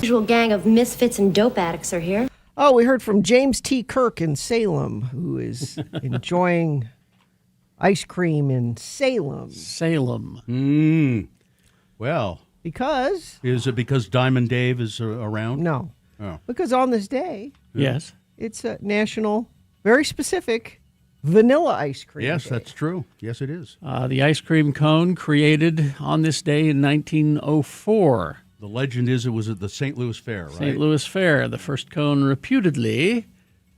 Usual gang of misfits and dope addicts are here. Oh, we heard from James T. Kirk in Salem, who is enjoying ice cream in Salem. Salem. Well, Because? is it because Diamond Dave is around? No. Oh. Because on this day, Yes. it's a national, very specific vanilla ice cream Yes, day. that's true. Yes, it is. The ice cream cone created on this day in 1904. The legend is it was at the St. Louis Fair, right? St. Louis Fair, the first cone reputedly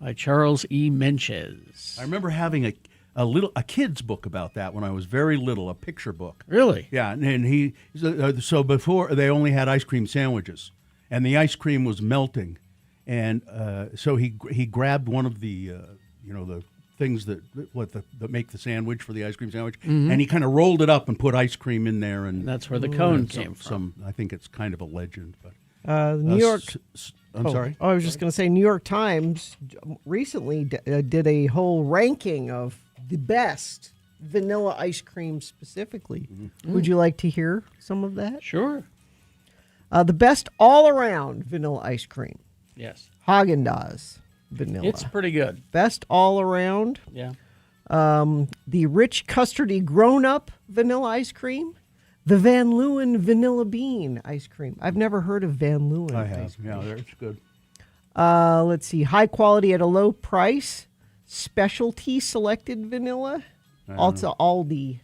by Charles E. Menches. I remember having a kid's book about that when I was very little, a picture book. Really? Yeah, and he so before they only had ice cream sandwiches, and the ice cream was melting, and so he grabbed one of the the things that make the sandwich for the ice cream sandwich, and he kind of rolled it up and put ice cream in there, and That's where the cone came from. I think it's kind of a legend, but New York. I'm sorry. Oh, I was just going to say, New York Times recently did a whole ranking of the best vanilla ice cream specifically. Would you like to hear some of that? Sure. The best all-around vanilla ice cream, Yes. Haagen-Dazs vanilla. It's pretty good. Best all-around, Yeah. the rich custardy grown-up vanilla ice cream, the Van Leeuwen vanilla bean ice cream. I've never heard of Van Leeuwen. I have. Yeah, it's good. Let's see. High quality at a low price. Specialty selected vanilla. Also Aldi.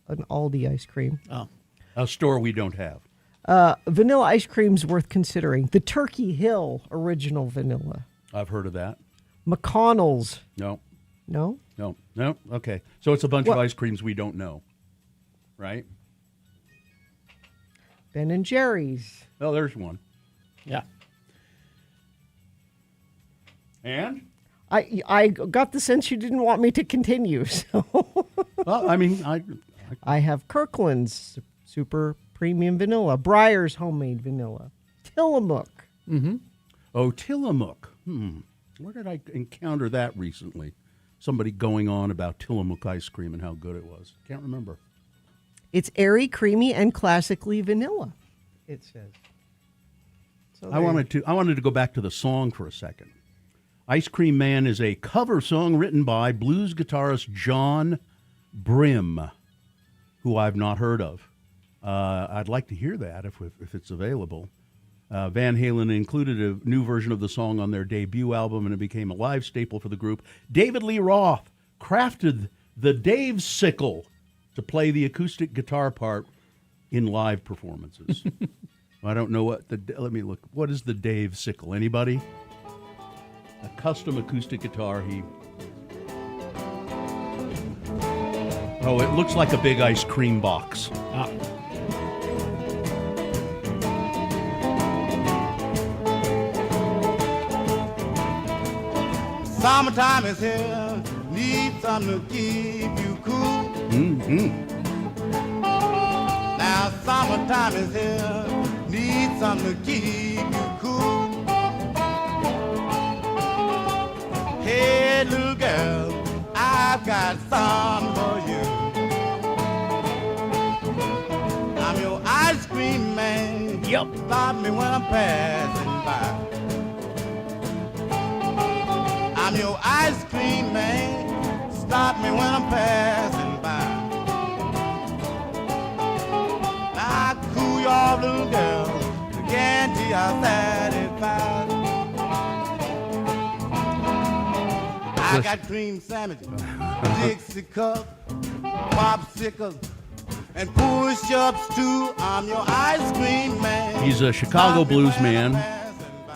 An Aldi ice cream. Oh. A store we don't have. Vanilla ice cream's worth considering. The Turkey Hill original vanilla. I've heard of that. McConnell's. No, No? no. Okay, so it's a bunch What? of ice creams we don't know, right? Ben and Jerry's. Oh, there's one. Yeah. And I got the sense you didn't want me to continue, so well, I mean, I have Kirkland's super premium vanilla, Breyer's homemade vanilla, Tillamook. oh, Tillamook. Where did I encounter that recently? Somebody going on about Tillamook ice cream and how good it was. Can't remember. It's airy, creamy, and classically vanilla, it says. So I wanted to go back to the song for a second. Ice Cream Man is a cover song written by blues guitarist John Brim, who I've not heard of. I'd like to hear that if it's available. Van Halen included a new version of the song on their debut album, and it became a live staple for the group. David Lee Roth crafted the Dave sickle to play the acoustic guitar part in live performances. I don't know let me look. What is the Dave sickle? Anybody? A custom acoustic guitar. Oh, it looks like a big ice cream box. Summertime is here, need something to keep you cool. Mm-hmm. Now summertime is here, need something to keep you cool. Hey little girl, I've got something for you. I'm your ice cream man. Yep. Stop me when I'm passing by. I'm your ice cream man. Stop me when I'm passing by. Now I cool you off, little girl. The guarantee I'm satisfied. I got cream sandwiches, Dixie cup, popsicles, and push-ups too. I'm your ice cream man. He's a Chicago blues man.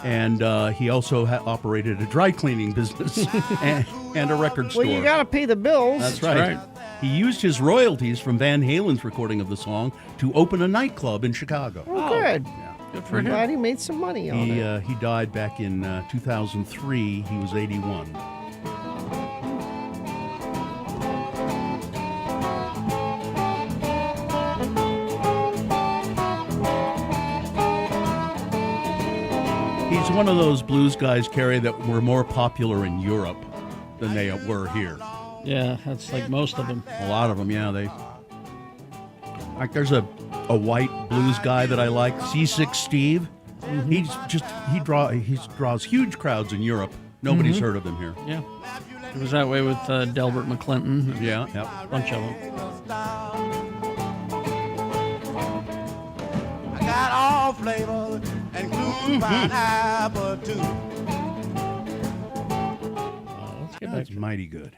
And he also operated a dry cleaning business and a record store. Well, you got to pay the bills. That's right. He used his royalties from Van Halen's recording of the song to open a nightclub in Chicago. Oh, good. Yeah. Good for I'm him. glad he made some money on it. He died back in 2003. He was 81. He's one of those blues guys, Kerry, that were more popular in Europe than they were here. Yeah, that's like most of them. A lot of them, yeah. Like there's a white blues guy that I like, C6 Steve. Mm-hmm. He draws huge crowds in Europe. Nobody's heard of him here. Yeah. It was that way with Delbert McClinton. Yeah, A bunch of them. I got all flavors, including pineapple too. Let's get back That's to mighty good.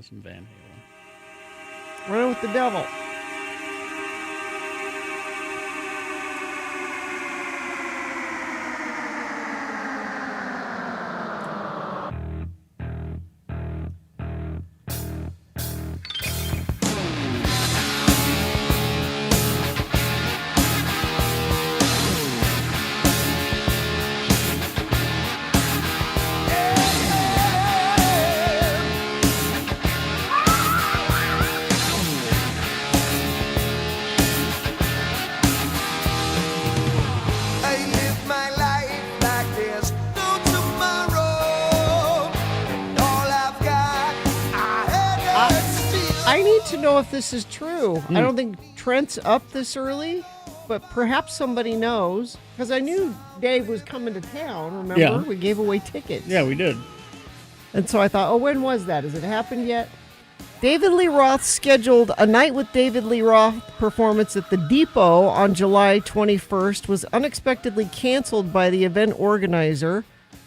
some Van Halen. Running with the devil. I need to know if this is true. I don't think Trent's up this early, but perhaps somebody knows. Because I knew Dave was coming to town, remember? Yeah. We gave away tickets. Yeah, we did. And so I thought, when was that? Has it happened yet? David Lee Roth scheduled a Night with David Lee Roth performance at the Depot on July 21st was unexpectedly canceled by the event organizer.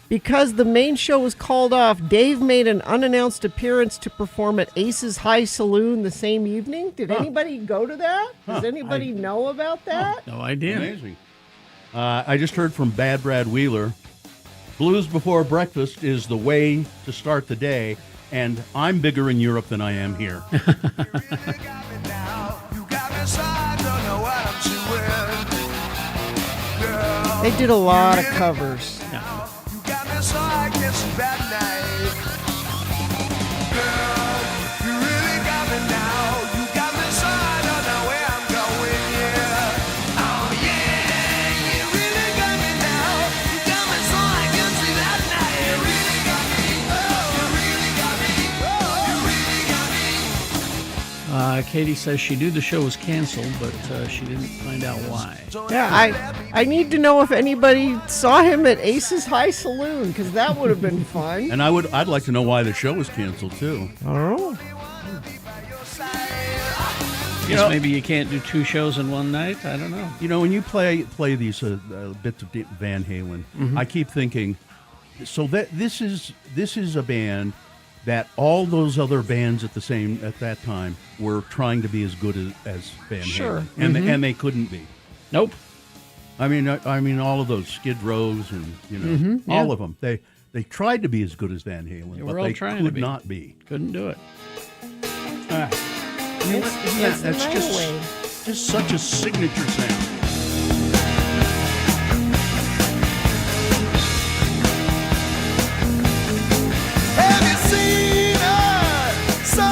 Because the main show was called off, Dave made an unannounced appearance to perform at Ace's High Saloon the same evening. Did anybody go to that? Does anybody know about that? No idea. Amazing. I just heard from Bad Brad Wheeler. Blues Before Breakfast is the way to start the day, and I'm bigger in Europe than I am here. They did a lot of covers. Katie says she knew the show was canceled, but she didn't find out why. Yeah, I need to know if anybody saw him at Ace's High Saloon, because that would have been fun. And I'd like to know why the show was canceled too. I don't know. Guess maybe you can't do 2 shows in one night. I don't know. You know, when you play these bits of Van Halen, I keep thinking, so that this is a band that all those other bands at that time were trying to be as good as Van Halen, and they couldn't be. Nope. I mean, all of those Skid Rows and all of them. They tried to be as good as Van Halen, but they could not be. Couldn't do it. That's just such a signature sound. Have you seen her? So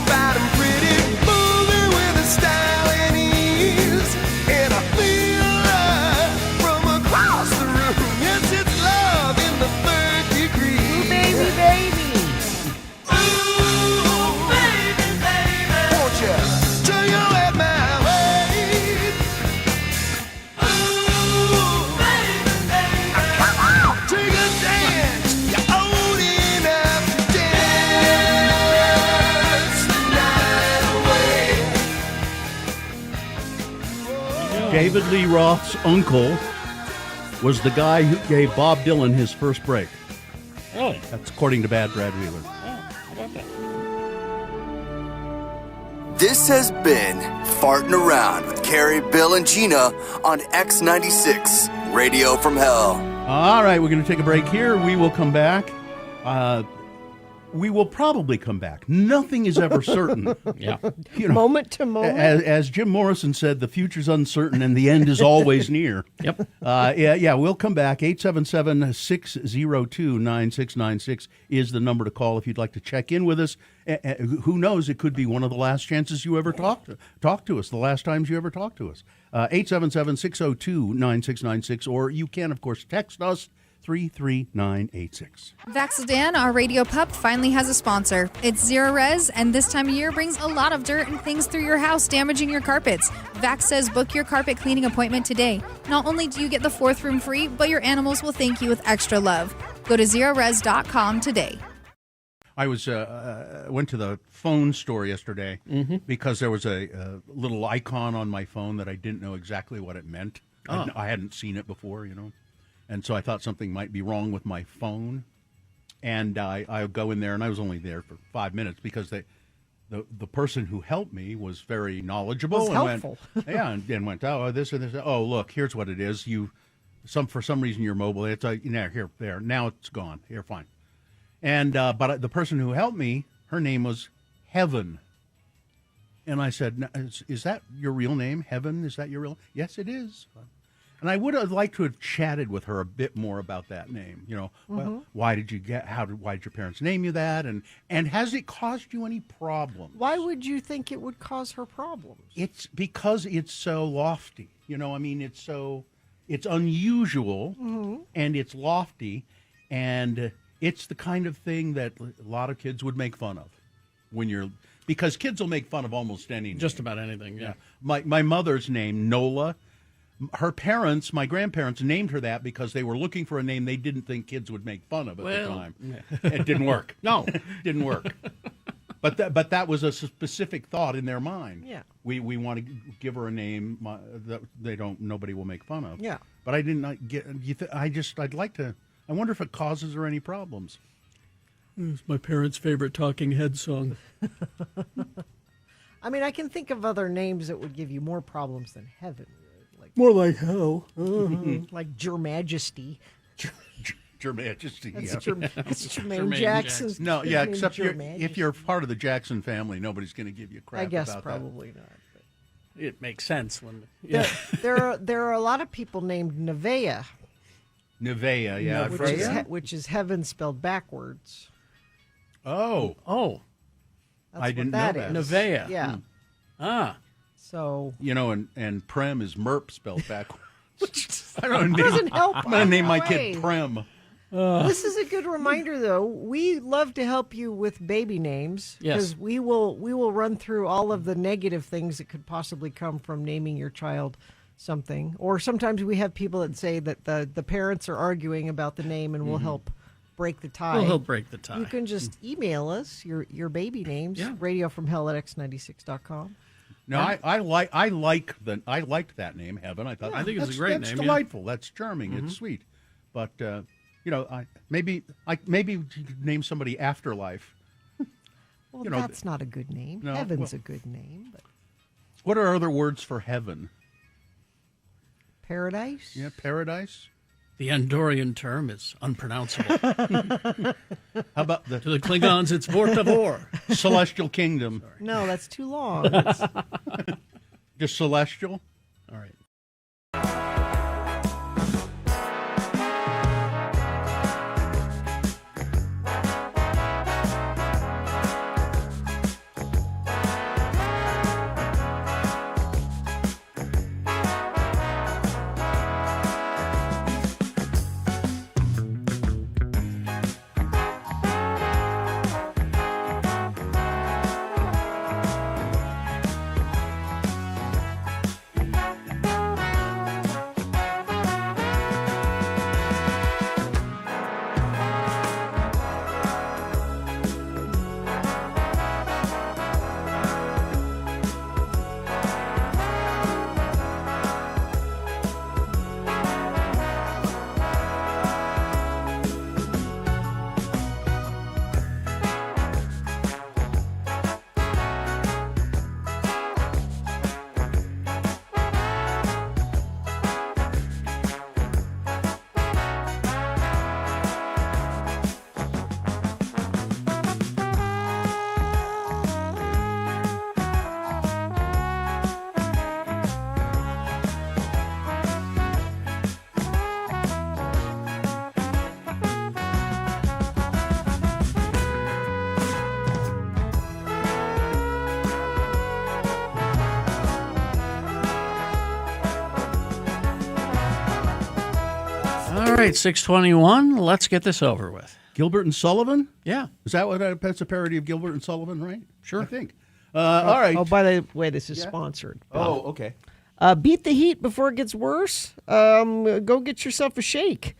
bad and pretty, moving with a style and ease. And I feel her from across the room. Yes, it's love in the 3rd degree. Baby, baby. Ooh, baby, baby. Won't you turn your head my way? Ooh, baby, baby. Come on, take a dance. You're old enough to dance the night away. David Lee Roth's uncle was the guy who gave Bob Dylan his first break. Really? That's according to Bad Brad Wheeler. How about that? This has been Farting Around with Carrie, Bill, and Gina on X96, Radio from Hell. All right, we're going to take a break here. We will come back. We will probably come back. Nothing is ever certain. Yeah. You know, Moment to moment. as Jim Morrison said, the future's uncertain and the end is always near. Yep. Yeah, we'll come back. 877-602-9696 is the number to call if you'd like to check in with us. Who knows? It could be one of the last chances you ever talk to us, the last times you ever talk to us. 877-602-9696, or you can, of course, text us 33986. Vaxildan, our radio pup, finally has a sponsor. It's Zero Res, and this time of year brings a lot of dirt and things through your house, damaging your carpets. Vax says book your carpet cleaning appointment today. Not only do you get the 4th room free, but your animals will thank you with extra love. Go to zerores.com today. I was went to the phone store yesterday because there was a little icon on my phone that I didn't know exactly what it meant. I hadn't seen it before, you know. And so I thought something might be wrong with my phone. And I go in there, and I was only there for 5 minutes because the person who helped me was very knowledgeable. Was and helpful. and went, oh, this and this. Oh, look, here's what it is. For some reason, your mobile, it's here, there. Now it's gone. Here, fine. And but the person who helped me, her name was Heaven. And I said, is that your real name, Heaven? Is that your real? Yes, it is. And I would have liked to have chatted with her a bit more about that name. You know, well, why did your parents name you that? And has it caused you any problems? Why would you think it would cause her problems? It's because it's so lofty. You know, I mean, it's unusual and it's lofty, and it's the kind of thing that a lot of kids would make fun of because kids will make fun of almost anything. Just about anything, yeah. My mother's name, Nola. Her parents, my grandparents, named her that because they were looking for a name they didn't think kids would make fun of at the time. It didn't work. No, it didn't work. But that was a specific thought in their mind. Yeah. We want to give her a name that nobody will make fun of. Yeah. But I didn't get. I'd like to. I wonder if it causes her any problems. It's my parents' favorite Talking Head song. I mean, I can think of other names that would give you more problems than Heaven. More like hell. Like Your Majesty. Your Majesty. That's, Yeah. that's Jermaine Jermaine Jackson's. No, yeah, name, except Your if Majesty. you're part of the Jackson family, nobody's going to give you crap I guess about probably not. But It makes sense when. there are a lot of people named Nevaeh, that. Nevaeh, yeah. I've heard that. which is heaven spelled backwards. Oh. That's I what didn't know that that. is. Nevaeh. Yeah. Ah. So You know, and Prem is Merp spelled backwards. I don't know. doesn't help. I'm going to name my Way. kid Prem. This is a good reminder, though. We love to help you with baby names Yes. we will run through all of the negative things that could possibly come from naming your child something. Or sometimes we have people that say that the parents are arguing about the name, and we'll help break the tie. Well, he'll break the tie. You can just email us your baby names, Yeah. radiofromhell@x96.com. No, I liked that name, Heaven. I thought I think it's a that's- great that's name, yeah. delightful. That's charming. It's sweet, but maybe you could name somebody Afterlife. Well, You know, that's not a good name. no, Heaven's well- a good name, but What are other words for heaven? paradise. Yeah, paradise. The Andorian term is unpronounceable. How about To the the Klingons, it's Vortavor. celestial kingdom? No, that's too long. It's- Just celestial. All right. All right, 6:21. Let's get this over with. Gilbert and Sullivan. Yeah, Is that what that's a parody of Gilbert and Sullivan, right? Sure. I think. All right. Oh, by the way, this is sponsored. Oh, okay. Beat the heat before it gets worse. Go get yourself a shake.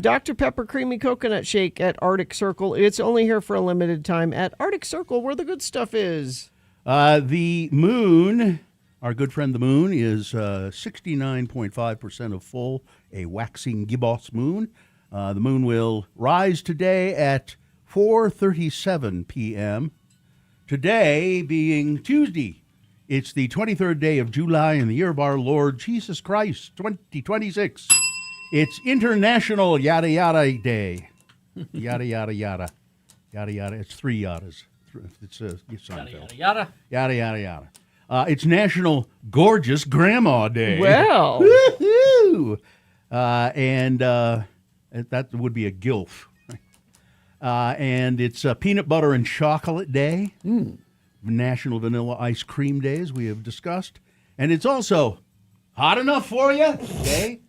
Dr. Pepper Creamy Coconut Shake at Arctic Circle. It's only here for a limited time at Arctic Circle, where the good stuff is. The moon, our good friend the moon, is 69.5% of full, a waxing gibbous moon. The moon will rise today at 4:37 p.m. Today being Tuesday. It's the 23rd day of July in the year of our Lord Jesus Christ, 2026. It's International Yada Yada Day. Yada, yada, yada. Yada, yada. It's three yadas. It's Seinfeld. yada. Yada, yada, yada. It's National Gorgeous Grandma Day. Well, Woohoo! And that would be a gilf. And it's Peanut Butter and Chocolate Day. National Vanilla Ice Cream Day, as we have discussed. And it's also Hot Enough for You Day.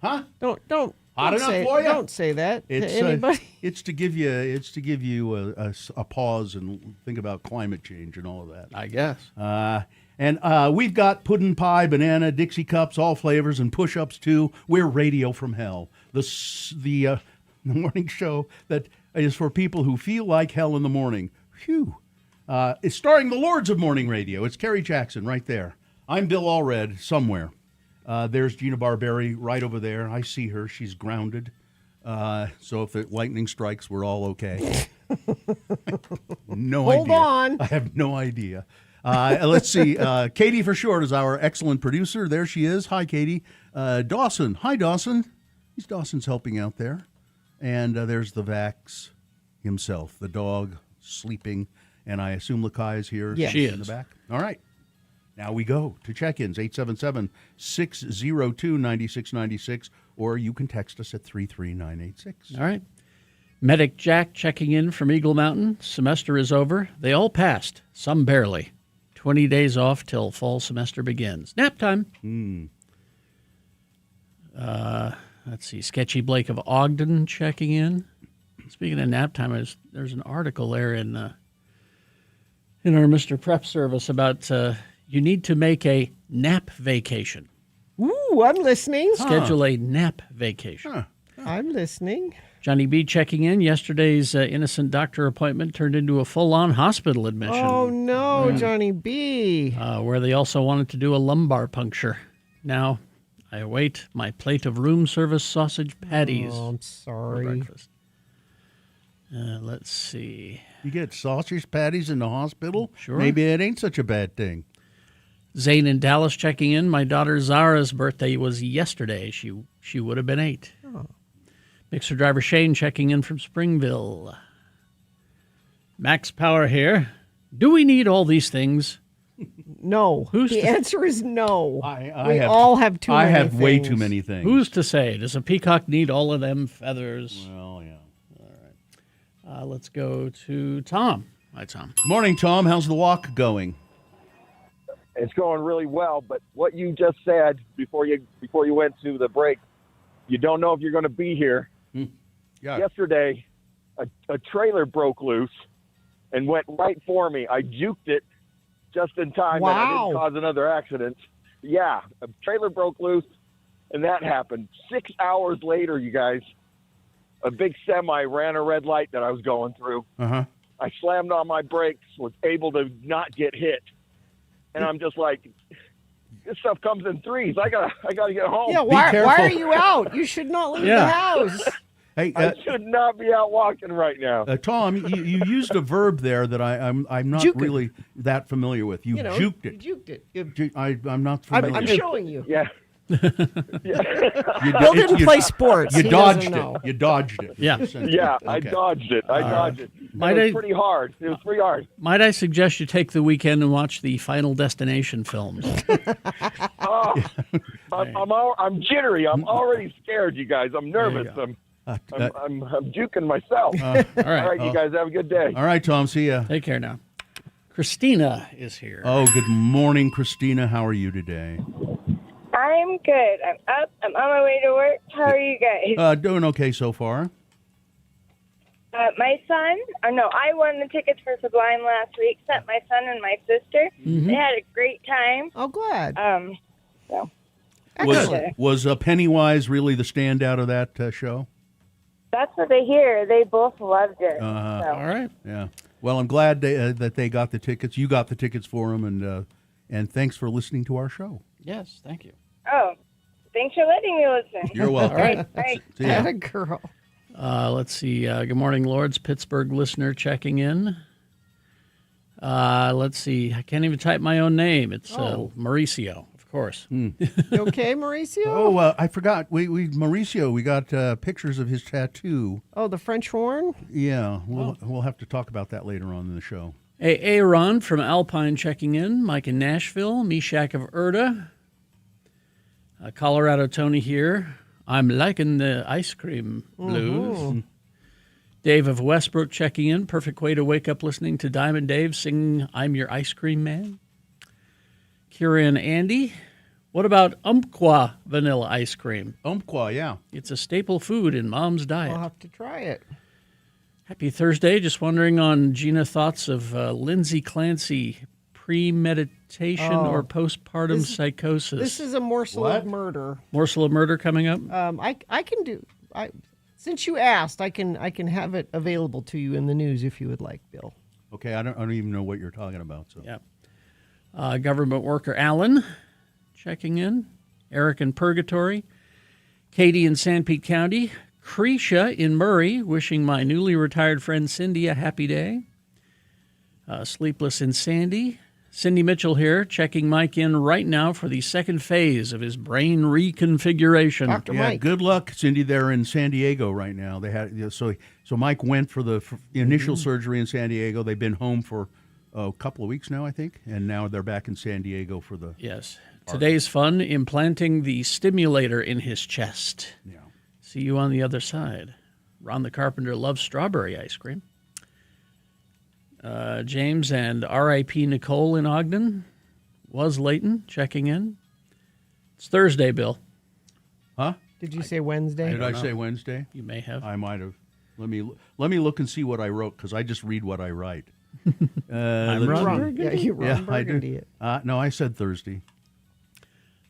Huh? don't Hot don't enough say, for ya? Don't say that It's to anybody. it's to give you a pause and think about climate change and all of that. I guess. And we've got pudding pie, banana, Dixie cups, all flavors, and push-ups too. We're Radio from Hell, the morning show that is for people who feel like hell in the morning. Phew! It's starring the Lords of Morning Radio. It's Kerry Jackson right there. I'm Bill Allred somewhere. There's Gina Barberi right over there. I see her. She's grounded. So if the lightning strikes, we're all okay. No Hold idea. on. I have no idea. Let's see. Katie for short is our excellent producer. There she is. Hi, Katie. Dawson. Hi, Dawson. Dawson's helping out there. And there's the Vax himself, the dog sleeping. And I assume Lakai is here. Yes. She in is. the back. All right. Now we go to check-ins, 877-602-9696, or you can text us at 33986. All right. Medic Jack checking in from Eagle Mountain. Semester is over. They all passed, some barely. 20 days off till fall semester begins. Nap time. Let's see. Sketchy Blake of Ogden checking in. Speaking of nap time, there's an article there in our Mr. Prep service about you need to make a nap vacation. Ooh, I'm listening. Schedule a nap vacation. Huh. I'm listening. Johnny B checking in. Yesterday's innocent doctor appointment turned into a full-on hospital admission. Oh, no, Johnny B. Where they also wanted to do a lumbar puncture. Now, I await my plate of room service sausage patties Oh, I'm for sorry. breakfast. Let's see. You get sausage patties in the hospital? Sure. Maybe it ain't such a bad thing. Zane in Dallas checking in. My daughter Zara's birthday was yesterday. She would have been 8. Mixer driver Shane checking in from Springville. Max Power here. Do we need all these things? No. Who's the to- answer is no. I we have, all have too I many have way things. too many things. Who's to say? Does a peacock need all of them feathers? Well, yeah. Let's go to Tom. Hi, Tom. Good morning, Tom. How's the walk going? It's going really well, but what you just said before you went to the break, you don't know if you're going to be here. Yeah. Yesterday, a trailer broke loose and went right for me. I juked it just in time, and I Wow. didn't cause another accident. Yeah, a trailer broke loose, and that happened. 6 hours later, you guys, a big semi ran a red light that I was going through. Uh-huh. I slammed on my brakes, was able to not get hit. And I'm just like, this stuff comes in threes. I gotta get home. Yeah, why careful. are you out? You should not leave the Yeah. house. Hey, I should not be out walking right now. Tom, you used a verb there that I'm not Juke it. really that familiar with. You, You know, juked it. You juked it. I'm not familiar. I'm showing you. Yeah. You Bill didn't you- play sports. You He dodged doesn't know. it. You dodged it. Yeah. Yeah, I Okay. dodged it. I dodged it. Might It I- was pretty hard. It was pretty hard. Might I suggest you take the weekend and watch the Final Destination films? Oh, I'm jittery. I'm already scared, you guys. I'm nervous. I'm juking myself. All right. All right, you guys have a good day. All right, Tom. See ya. Take care now. Christina is here. Oh, good morning, Christina. How are you today? I'm good. I'm up. I'm on my way to work. How are you guys? Doing okay so far. My son, I won the tickets for Sublime last week. Sent my son and my sister. They had a great time. Oh, glad. So Was Pennywise really the standout of that show? that's what they hear. They both loved it. Uh-huh. So. All right. Yeah. Well, I'm glad that they got the tickets. You got the tickets for them, and thanks for listening to our show. Yes, thank you. Oh, thanks for letting me listen. You're welcome. All right. All right. See ya. Atta girl. Let's see. Good morning, Lords. Pittsburgh listener checking in. Let's see. I can't even type my own name. It's Mauricio, of course. You okay, Mauricio? Oh, I forgot. We Mauricio. We got pictures of his tattoo. Oh, the French horn? Yeah, we'll have to talk about that later on in the show. Hey, Aaron from Alpine checking in. Mike in Nashville. Meshach of Erda. Colorado Tony here. I'm liking the ice cream blues. Dave of Westbrook checking in. Perfect way to wake up listening to Diamond Dave sing I'm Your Ice Cream Man. Kira and Andy. What about Umpqua vanilla ice cream? Umpqua, yeah. It's a staple food in Mom's diet. I'll have to try it. Happy Thursday. Just wondering on Gina thoughts of Lindsay Clancy premeditation or postpartum psychosis. This is a morsel of murder. Morsel of murder coming up. I can do. Since you asked, I can have it available to you in the news if you would like, Bill. Okay, I don't even know what you're talking about. So Yeah. Government worker Alan checking in. Eric in Purgatory. Katie in San Pete County. Cretia in Murray wishing my newly retired friend Cindy a happy day. Sleepless in Sandy. Cindy Mitchell here, checking Mike in right now for the second phase of his brain reconfiguration. Dr. yeah, Mike. good luck, Cindy. They're in San Diego right now. They had so Mike went for the initial surgery in San Diego. They've been home for a couple of weeks now, I think, and now they're back in San Diego for the. Yes. Today's fun, implanting the stimulator in his chest. Yeah. See you on the other side. Ron the Carpenter loves strawberry ice cream. James and R.I.P. Nicole in Ogden. Was Layton checking in. It's Thursday, Bill. Huh? Did you say Wednesday? Did I say Wednesday? You may have. I might have. Let me look and see what I wrote because I just read what I write. I'm Ron Wrong. Burgundy. Yeah, you Ron Yeah, I Burgundy do. it. No, I said Thursday.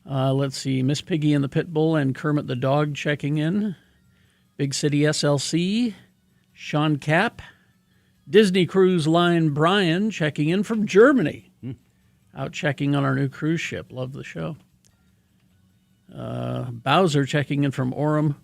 Let's see. Miss Piggy and the Pit Bull and Kermit the Dog checking in. Big City SLC, Sean Kapp. Disney Cruise Line Brian checking in from Germany. Out checking on our new cruise ship. Love the show. Bowser checking in from Orem.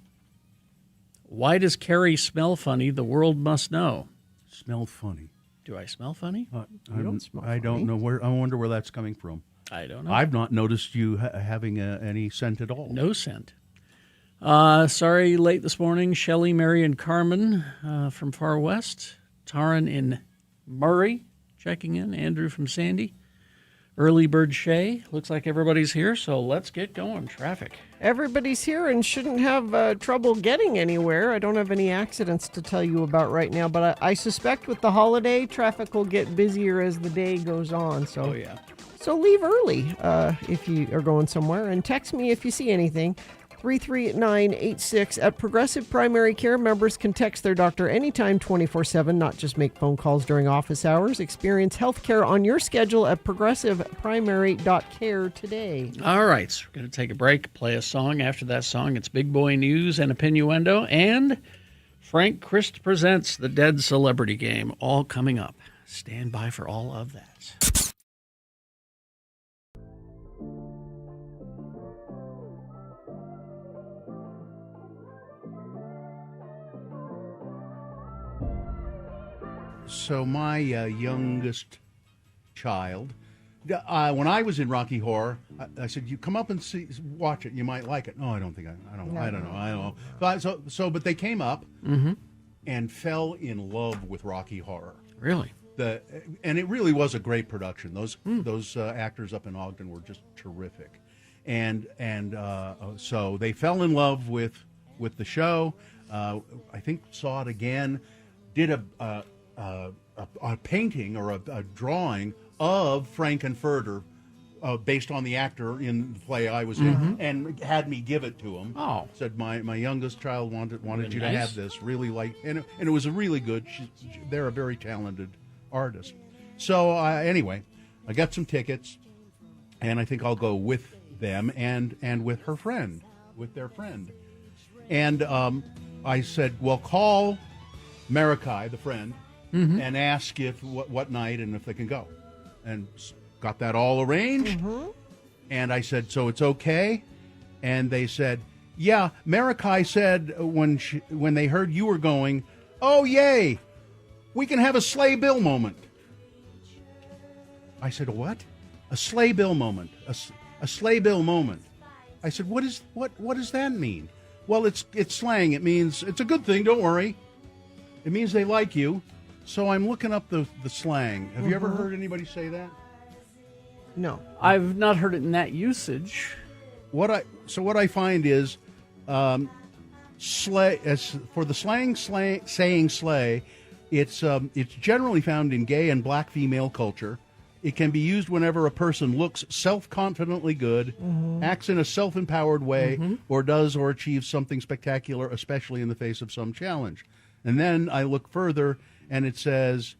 Why does Carrie smell funny? The world must know. Smell funny. Do I smell funny? You don't smell I don't funny. know where. I wonder where that's coming from. I don't know. I've not noticed you having any scent at all. No scent. Sorry, late this morning. Shelley, Mary, and Carmen from Far West. Taryn in Murray checking in. Andrew from Sandy. Early Bird Shay. Looks like everybody's here, so let's get going. Traffic. Everybody's here and shouldn't have trouble getting anywhere. I don't have any accidents to tell you about right now, but I suspect with the holiday, traffic will get busier as the day goes on. So, Oh, yeah. So leave early if you are going somewhere, and text me if you see anything. 33986. At Progressive Primary Care, members can text their doctor anytime 24/7, not just make phone calls during office hours. Experience health care on your schedule at progressiveprimary.care today. All right, so we're going to take a break, play a song. After that song, it's Big Boy News and Opinioendo, and Frank Christ presents The Dead Celebrity Game, all coming up. Stand by for all of that. So my youngest child, when I was in Rocky Horror, I said, "You come up and watch it. You might like it." No, I don't think I don't know. But they came up and fell in love with Rocky Horror. Really? And it really was a great production. Those actors up in Ogden were just terrific, and so they fell in love with the show. I think saw it again. Did a painting or a drawing of Frankenfurter based on the actor in the play I was in, and had me give it to him. Oh. Said my youngest child wanted Really you to nice. have this. Really and it was a really good. They're a very talented artist. So anyway, I got some tickets, and I think I'll go with them and with their friend. And I said, well, call Marikai, the friend, and ask if what night and if they can go, and got that all arranged. And I said, so it's okay? And they said, yeah. Marikai said when they heard you were going, oh yay, we can have a Sleigh Bill moment. I said, what? A Sleigh Bill moment? A Sleigh Bill moment? I said, what does that mean? Well, it's slang. It means it's a good thing. Don't worry. It means they like you. So I'm looking up the slang. Have you ever heard anybody say that? No. I've not heard it in that usage. What I find is, sleigh. As for the saying sleigh, it's generally found in gay and black female culture. It can be used whenever a person looks self-confidently good, acts in a self-empowered way, or does or achieves something spectacular, especially in the face of some challenge. And then I look further, and it says,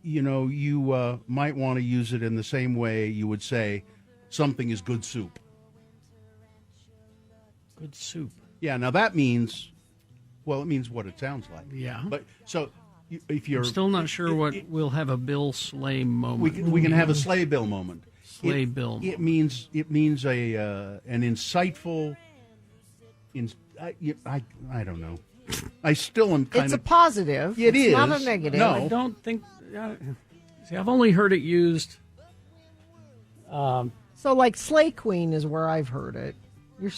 you might want to use it in the same way you would say something is good soup. Good soup. Yeah, now that means, it means what it sounds like. Yeah. But so if you're I'm still not sure what we'll have a Bill Sleigh moment. we can have a Sleigh Bill moment. Sleigh Bill. It means an insightful. I don't know. I still am kind It's a of. positive. It it's is. not a negative. No. I don't think. See, I've only heard it used. So, like Slay Queen is where I've heard it. You're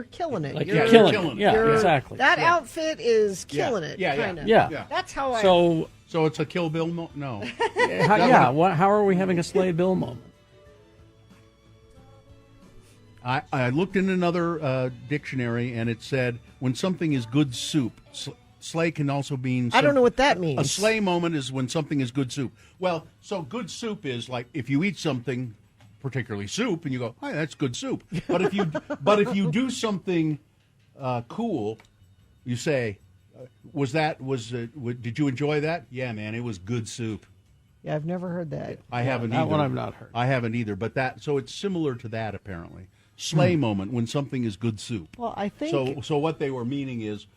killing it. Like You're you're killing killing it. it. Yeah, exactly. That outfit is killing it. Yeah, yeah, kind of. Yeah. That's how I. So, So it's a Kill Bill. No. how are we having a Sleigh Bill moment? I looked in another dictionary, and it said when something is good soup. Sleigh can also mean. I don't know what that means. A sleigh moment is when something is good soup. Well, so good soup is like if you eat something, particularly soup, and you go, "Hey, that's good soup." But if you do something cool, you say, did you enjoy that? Yeah, man, it was good soup. Yeah, I've never heard that. I haven't that either. one I've not heard. I haven't either. But so it's similar to that apparently. Sleigh moment when something is good soup. Well, I think So what they were meaning is,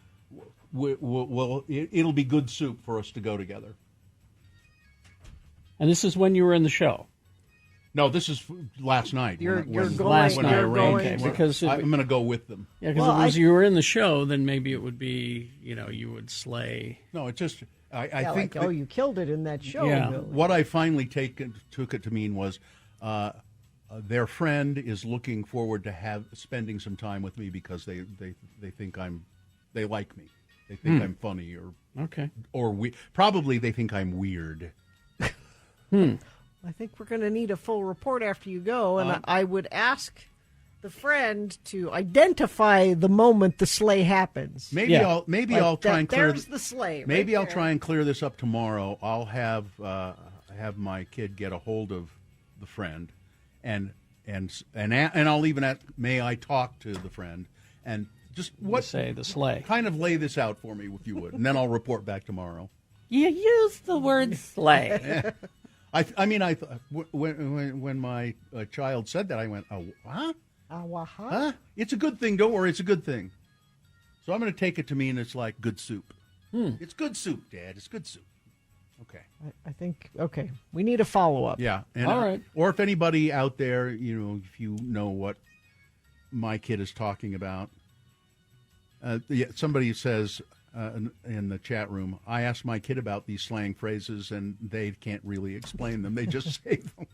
it'll be good soup for us to go together. And this is when you were in the show. No, this is last night. You're going. last when night. I You're arranged going. Okay, because I'm going to go with them. Yeah, because Well, if it was you were in the show, then maybe it would be, you would slay. No, it's just I Yeah, think like, you killed it in that show. Yeah. Billy. what I finally took it to mean was their friend is looking forward to spending some time with me because they think they like me. They think I'm funny Okay. or probably they think I'm weird. I think we're going to need a full report after you go, and I would ask the friend to identify the moment the sleigh happens. Maybe Yeah. I'll try and clear. There's the sleigh. Maybe right I'll there. try and clear this up tomorrow. I'll have my kid get a hold of the friend, and I'll even may I talk to the friend and just Say the sleigh. kind of lay this out for me if you would, and then I'll report back tomorrow. You use the word sleigh. When my child said that, I went, oh, huh? Waha. Huh? It's a good thing. Don't worry, it's a good thing. So I'm going to take it to mean it's like good soup. It's good soup, Dad. It's good soup. Okay. I think, okay, we need a follow-up. Yeah. And, All right. Or if anybody out there, if you know what my kid is talking about, somebody says in the chat room, I asked my kid about these slang phrases, and they can't really explain them. They just say them.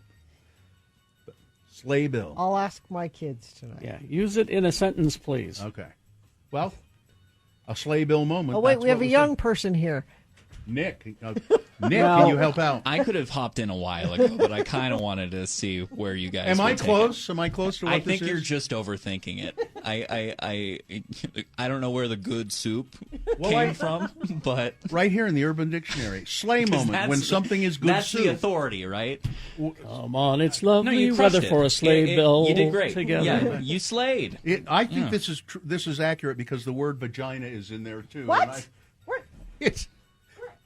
Sleigh bill. I'll ask my kids tonight. Yeah, use it in a sentence, please. Okay. Well, a sleigh bill moment. Oh, wait, that's we have what a was young said. person here. Nick. Nick, can you help out? I could have hopped in a while ago, but I kind of wanted to see where you guys. Am would I take it. close? Am I close to what I this think is? you're just overthinking it. I don't know where the good soup came from, but Right here in the Urban Dictionary. Sleigh moment, when something is good that's soup. the authority, right? Come on, it's No, lovely you crushed weather it. for a sleigh bill. You did great. Together. Yeah, you slayed. I think this is accurate because the word vagina is in there too. What? And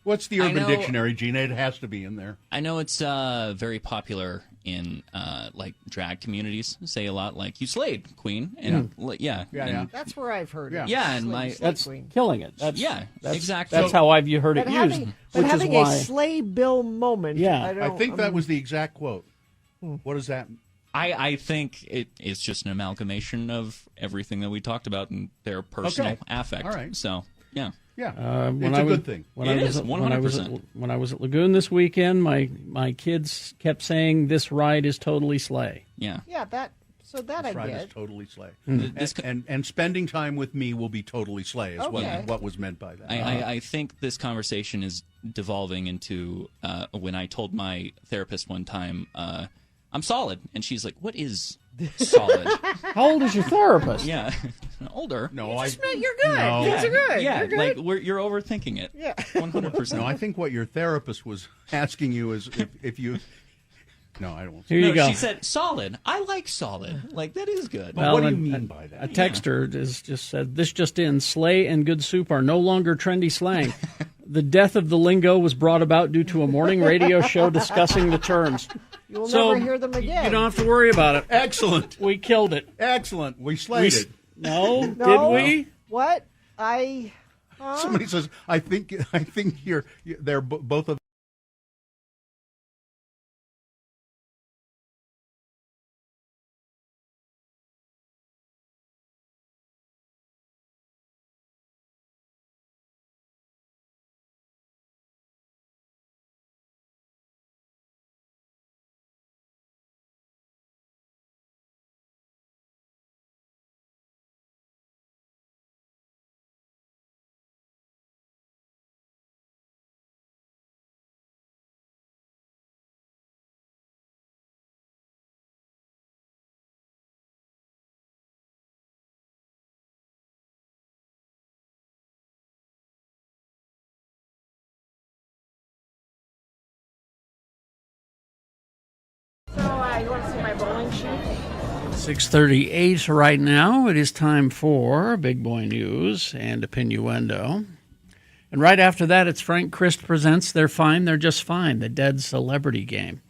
what's the I Urban know- Dictionary, Gina? It has to be in there. I know it's very popular in like drag communities. Say a lot like "you slayed, Queen," and Yeah, and- That's where I've heard it. Yeah, and Slay- my- Slay That's Queen. killing it. That's, Yeah, that's, exactly. That's how I've heard it But used. having, which is having why a sleigh bill moment. Yeah. I think that was the exact quote. What does that mean? I think it's just an amalgamation of everything that we talked about and their personal Okay. affect. All right. So yeah. Yeah, when it's I a was- good thing. When It I was is, at- when I was at 100%. when I was at Lagoon this weekend, my kids kept saying this ride is totally sleigh. Yeah. Yeah, that I Friday is get. totally sleigh. This And spending time with me will be totally sleigh is Okay. what was meant by that. I think this conversation is devolving into when I told my therapist one time, I'm solid. And she's like, what is solid? How old is your therapist? Yeah. Older. no, You're good. No. Things are good. Yeah, You're good. like you're overthinking it. Yeah. 100%. no, I think what your therapist was asking you is if you. No, I don't. Here you No, go. she said solid. I like solid. Like that is good. Well, what do a- you mean by that? A texter just said, this just in, sleigh and good soup are no longer trendy slang. The death of the lingo was brought about due to a morning radio show discussing the terms. You'll So, never hear them again. You don't have to worry about it. Excellent, We killed it. excellent. We slayed it. No? No. Did we? What? Somebody says, I think they're both of. So, you want to see my bowling shoes? 6:38 right now. It is time for Big Boy News and Opinioendo. And right after that, it's Frank Christ presents They're Fine, They're Just Fine, the Dead Celebrity Game.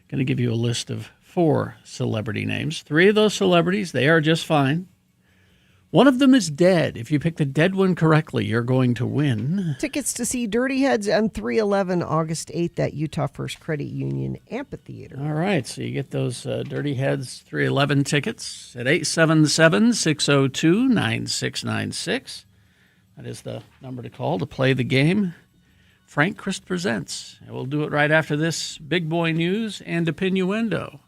Going to give you a list of 4 celebrity names. 3 of those celebrities, they are just fine. One of them is dead. If you pick the dead one correctly, you're going to win. Tickets to see Dirty Heads on 3/11, August 8th at Utah First Credit Union Amphitheater. All right, so you get those Dirty Heads 311 tickets at 877-602-9696. That is the number to call to play the game. Frank Christ Presents. And we'll do it right after this Big Boy News and Opinioendo.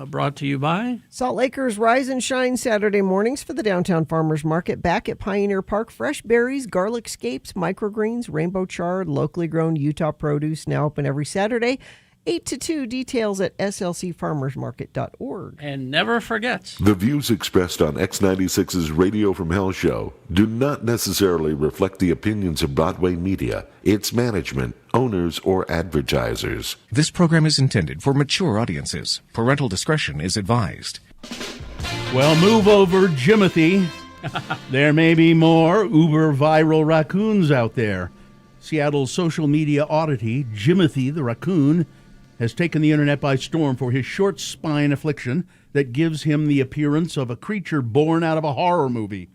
Brought to you by Salt Lakers rise and shine Saturday mornings for the Downtown Farmers Market back at Pioneer Park. Fresh berries, garlic scapes, microgreens, rainbow chard, locally grown Utah produce now open every Saturday. 8 to 2. Details at slcfarmersmarket.org. And never forget. The views expressed on X96's Radio from Hell show do not necessarily reflect the opinions of Broadway Media, its management, owners, or advertisers. This program is intended for mature audiences. Parental discretion is advised. Well, move over, Jimothy. There may be more uber viral raccoons out there. Seattle's social media oddity, Jimothy the raccoon, has taken the internet by storm for his short spine affliction that gives him the appearance of a creature born out of a horror movie.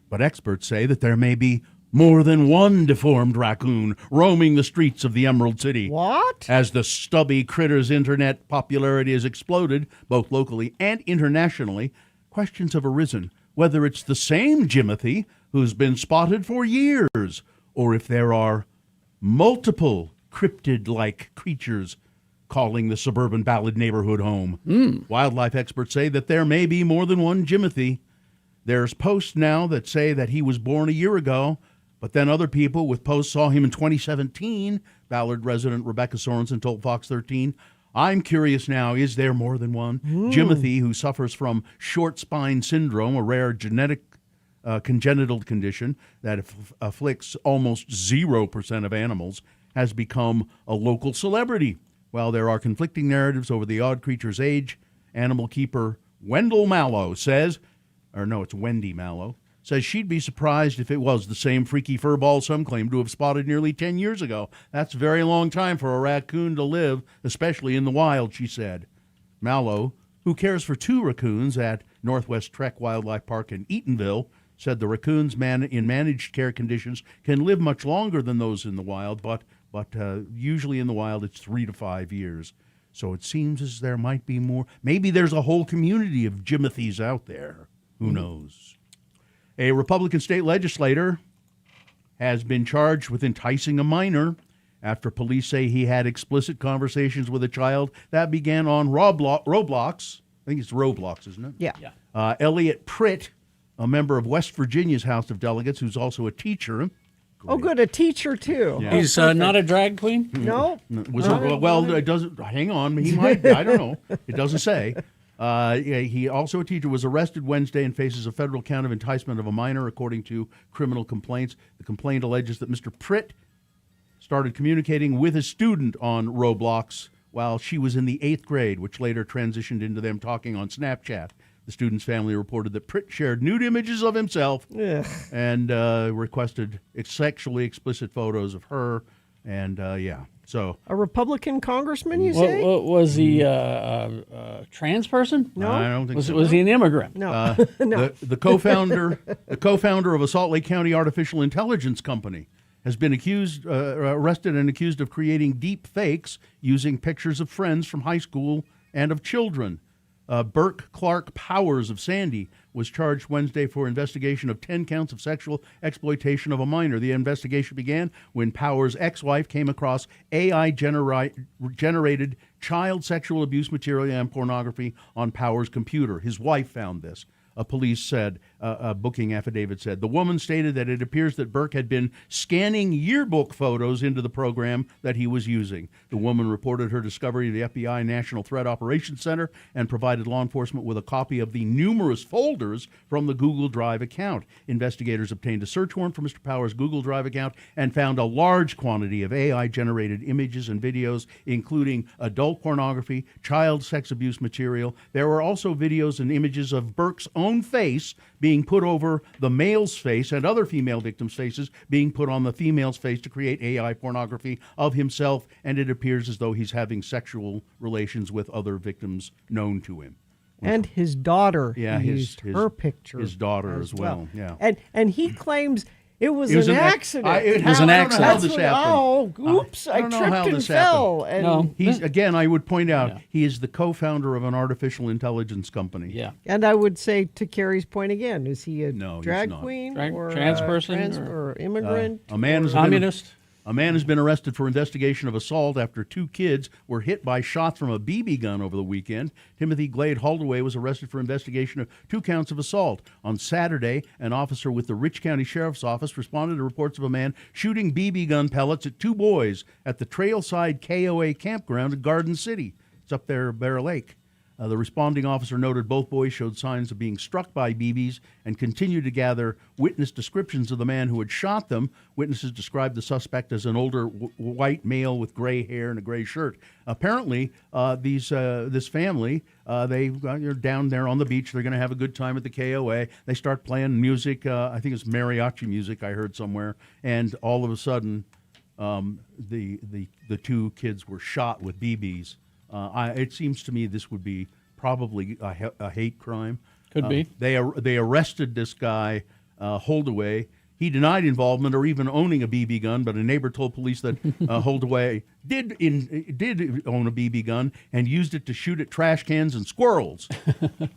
But experts say that there may be more than one deformed raccoon roaming the streets of the Emerald City. What? As the stubby critter's internet popularity has exploded, both locally and internationally, questions have arisen whether it's the same Jimothy who's been spotted for years, or if there are multiple cryptid-like creatures calling the suburban Ballard neighborhood home. Wildlife experts say that there may be more than one Jimothy. There's posts now that say that he was born a year ago, but then other people with posts saw him in 2017. Ballard resident Rebecca Sorensen told Fox 13, "I'm curious now, is there more than one?" Jimothy, who suffers from short spine syndrome, a rare genetic congenital condition that afflicts almost 0% of animals, has become a local celebrity. While there are conflicting narratives over the odd creature's age, animal keeper Wendell Mallow says, or no, it's Wendy Mallow, says she'd be surprised if it was the same freaky furball some claim to have spotted nearly 10 years ago. That's a very long time for a raccoon to live, especially in the wild, she said. Mallow, who cares for 2 raccoons at Northwest Trek Wildlife Park in Eatonville, said the raccoons in managed care conditions can live much longer than those in the wild, but usually in the wild it's 3 to 5 years. So it seems as there might be more. Maybe there's a whole community of Jimothys out there. Who knows? A Republican state legislator has been charged with enticing a minor after police say he had explicit conversations with a child that began on Roblox. I think it's Roblox, isn't it? Yeah. Elliot Pritt, a member of West Virginia's House of Delegates, who's also a teacher. Oh, good, a teacher, too. Yeah. He's not a drag queen? No. It doesn't. Hang on, he might. I don't know. It doesn't say. He also a teacher was arrested Wednesday and faces a federal count of enticement of a minor, according to criminal complaints. The complaint alleges that Mr. Pritt started communicating with a student on Roblox while she was in the 8th grade, which later transitioned into them talking on Snapchat. The student's family reported that Pritt shared nude images of himself and requested sexually explicit photos of her. And, so. A Republican congressman, you say? Was he a trans person? No. I don't think so. Was he an immigrant? No. No. The co-founder of a Salt Lake County artificial intelligence company has been arrested and accused of creating deep fakes using pictures of friends from high school and of children. Burke Clark Powers of Sandy was charged Wednesday for investigation of 10 counts of sexual exploitation of a minor. The investigation began when Powers' ex-wife came across AI-generated child sexual abuse material and pornography on Powers' computer. His wife found this. Police said, a booking affidavit said, the woman stated that it appears that Burke had been scanning yearbook photos into the program that he was using. The woman reported her discovery to the FBI National Threat Operations Center and provided law enforcement with a copy of the numerous folders from the Google Drive account. Investigators obtained a search warrant for Mr. Powers' Google Drive account and found a large quantity of AI-generated images and videos, including adult pornography, child sex abuse material. There were also videos and images of Burke's own face being being put over the male's face and other female victims' faces being put on the female's face to create AI pornography of himself, and it appears as though he's having sexual relations with other victims known to him. And his daughter Yeah, used her picture. his daughter as well. Yeah. And he claims it was It was an an accident. It was an I don't know how accident. this What- happened. Oh, oops! I don't know tripped how and this fell. happened. And, He's again. I would point out he is the co-founder of an artificial intelligence company. Yeah. and I would say, to Carrie's point again, is he a No, he's drag not. queen or trans person or immigrant? A man has Communist. A man has been arrested for investigation of assault after 2 kids were hit by shots from a BB gun over the weekend. Timothy Glade Holdaway was arrested for investigation of 2 counts of assault. On Saturday, an officer with the Rich County Sheriff's Office responded to reports of a man shooting BB gun pellets at 2 boys at the Trailside KOA campground in Garden City. It's up there, Bear Lake. The responding officer noted both boys showed signs of being struck by BBs and continued to gather witness descriptions of the man who had shot them. Witnesses described the suspect as an older white male with gray hair and a gray shirt. Apparently, this family, they're down there on the beach. They're going to have a good time at the KOA. They start playing music. I think it's mariachi music I heard somewhere. And all of a sudden, the 2 kids were shot with BBs. It seems to me this would be probably a hate crime. Could be. They arrested this guy, Holdaway. He denied involvement or even owning a BB gun, but a neighbor told police that Holdaway did own a BB gun and used it to shoot at trash cans and squirrels.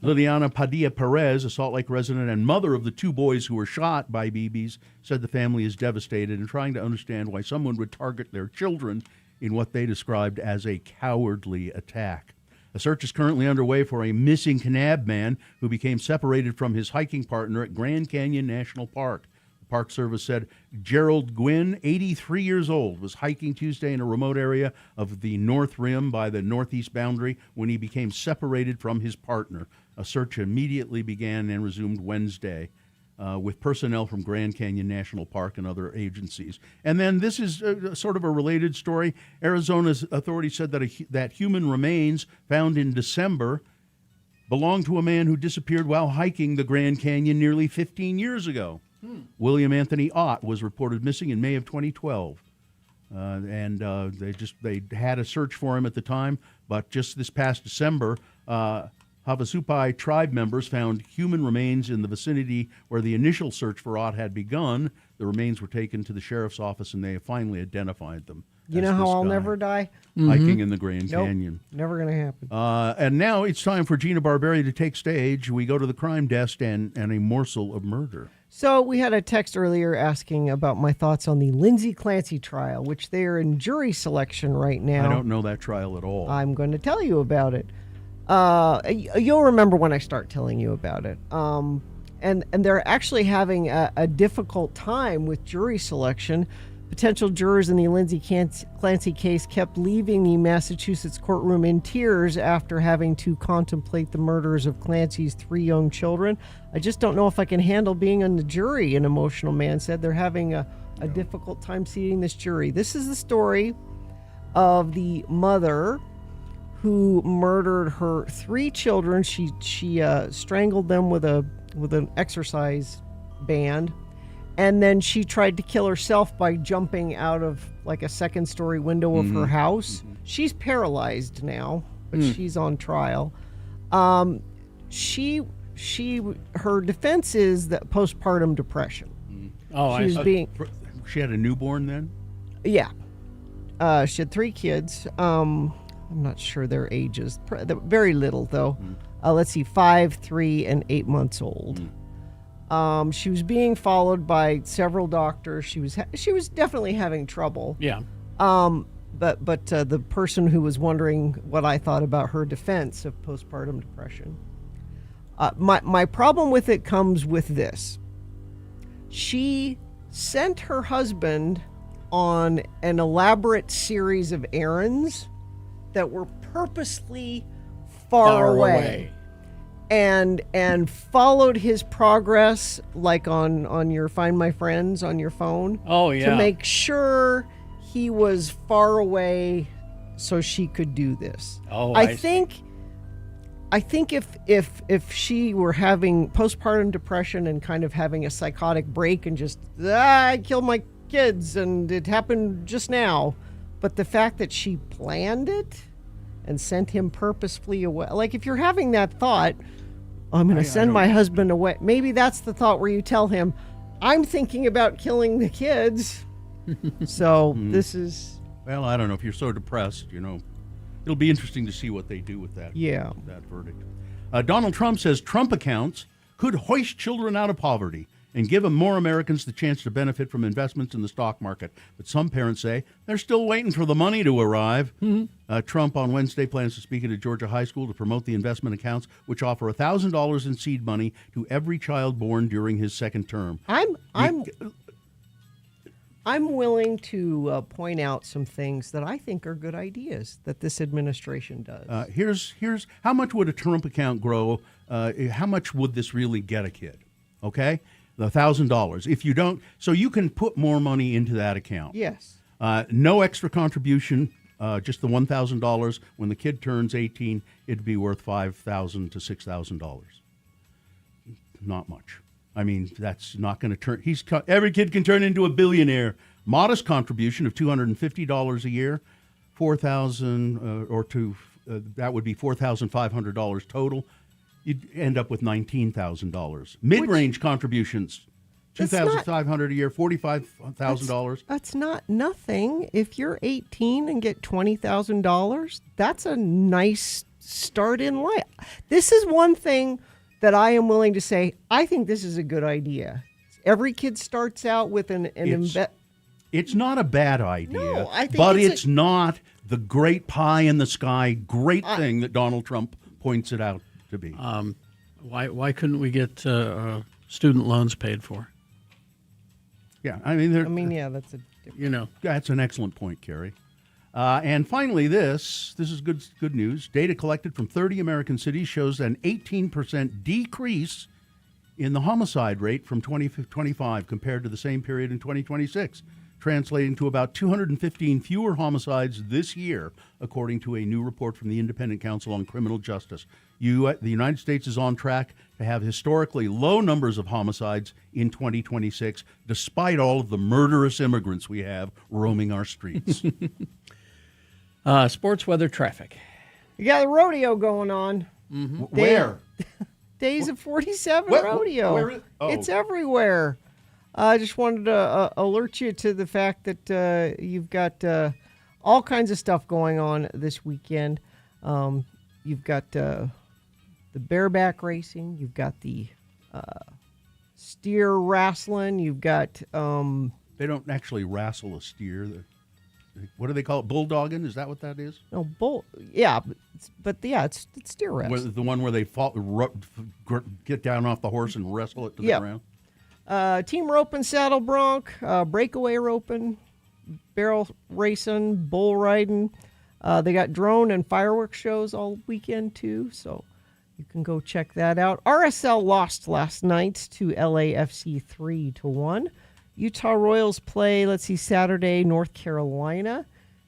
Liliana Padilla Perez, a Salt Lake resident and mother of the 2 boys who were shot by BBs, said the family is devastated and trying to understand why someone would target their children in what they described as a cowardly attack. A search is currently underway for a missing Kanab man who became separated from his hiking partner at Grand Canyon National Park. The Park Service said Gerald Gwynn, 83 years old, was hiking Tuesday in a remote area of the North Rim by the northeast boundary when he became separated from his partner. A search immediately began and resumed Wednesday. With personnel from Grand Canyon National Park and other agencies. And then this is sort of a related story. Arizona's authorities said that human remains found in December belonged to a man who disappeared while hiking the Grand Canyon nearly 15 years ago. William Anthony Ott was reported missing in May of 2012. They had a search for him at the time, but just this past December, Havasupai tribe members found human remains in the vicinity where the initial search for Ott had begun. The remains were taken to the sheriff's office, and they have finally identified them. You know how I'll never die? Hiking in the Grand Canyon. Never going to happen. And now it's time for Gina Barberi to take stage. We go to the crime desk and a morsel of murder. So we had a text earlier asking about my thoughts on the Lindsay Clancy trial, which they are in jury selection right now. I don't know that trial at all. I'm going to tell you about it. You'll remember when I start telling you about it. And they're actually having a difficult time with jury selection. Potential jurors in the Lindsay Clancy case kept leaving the Massachusetts courtroom in tears after having to contemplate the murders of Clancy's 3 young children. I just don't know if I can handle being on the jury, an emotional man said. They're having a difficult time seating this jury. This is the story of the mother who murdered her 3 children. She strangled them with an exercise band, and then she tried to kill herself by jumping out of like a 2nd-story window of her house. She's paralyzed now, but she's on trial. Her defense is that postpartum depression. She had a newborn then? Yeah. She had 3 kids. I'm not sure their ages. Very little, though. Let's see, 5, 3, and 8 months old. She was being followed by several doctors. She was definitely having trouble. Yeah. But the person who was wondering what I thought about her defense of postpartum depression. My problem with it comes with this. She sent her husband on an elaborate series of errands that were purposely far away. And followed his progress, like on your Find My Friends on your phone. Oh, yeah. To make sure he was far away so she could do this. Oh, I think I think if she were having postpartum depression and kind of having a psychotic break and just, I killed my kids and it happened just now, but the fact that she planned it and sent him purposefully away, like if you're having that thought, I'm going to send my husband away, maybe that's the thought where you tell him, I'm thinking about killing the kids. So this is... Well, I don't know. If you're so depressed, it'll be interesting to see what they do with that. Yeah. That verdict. Donald Trump says Trump accounts could hoist children out of poverty and give more Americans the chance to benefit from investments in the stock market. But some parents say they're still waiting for the money to arrive. Trump on Wednesday plans to speak at a Georgia high school to promote the investment accounts, which offer $1,000 in seed money to every child born during his second term. I'm willing to point out some things that I think are good ideas that this administration does. Here's how much would a Trump account grow? How much would this really get a kid? Okay, $1,000. If you don't, so you can put more money into that account. Yes. No extra contribution. Just the $1,000. When the kid turns 18, it'd be worth $5,000 to $6,000. Not much. I mean, that's not going to turn. Every kid can turn into a billionaire. Modest contribution of $250 a year, that would be $4,500 total. You'd end up with $19,000. Mid-range contributions, $2,500 a year, $45,000. That's not nothing. If you're 18 and get $20,000, that's a nice start in life. This is one thing that I am willing to say, I think this is a good idea. Every kid starts out with an It's not a bad idea, no, I think but it's not the great pie in the sky, thing that Donald Trump points it out to be. Why couldn't we get student loans paid for? Yeah, that's that's an excellent point, Kerry. And finally, this is good news. Data collected from 30 American cities shows an 18% decrease in the homicide rate from 2025 compared to the same period in 2026, translating to about 215 fewer homicides this year, according to a new report from the Independent Council on Criminal Justice. The United States is on track to have historically low numbers of homicides in 2026, despite all of the murderous immigrants we have roaming our streets. Sports, weather, traffic. You got a rodeo going on. Mm-hmm. Where? Days of 47 rodeo. It's everywhere. I just wanted to alert you to the fact that you've got all kinds of stuff going on this weekend. You've got the bareback racing. You've got the steer wrestling. You've got... They don't actually wrestle a steer. What do they call it? Bulldogging? Is that what that is? No, yeah, it's steer wrestling. The one where they get down off the horse and wrestle it to the ground? Team roping, saddle bronc, breakaway roping, barrel racing, bull riding. They got drone and fireworks shows all weekend too, so you can go check that out. RSL lost last night to LAFC 3-1. Utah Royals play, Saturday, North Carolina.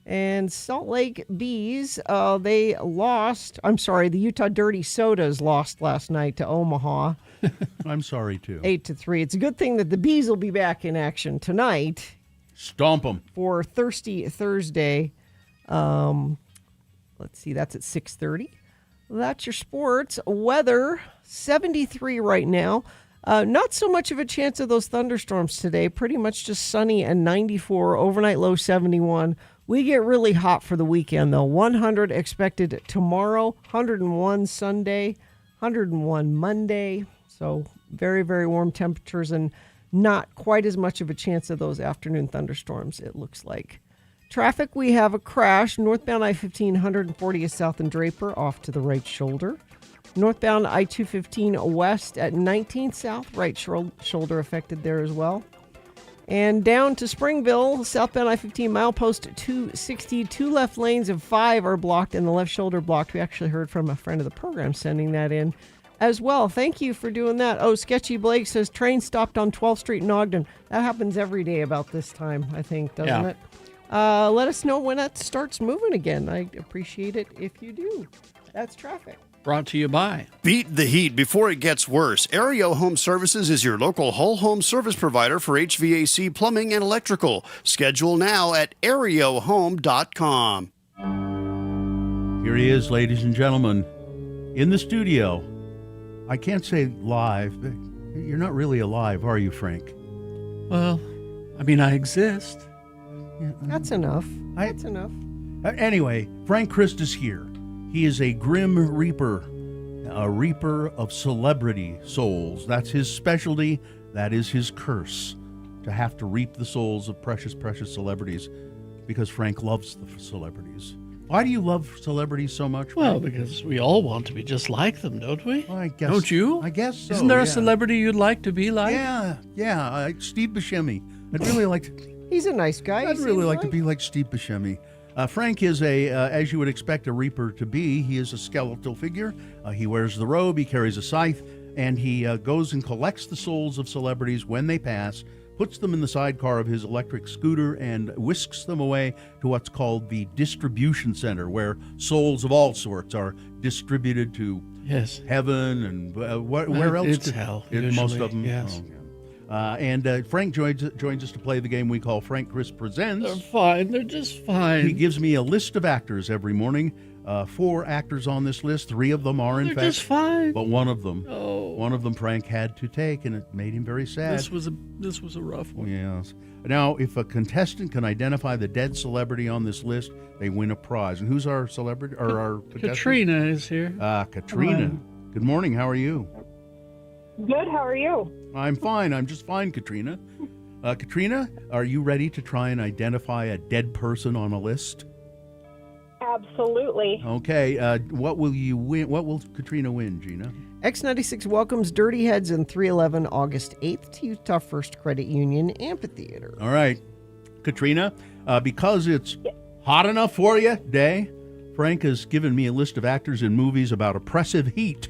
And Salt Lake Bees, they lost. I'm sorry, the Utah Dirty Sodas lost last night to Omaha. I'm sorry, too. 8-3. It's a good thing that the Bees will be back in action tonight. Stomp them. For Thirsty Thursday. That's at 6:30. That's your sports. Weather, 73 right now. Not so much of a chance of those thunderstorms today. Pretty much just sunny and 94. Overnight low 71. We get really hot for the weekend, though. 100 expected tomorrow. 101 Sunday. 101 Monday. So very, very warm temperatures and not quite as much of a chance of those afternoon thunderstorms, it looks like. Traffic, we have a crash. Northbound I-15, 140th south and Draper, off to the right shoulder. Northbound I-215 west at 19th south, right shoulder affected there as well. And down to Springville, southbound I-15 milepost 260, 2 left lanes of 5 are blocked and the left shoulder blocked. We actually heard from a friend of the program sending that in as well. Thank you for doing that. Oh, Sketchy Blake says train stopped on 12th Street in Ogden. That happens every day about this time, I think, doesn't it? Let us know when that starts moving again. I appreciate it if you do. That's traffic. Brought to you by. Beat the heat before it gets worse. Aereo Home Services is your local whole home service provider for HVAC, plumbing, and electrical. Schedule now at areohome.com. Here he is, ladies and gentlemen, in the studio. I can't say live, but you're not really alive, are you, Frank? Well, I mean, I exist. That's enough. That's enough. Anyway, Frank Christ is here. He is a grim reaper, a reaper of celebrity souls. That's his specialty. That is his curse, to have to reap the souls of precious, precious celebrities, because Frank loves the celebrities. Why do you love celebrities so much, Frank? Well, because we all want to be just like them, don't we? Well, I guess, don't you? I guess so. Isn't there yeah. a celebrity you'd like to be like? Yeah. Steve Buscemi. I'd really like to. He's a nice guy. I'd really like to be like Steve Buscemi. Frank is as you would expect a reaper to be. He is a skeletal figure. He wears the robe, he carries a scythe, and he goes and collects the souls of celebrities when they pass, puts them in the sidecar of his electric scooter, and whisks them away to what's called the distribution center, where souls of all sorts are distributed to heaven and where else? It's hell. Most usually, of them. Yes. Oh, yeah. And Frank joins us to play the game we call Frank Chris Presents. They're fine. They're just fine. He gives me a list of actors every morning. 4 actors on this list. 3 of them are in They're fact just fine. But one of them Frank had to take, and it made him very sad. This was a rough one. Yes. Now, if a contestant can identify the dead celebrity on this list, they win a prize. And who's our celebrity or our contestant? Katrina is here. Katrina. Good morning. How are you? Good. How are you? I'm fine. I'm just fine, Katrina. Katrina, are you ready to try and identify a dead person on a list? Absolutely. Okay. What will you win? What will Katrina win, Gina? X96 welcomes Dirty Heads in 311 August 8th to Utah First Credit Union Amphitheater. All right. Katrina, because it's hot enough for you day, Frank has given me a list of actors in movies about oppressive heat.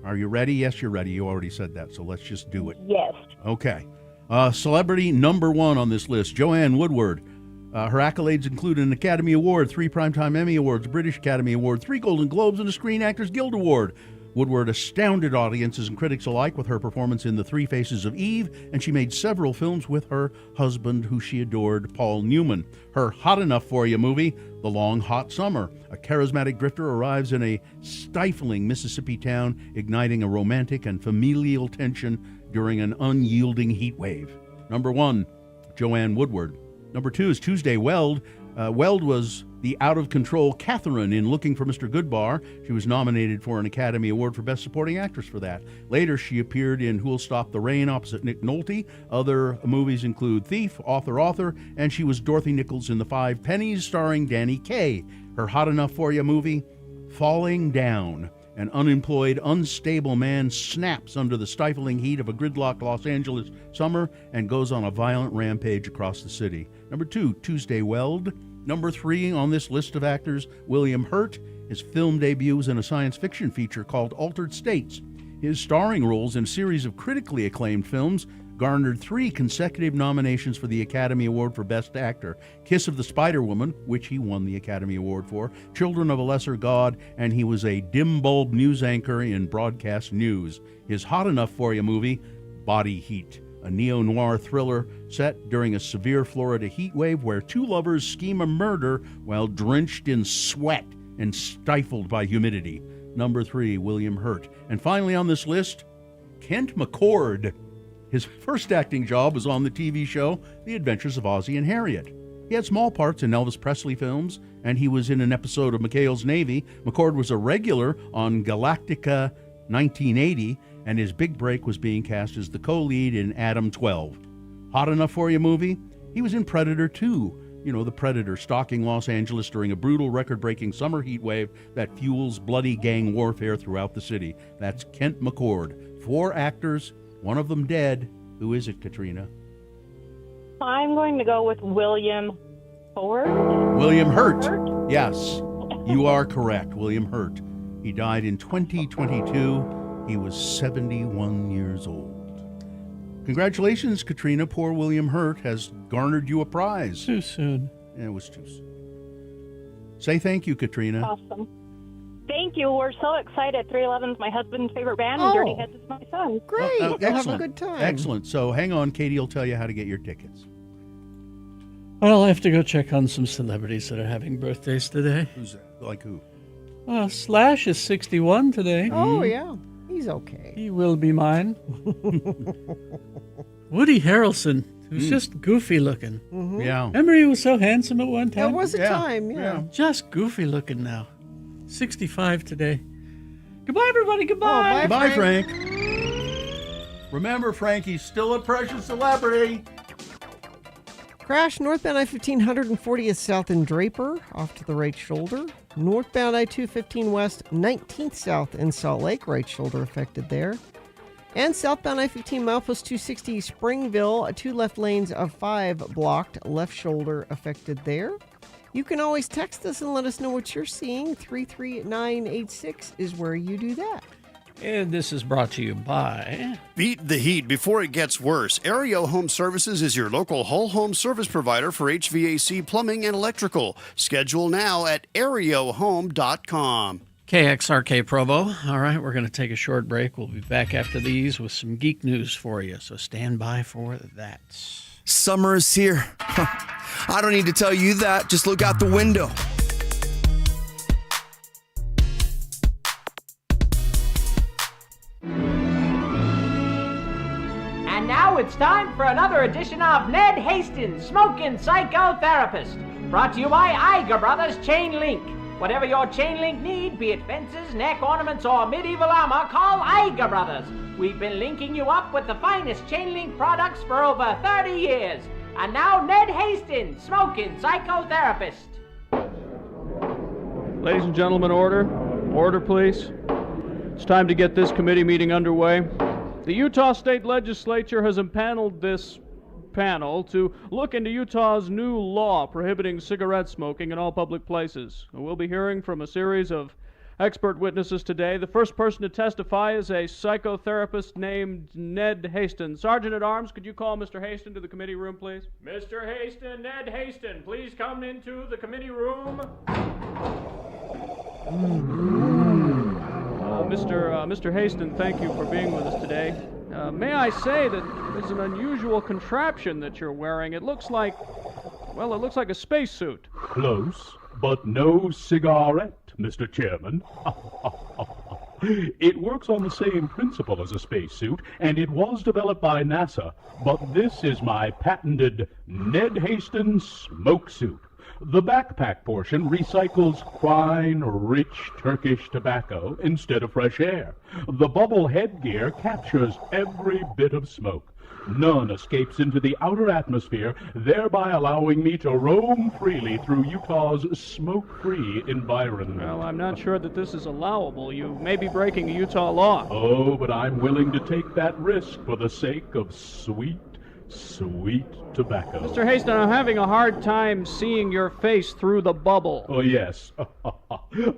Are you ready? Yes, you're ready. You already said that, so let's just do it. Yes. Okay. Celebrity number 1 on this list, Joanne Woodward. Her accolades include an Academy Award, 3 Primetime Emmy Awards, British Academy Award, 3 Golden Globes, and a Screen Actors Guild Award. Woodward astounded audiences and critics alike with her performance in The Three Faces of Eve, and she made several films with her husband, who she adored, Paul Newman. Her Hot Enough For You movie, The Long Hot Summer. A charismatic drifter arrives in a stifling Mississippi town, igniting a romantic and familial tension during an unyielding heat wave. Number 1, Joanne Woodward. Number 2 is Tuesday Weld. Weld was the out-of-control Catherine in Looking for Mr. Goodbar. She was nominated for an Academy Award for Best Supporting Actress for that. Later, she appeared in Who'll Stop the Rain opposite Nick Nolte. Other movies include Thief, Author, and she was Dorothy Nichols in The Five Pennies, starring Danny Kaye. Her Hot Enough For You movie, Falling Down. An unemployed, unstable man snaps under the stifling heat of a gridlocked Los Angeles summer and goes on a violent rampage across the city. Number 2, Tuesday Weld. Number 3 on this list of actors, William Hurt. His film debut was in a science fiction feature called Altered States. His starring roles in a series of critically acclaimed films garnered 3 consecutive nominations for the Academy Award for Best Actor. Kiss of the Spider-Woman, which he won the Academy Award for, Children of a Lesser God, and he was a dim bulb news anchor in broadcast news. His Hot Enough For You movie, Body Heat, a neo-noir thriller set during a severe Florida heat wave where 2 lovers scheme a murder while drenched in sweat and stifled by humidity. Number 3, William Hurt. And finally on this list, Kent McCord. His first acting job was on the TV show The Adventures of Ozzie and Harriet. He had small parts in Elvis Presley films, and he was in an episode of McHale's Navy. McCord was a regular on Galactica 1980, and his big break was being cast as the co-lead in Adam 12. Hot Enough For You movie? He was in Predator 2. You know, the Predator stalking Los Angeles during a brutal record-breaking summer heat wave that fuels bloody gang warfare throughout the city. That's Kent McCord. 4 actors, one of them dead. Who is it, Katrina? I'm going to go with William Hurt. William Hurt. Yes, you are correct. William Hurt. He died in 2022. He was 71 years old. Congratulations, Katrina. Poor William Hurt has garnered you a prize. Too soon. Yeah, it was too soon. Say thank you, Katrina. Awesome. Thank you. We're so excited. 311's my husband's favorite band, and Dirty Heads is my son. Great. Oh, Have a excellent. good time. Excellent. So hang on, Katie will tell you how to get your tickets. Well, I have to go check on some celebrities that are having birthdays today. Who's that? Like who? Slash is 61 today. Oh, yeah. He's okay. He will be mine. Woody Harrelson, who's just goofy looking. Mhm. Yeah. Remember he was so handsome at one time? There was a time, yeah. Just goofy looking now. 65 today. Goodbye, everybody. Goodbye. Bye, Frank. Remember, Frank, he's still a precious celebrity. Crash northbound I-15 140th south in Draper, off to the right shoulder. Northbound I-215 west 19th south in Salt Lake, right shoulder affected there. And southbound I-15 milepost 260 Springville, 2 left lanes of 5 blocked, left shoulder affected there. You can always text us and let us know what you're seeing. 33986 is where you do that. And this is brought to you by... Beat the heat before it gets worse. Aereo Home Services is your local whole home service provider for HVAC, plumbing, and electrical. Schedule now at areohome.com. KXRK Provo. All right, we're going to take a short break. We'll be back after these with some geek news for you, so stand by for that. Summer is here. I don't need to tell you that. Just look out the window. And now it's time for another edition of Ned Hastings, Smoking Psychotherapist. Brought to you by Iger Brothers Chain Link. Whatever your chain link need, be it fences, neck ornaments, or medieval armor, call Iger Brothers. We've been linking you up with the finest chain link products for over 30 years. And now Ned Hastings, Smoking Psychotherapist. Ladies and gentlemen, order. Order, please. It's time to get this committee meeting underway. The Utah State Legislature has impaneled this panel to look into Utah's new law prohibiting cigarette smoking in all public places. We'll be hearing from a series of expert witnesses today. The first person to testify is a psychotherapist named Ned Hastings. Sergeant at Arms, could you call Mr. Hastings to the committee room, please? Mr. Hastings, Ned Hastings, please come into the committee room. Mr. Hastings, thank you for being with us today. May I say that it's an unusual contraption that you're wearing. It looks like a spacesuit. Close, but no cigarette, Mr. Chairman. It works on the same principle as a spacesuit, and it was developed by NASA, but this is my patented Ned Hastings smoke suit. The backpack portion recycles fine, rich Turkish tobacco instead of fresh air. The bubble headgear captures every bit of smoke. None escapes into the outer atmosphere, thereby allowing me to roam freely through Utah's smoke-free environment. Well, I'm not sure that this is allowable. You may be breaking a Utah law. Oh, but I'm willing to take that risk for the sake of sweet tobacco. Mr. Hastings, I'm having a hard time seeing your face through the bubble. Oh, yes.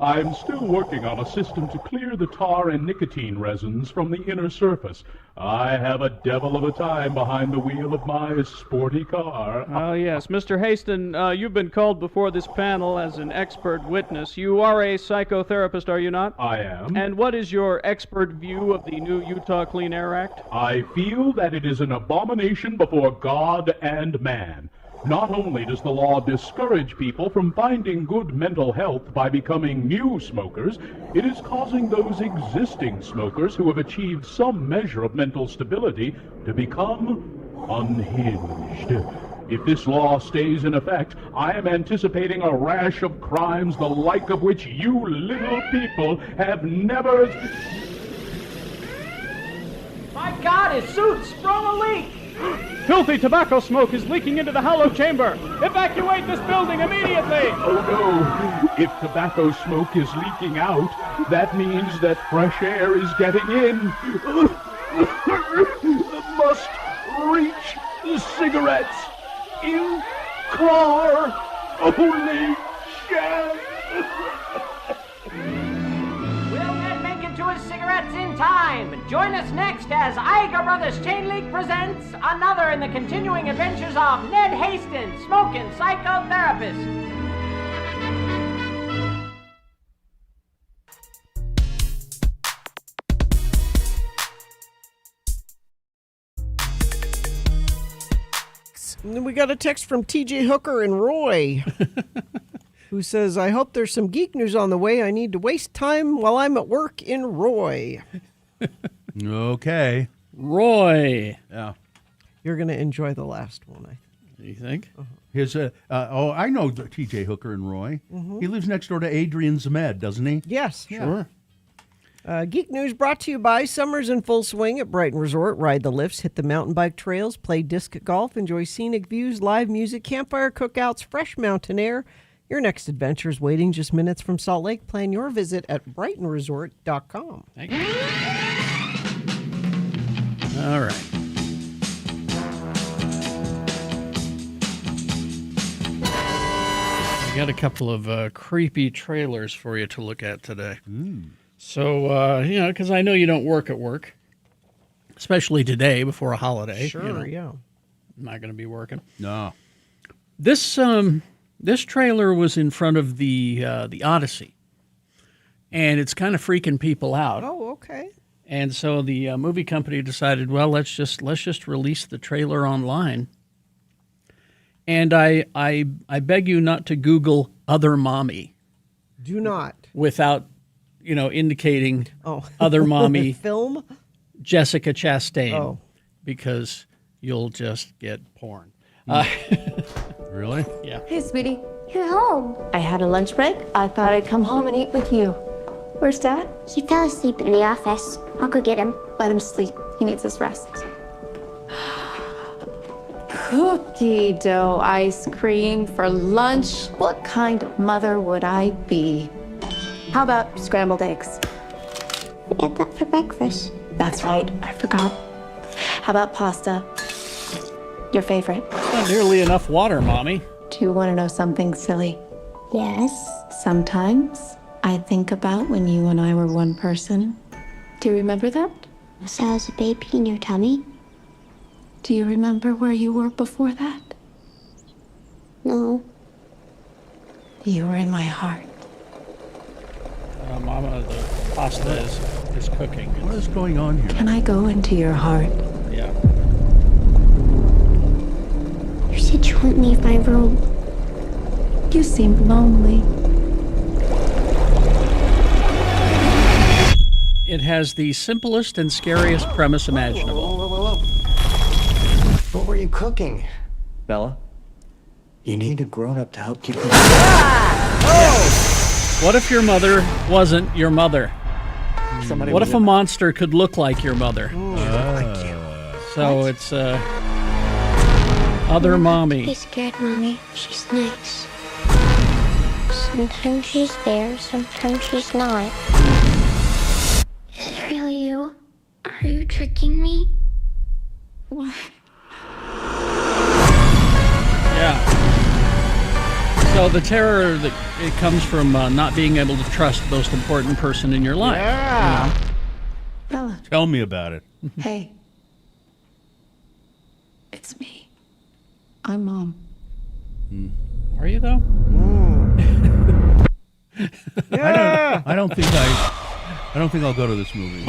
I'm still working on a system to clear the tar and nicotine resins from the inner surface. I have a devil of a time behind the wheel of my sporty car. Oh, yes. Mr. Hastings, you've been called before this panel as an expert witness. You are a psychotherapist, are you not? I am. And what is your expert view of the new Utah Clean Air Act? I feel that it is an abomination before God and man. Not only does the law discourage people from finding good mental health by becoming new smokers, it is causing those existing smokers who have achieved some measure of mental stability to become unhinged. If this law stays in effect, I am anticipating a rash of crimes the like of which you little people have never... My God, his suit sprung a leak! Filthy tobacco smoke is leaking into the hollow chamber. Evacuate this building immediately! Oh no! If tobacco smoke is leaking out, that means that fresh air is getting in. Must reach the cigarettes in car. Holy shit! Will Ned make it to his cigarettes in time? Join us next as Iger Brothers Chain Link presents another in the continuing adventures of Ned Hastings, Smoking Psychotherapist. And then we got a text from TJ Hooker and Roy, who says, I hope there's some geek news on the way. I need to waste time while I'm at work in Roy. Okay. Roy. Yeah. You're going to enjoy the last one, I think. You think? His I know T.J. Hooker and Roy. Mhm. He lives next door to Adrian Zemed, doesn't he? Yes. Sure. Geek News brought to you by Summer's in full swing at Brighton Resort. Ride the lifts, hit the mountain bike trails, play disc golf, enjoy scenic views, live music, campfire cookouts, fresh mountain air. Your next adventure is waiting just minutes from Salt Lake. Plan your visit at brightonresort.com. Thank you. All right. I got a couple of creepy trailers for you to look at today. So, because I know you don't work at work, especially today before a holiday. Sure, yeah. I'm not going to be working. No. This trailer was in front of the Odyssey, and it's kind of freaking people out. Oh, okay. And so the movie company decided, well, let's just release the trailer online. And I beg you not to Google Other Mommy. Do not. Without, indicating Oh. Other Mommy film? Jessica Chastain. Oh. Because you'll just get porn. Really? Yeah. Hey, sweetie. You're home. I had a lunch break. I thought I'd come home and eat with you. Where's Dad? He fell asleep in the office. I'll go get him. Let him sleep. He needs his rest. Cookie dough ice cream for lunch. What kind of mother would I be? How about scrambled eggs? I ate that for breakfast. That's right. I forgot. How about pasta? Your favorite. Not nearly enough water, Mommy. Do you want to know something silly? Yes. Sometimes I think about when you and I were one person. Do you remember that? So I was a baby in your tummy? Do you remember where you were before that? No. You were in my heart. Mama, the pasta is cooking. What is going on here? Can I go into your heart? Yeah. You said you wouldn't leave my room. You seemed lonely. It has the simplest and scariest premise imaginable. Whoa. What were you cooking? Bella? You need a grown-up to help keep you... What if your mother wasn't your mother? Somebody What if a monster could look like your mother? So it's Other Mommy. Be scared, Mommy. She's nice. Sometimes she's there, sometimes she's not. Is it really you? Are you tricking me? What? Yeah. So the terror that it comes from not being able to trust the most important person in your life. Yeah. Bella. Tell me about it. Hey. It's me. I'm Mom. Are you though? Yeah. I don't think I'll go to this movie.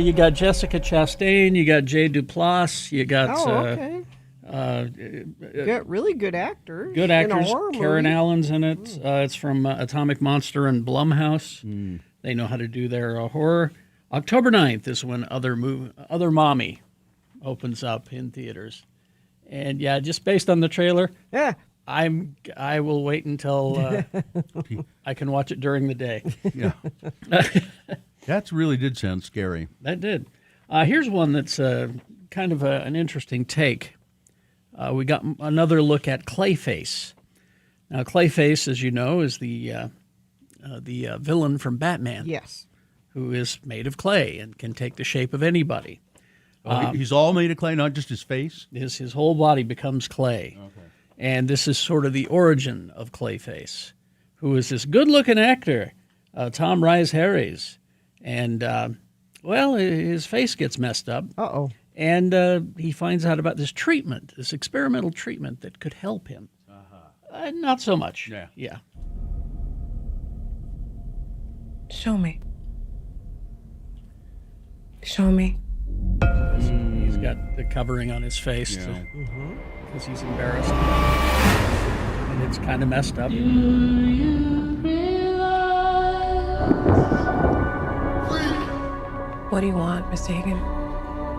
You got Jessica Chastain, you got Jay Duplass, you got okay. You got really good actors. good in a actors. horror Karen movie. Allen's in it. It's from Atomic Monster and Blumhouse. They know how to do their horror. October 9th is when Other Mommy opens up in theaters. And yeah, just based on the trailer, yeah, I will wait until I can watch it during the day. Yeah. That really did sound scary. That did. Here's one that's kind of an interesting take. We got another look at Clayface. Now, Clayface, as you know, is the villain from Batman. Yes. Who is made of clay and can take the shape of anybody. He's all made of clay, not just his face? His whole body becomes clay. Okay. And this is sort of the origin of Clayface, who is this good-looking actor, Tom Rhys Harris. And, his face gets messed up. Uh-oh. And he finds out about this treatment, this experimental treatment that could help him. Not so much. Yeah. Show me. Show me. He's got the covering on his face because he's embarrassed. And it's kind of messed up. What do you want, Mr. Hagen?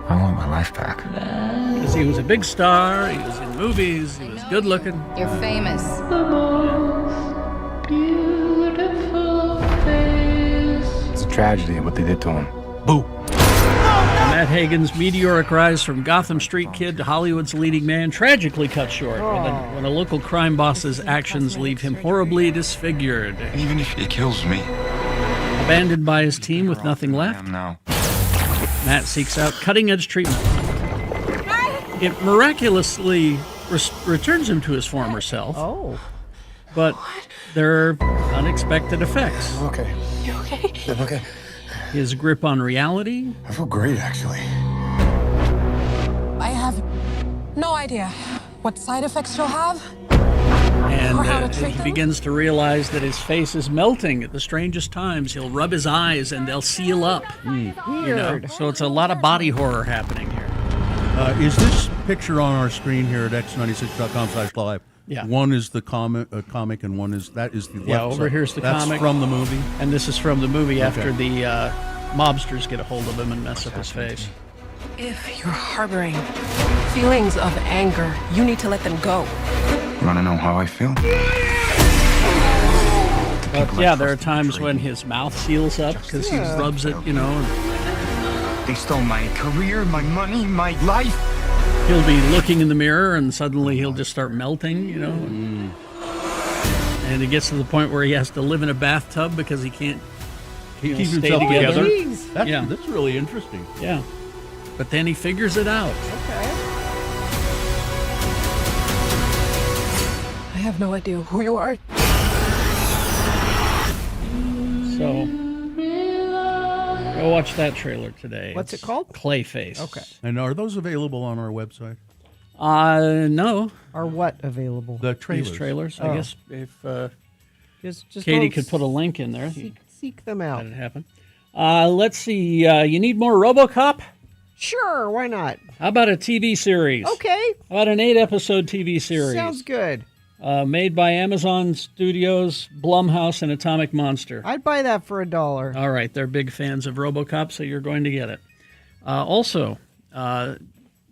I want my life back. Because he was a big star, he was in movies, he was good looking. You're famous. It's a tragedy what they did to him. Boo! Matt Hagen's meteoric rise from Gotham Street kid to Hollywood's leading man tragically cut short when a local crime boss's actions leave him horribly disfigured. Even if he kills me. Abandoned by his team with nothing left, now. Matt seeks out cutting-edge treatment. It miraculously returns him to his former self. Oh. But there are unexpected effects. Okay. You okay? I'm okay. His grip on reality. I feel great, actually. I have no idea what side effects you'll have. And Or how to he treat them? begins to realize that his face is melting at the strangest times. He'll rub his eyes and they'll seal up. You know? Weird. So it's a lot of body horror happening here. Is this picture on our screen here at x96.com/live? Yeah. One is the comic, and one is the left Over side. here's the That's comic. from the movie. And this is from the movie Okay. after the mobsters get a hold of him and mess up his face. If you're harboring feelings of anger, you need to let them go. Want to know how I feel? But yeah, there are times when his mouth seals up because he rubs it, you know. They stole my career, my money, my life. He'll be looking in the mirror and suddenly he'll just start melting, you know. And it gets to the point where he has to live in a bathtub because he can't Keep stay himself together. Jeez. That's really interesting. Yeah. But then he figures it out. Okay. I have no idea who you are. So go watch that trailer today. What's It's it called? Clayface. Okay. And are those available on our website? No. Are what available? The trailers. These trailers. I Oh. guess if Just Katie go could put a link in there. seek them out. That happen. Let's see. You need more RoboCop? Sure, why not? How about a TV series? Okay. How about an 8-episode TV series? Sounds good. Made by Amazon Studios, Blumhouse, and Atomic Monster. I'd buy that for $1. All right, they're big fans of RoboCop, so you're going to get it. Also,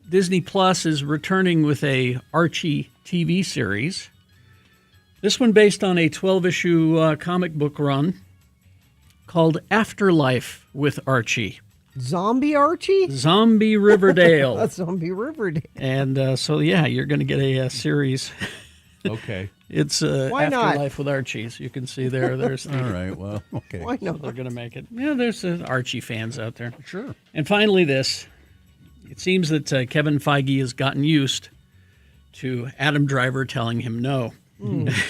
Disney Plus is returning with a Archie TV series. This one based on a 12-issue comic book run called Afterlife with Archie. Zombie Archie? Zombie Riverdale. That's Zombie Riverdale. And so, yeah, you're going to get a series. Okay. It's Why not? Afterlife with Archie, as you can see there. There's All right, well, okay. Why So not? they're going to make it. Yeah, there's Archie fans out there. Sure. And finally, this. It seems that Kevin Feige has gotten used to Adam Driver telling him no.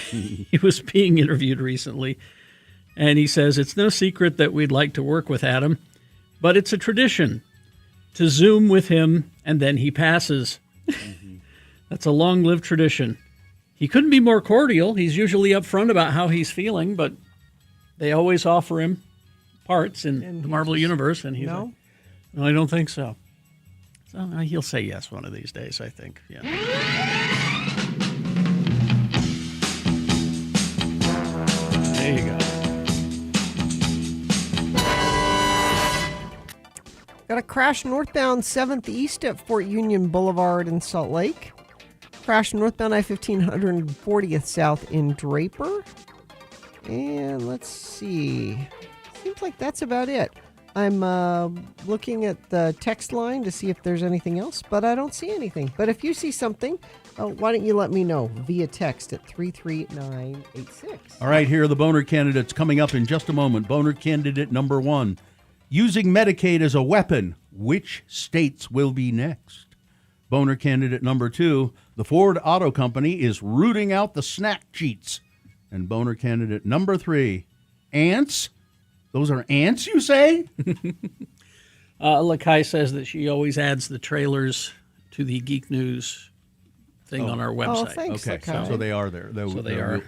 He was being interviewed recently, and he says, it's no secret that we'd like to work with Adam, but it's a tradition to Zoom with him, and then he passes. That's a long-lived tradition. He couldn't be more cordial. He's usually upfront about how he's feeling, but they always offer him parts in the Marvel Universe, and he's No? like, no, I don't think so. So he'll say yes one of these days, I think. Yeah. There you go. Got a crash northbound 7th East at Fort Union Boulevard in Salt Lake. Crash northbound I-15 140th South in Draper. And let's see. Seems like that's about it. I'm looking at the text line to see if there's anything else, but I don't see anything. But if you see something, why don't you let me know via text at 33986. All right, here are the boner candidates coming up in just a moment. Boner candidate number 1. Using Medicaid as a weapon. Which states will be next? Boner candidate number 2. The Ford Auto Company is rooting out the snack cheats. And boner candidate number 3. Ants? Those are ants, you say? Lakai says that she always adds the trailers to the Geek News thing on our website. Thanks, Okay, Lakai. so they are there. They will be They there.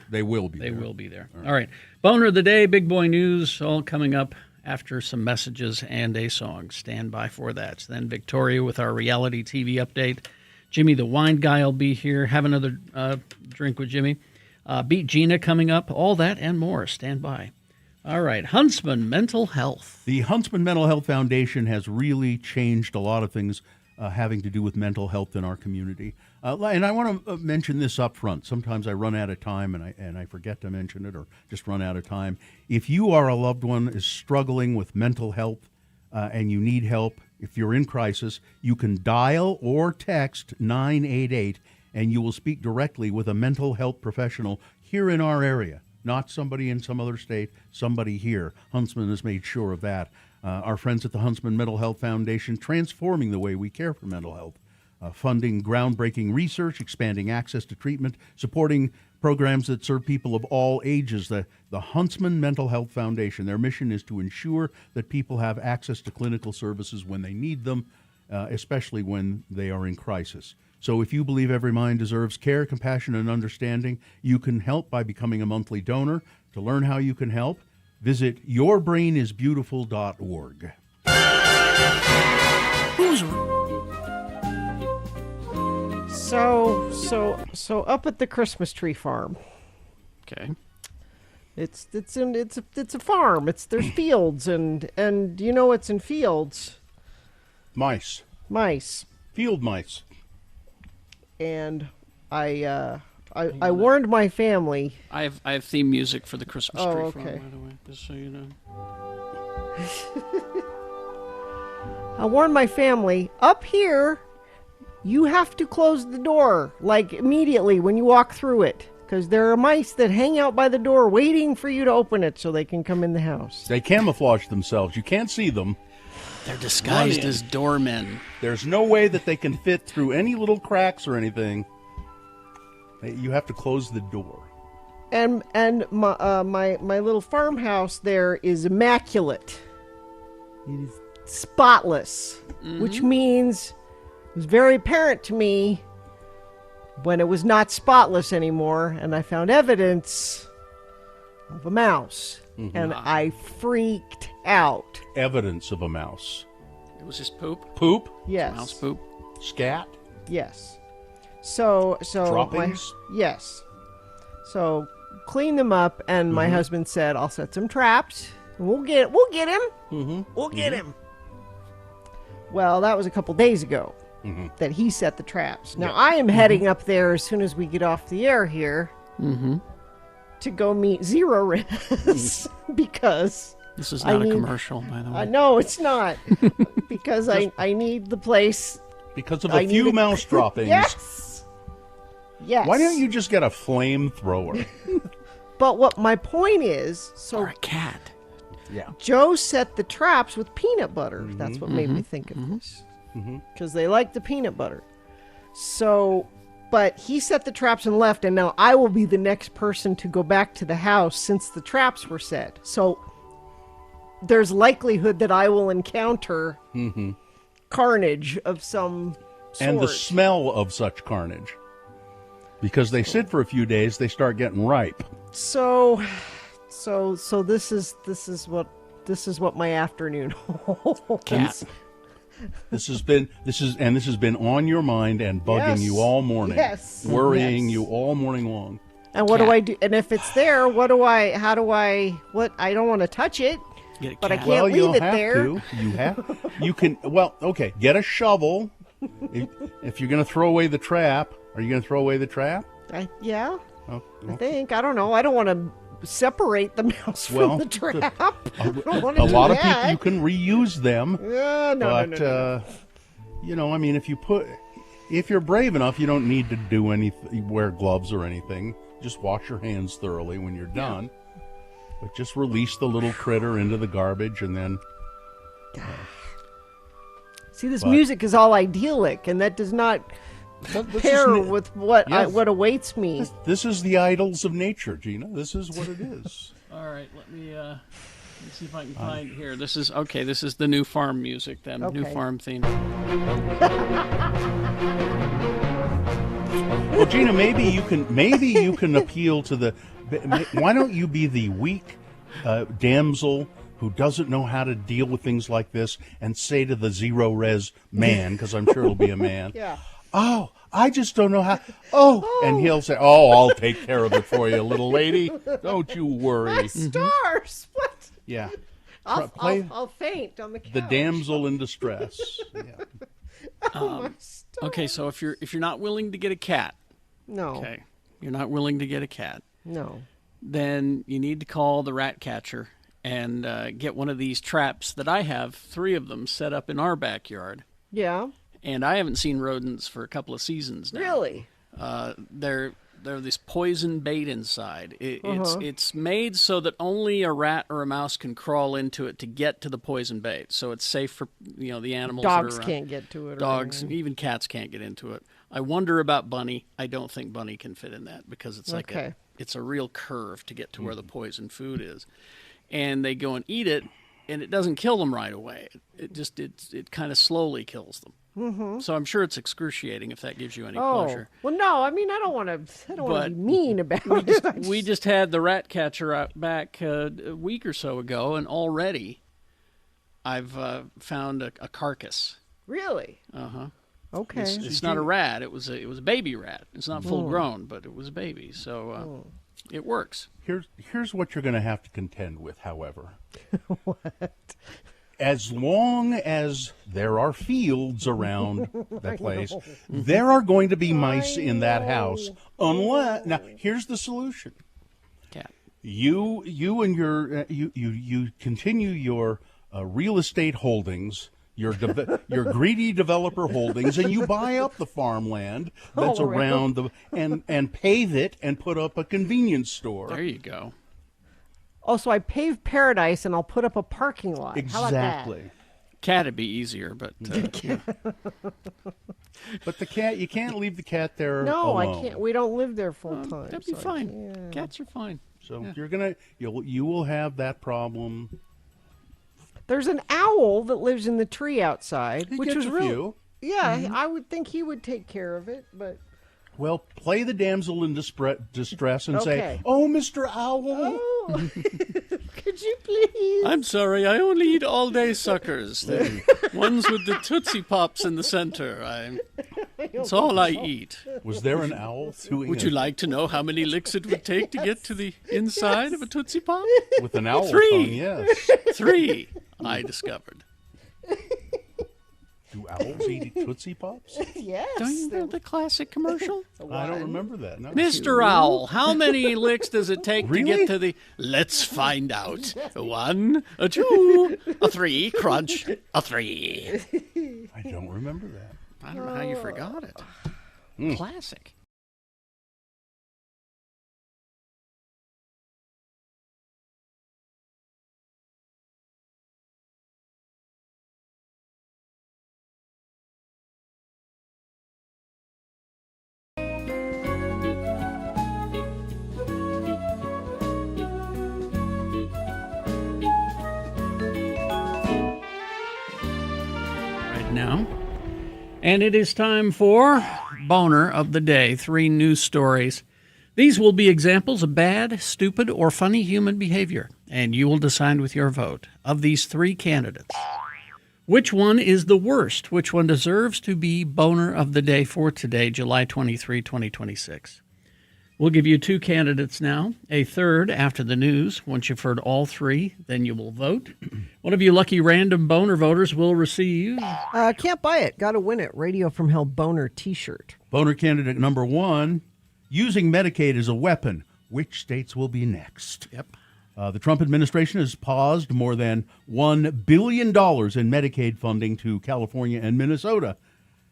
will be All there. All right. Boner of the day, big boy news, all coming up after some messages and a song. Stand by for that. Then Victoria with our reality TV update. Jimmy the Wine Guy will be here. Have another drink with Jimmy. Beat Gina coming up. All that and more. Stand by. All right. Huntsman Mental Health. The Huntsman Mental Health Foundation has really changed a lot of things having to do with mental health in our community. And I want to mention this up front. Sometimes I run out of time and I forget to mention it or just run out of time. If you are a loved one is struggling with mental health and you need help, if you're in crisis, you can dial or text 988 and you will speak directly with a mental health professional here in our area. Not somebody in some other state, somebody here. Huntsman has made sure of that. Our friends at the Huntsman Mental Health Foundation transforming the way we care for mental health, funding groundbreaking research, expanding access to treatment, supporting programs that serve people of all ages. The Huntsman Mental Health Foundation, their mission is to ensure that people have access to clinical services when they need them, especially when they are in crisis. So if you believe every mind deserves care, compassion, and understanding, you can help by becoming a monthly donor. To learn how you can help, visit yourbrainisbeautiful.org. So up at the Christmas tree farm. Okay. It's a farm. There's fields and you know what's in fields? Mice. Field mice. And I warned my family. I have theme music for the Christmas tree okay. farm, by the way, just so you know. I warned my family, up here, you have to close the door, like immediately when you walk through it. Because there are mice that hang out by the door waiting for you to open it so they can come in the house. They camouflage themselves. You can't see them. They're disguised as doormen. There's no way that they can fit through any little cracks or anything. You have to close the door. And my little farmhouse there is immaculate. It is spotless, which means it was very apparent to me when it was not spotless anymore, and I found evidence of a mouse, and I freaked out. Evidence of a mouse. It was just poop? Poop? Yes. Mouse poop? Scat? Yes. So droppings? Yes. So clean them up, and my husband said, "I'll set some traps. And we'll get him. We'll get him." Well, that was a couple days ago that he set the traps. Now I am heading up there as soon as we get off the air here to go meet Zero Res because this is not a commercial, by the way. No, it's not because I need the place. Because of a few mouse droppings. Yes. Why don't you just get a flamethrower? But what my point is, or a cat. Yeah. Joe set the traps with peanut butter. That's what made me think of this. Because they like the peanut butter. So, but he set the traps and left, and now I will be the next person to go back to the house since the traps were set. So there's likelihood that I will encounter carnage of some sort. And the smell of such carnage. Because they sit for a few days, they start getting ripe. So this is what my afternoon holds. This has been on your mind and bugging you all morning. Yes. Worrying you all morning long. And what do I do? And if it's there, I don't want to touch it, but I can't leave it there. You can, okay, get a shovel. If you're going to throw away the trap, are you going to throw away the trap? Yeah. Oh, I think. I don't know. I don't want to separate the mouse from the trap. I don't want to a do lot that. of people, you can reuse them. No. I mean, if you're brave enough, you don't need to wear gloves or anything. Just wash your hands thoroughly when you're done. But just release the little critter into the garbage and then... See, this music is all idyllic, and that does not pair with what awaits me. This is the idols of nature, Gina. This is what it is. All right, let me see if I can find here. This is the new farm music then. Okay. New farm theme. Well, Gina, maybe you can appeal to the. Why don't you be the weak damsel who doesn't know how to deal with things like this and say to the zero res man, because I'm sure it'll be a man, Yeah. oh, I just don't know how. Oh, and he'll say, oh, I'll take care of it for you, little lady. Don't you worry. My stars. What? Yeah. I'll faint on the couch. The damsel in distress. Yeah. Okay, so if you're not willing to get a cat, No. okay, you're not willing to get a cat, No. then you need to call the rat catcher and get one of these traps that I have 3 of them set up in our backyard. Yeah. And I haven't seen rodents for a couple of seasons now. Really? They're this poison bait inside. Uh-huh. It's made so that only a rat or a mouse can crawl into it to get to the poison bait. So it's safe for the animals. Dogs that are can't get to it. or Dogs, anything. even cats can't get into it. I wonder about Bunny. I don't think Bunny can fit in that because it's like Okay. it's a real curve to get to where the poison food is. And they go and eat it, and it doesn't kill them right away. It kind of slowly kills them. Mm-hmm. So I'm sure it's excruciating if that gives you any Oh. pleasure. Well, no. I mean, I don't want to But be mean about it. We just had the rat catcher out back a week or so ago, and already I've found a carcass. Really? Uh-huh. Okay. It's not a rat. It was a baby rat. It's not full grown, but it was a baby. So it works. Here's what you're going to have to contend with, however. What? As long as there are fields around that place, there are going to be mice in that house. Unless now, here's the solution. Cat. You and your you continue your real estate holdings. Your greedy developer holdings, and you buy up the farmland that's around the and pave it and put up a convenience store. There you go. Oh, so I pave paradise and I'll put up a parking lot. How about Exactly. Cat'd be easier, but But the cat, you can't leave the cat there. that? No, alone. I can't. We don't live there full time. that'd be so I fine. can't. Cats are fine. So Yeah. you will have that problem. There's an owl that lives in the tree outside, He which gets was a real. few. Yeah, I would think he would take care of it, but Well, play the damsel in distress and say, Okay. "Oh, Mr. Owl." could you please? I'm sorry, I only eat all-day suckers. The ones with the Tootsie Pops in the center. It's all I eat. Was there an owl doing Would you like to know how many licks it would take to get to the inside of a Tootsie Pop? with an owl 3. tongue? Yes. 3, I discovered. Do owls eat Tootsie Pops? Yes. Don't you remember the classic commercial? I don't remember that. No. Mr. Owl, how many licks does it take to Really? get to the... Let's find out. 1, a 2, a 3, crunch, a 3. I don't remember that. I don't know how you forgot it. Classic. Right now. And it is time for Boner of the Day. 3 news stories. These will be examples of bad, stupid, or funny human behavior, and you will decide with your vote of these 3 candidates. Which one is the worst? Which one deserves to be Boner of the Day for today, July 23, 2026? We'll give you 2 candidates now, a third after the news. Once you've heard all 3, then you will vote. One of you lucky random boner voters will receive... Can't buy it. Got to win it. Radio from Hell Boner T-shirt. Boner candidate number 1, using Medicaid as a weapon. Which states will be next? Yep. The Trump administration has paused more than $1 billion in Medicaid funding to California and Minnesota,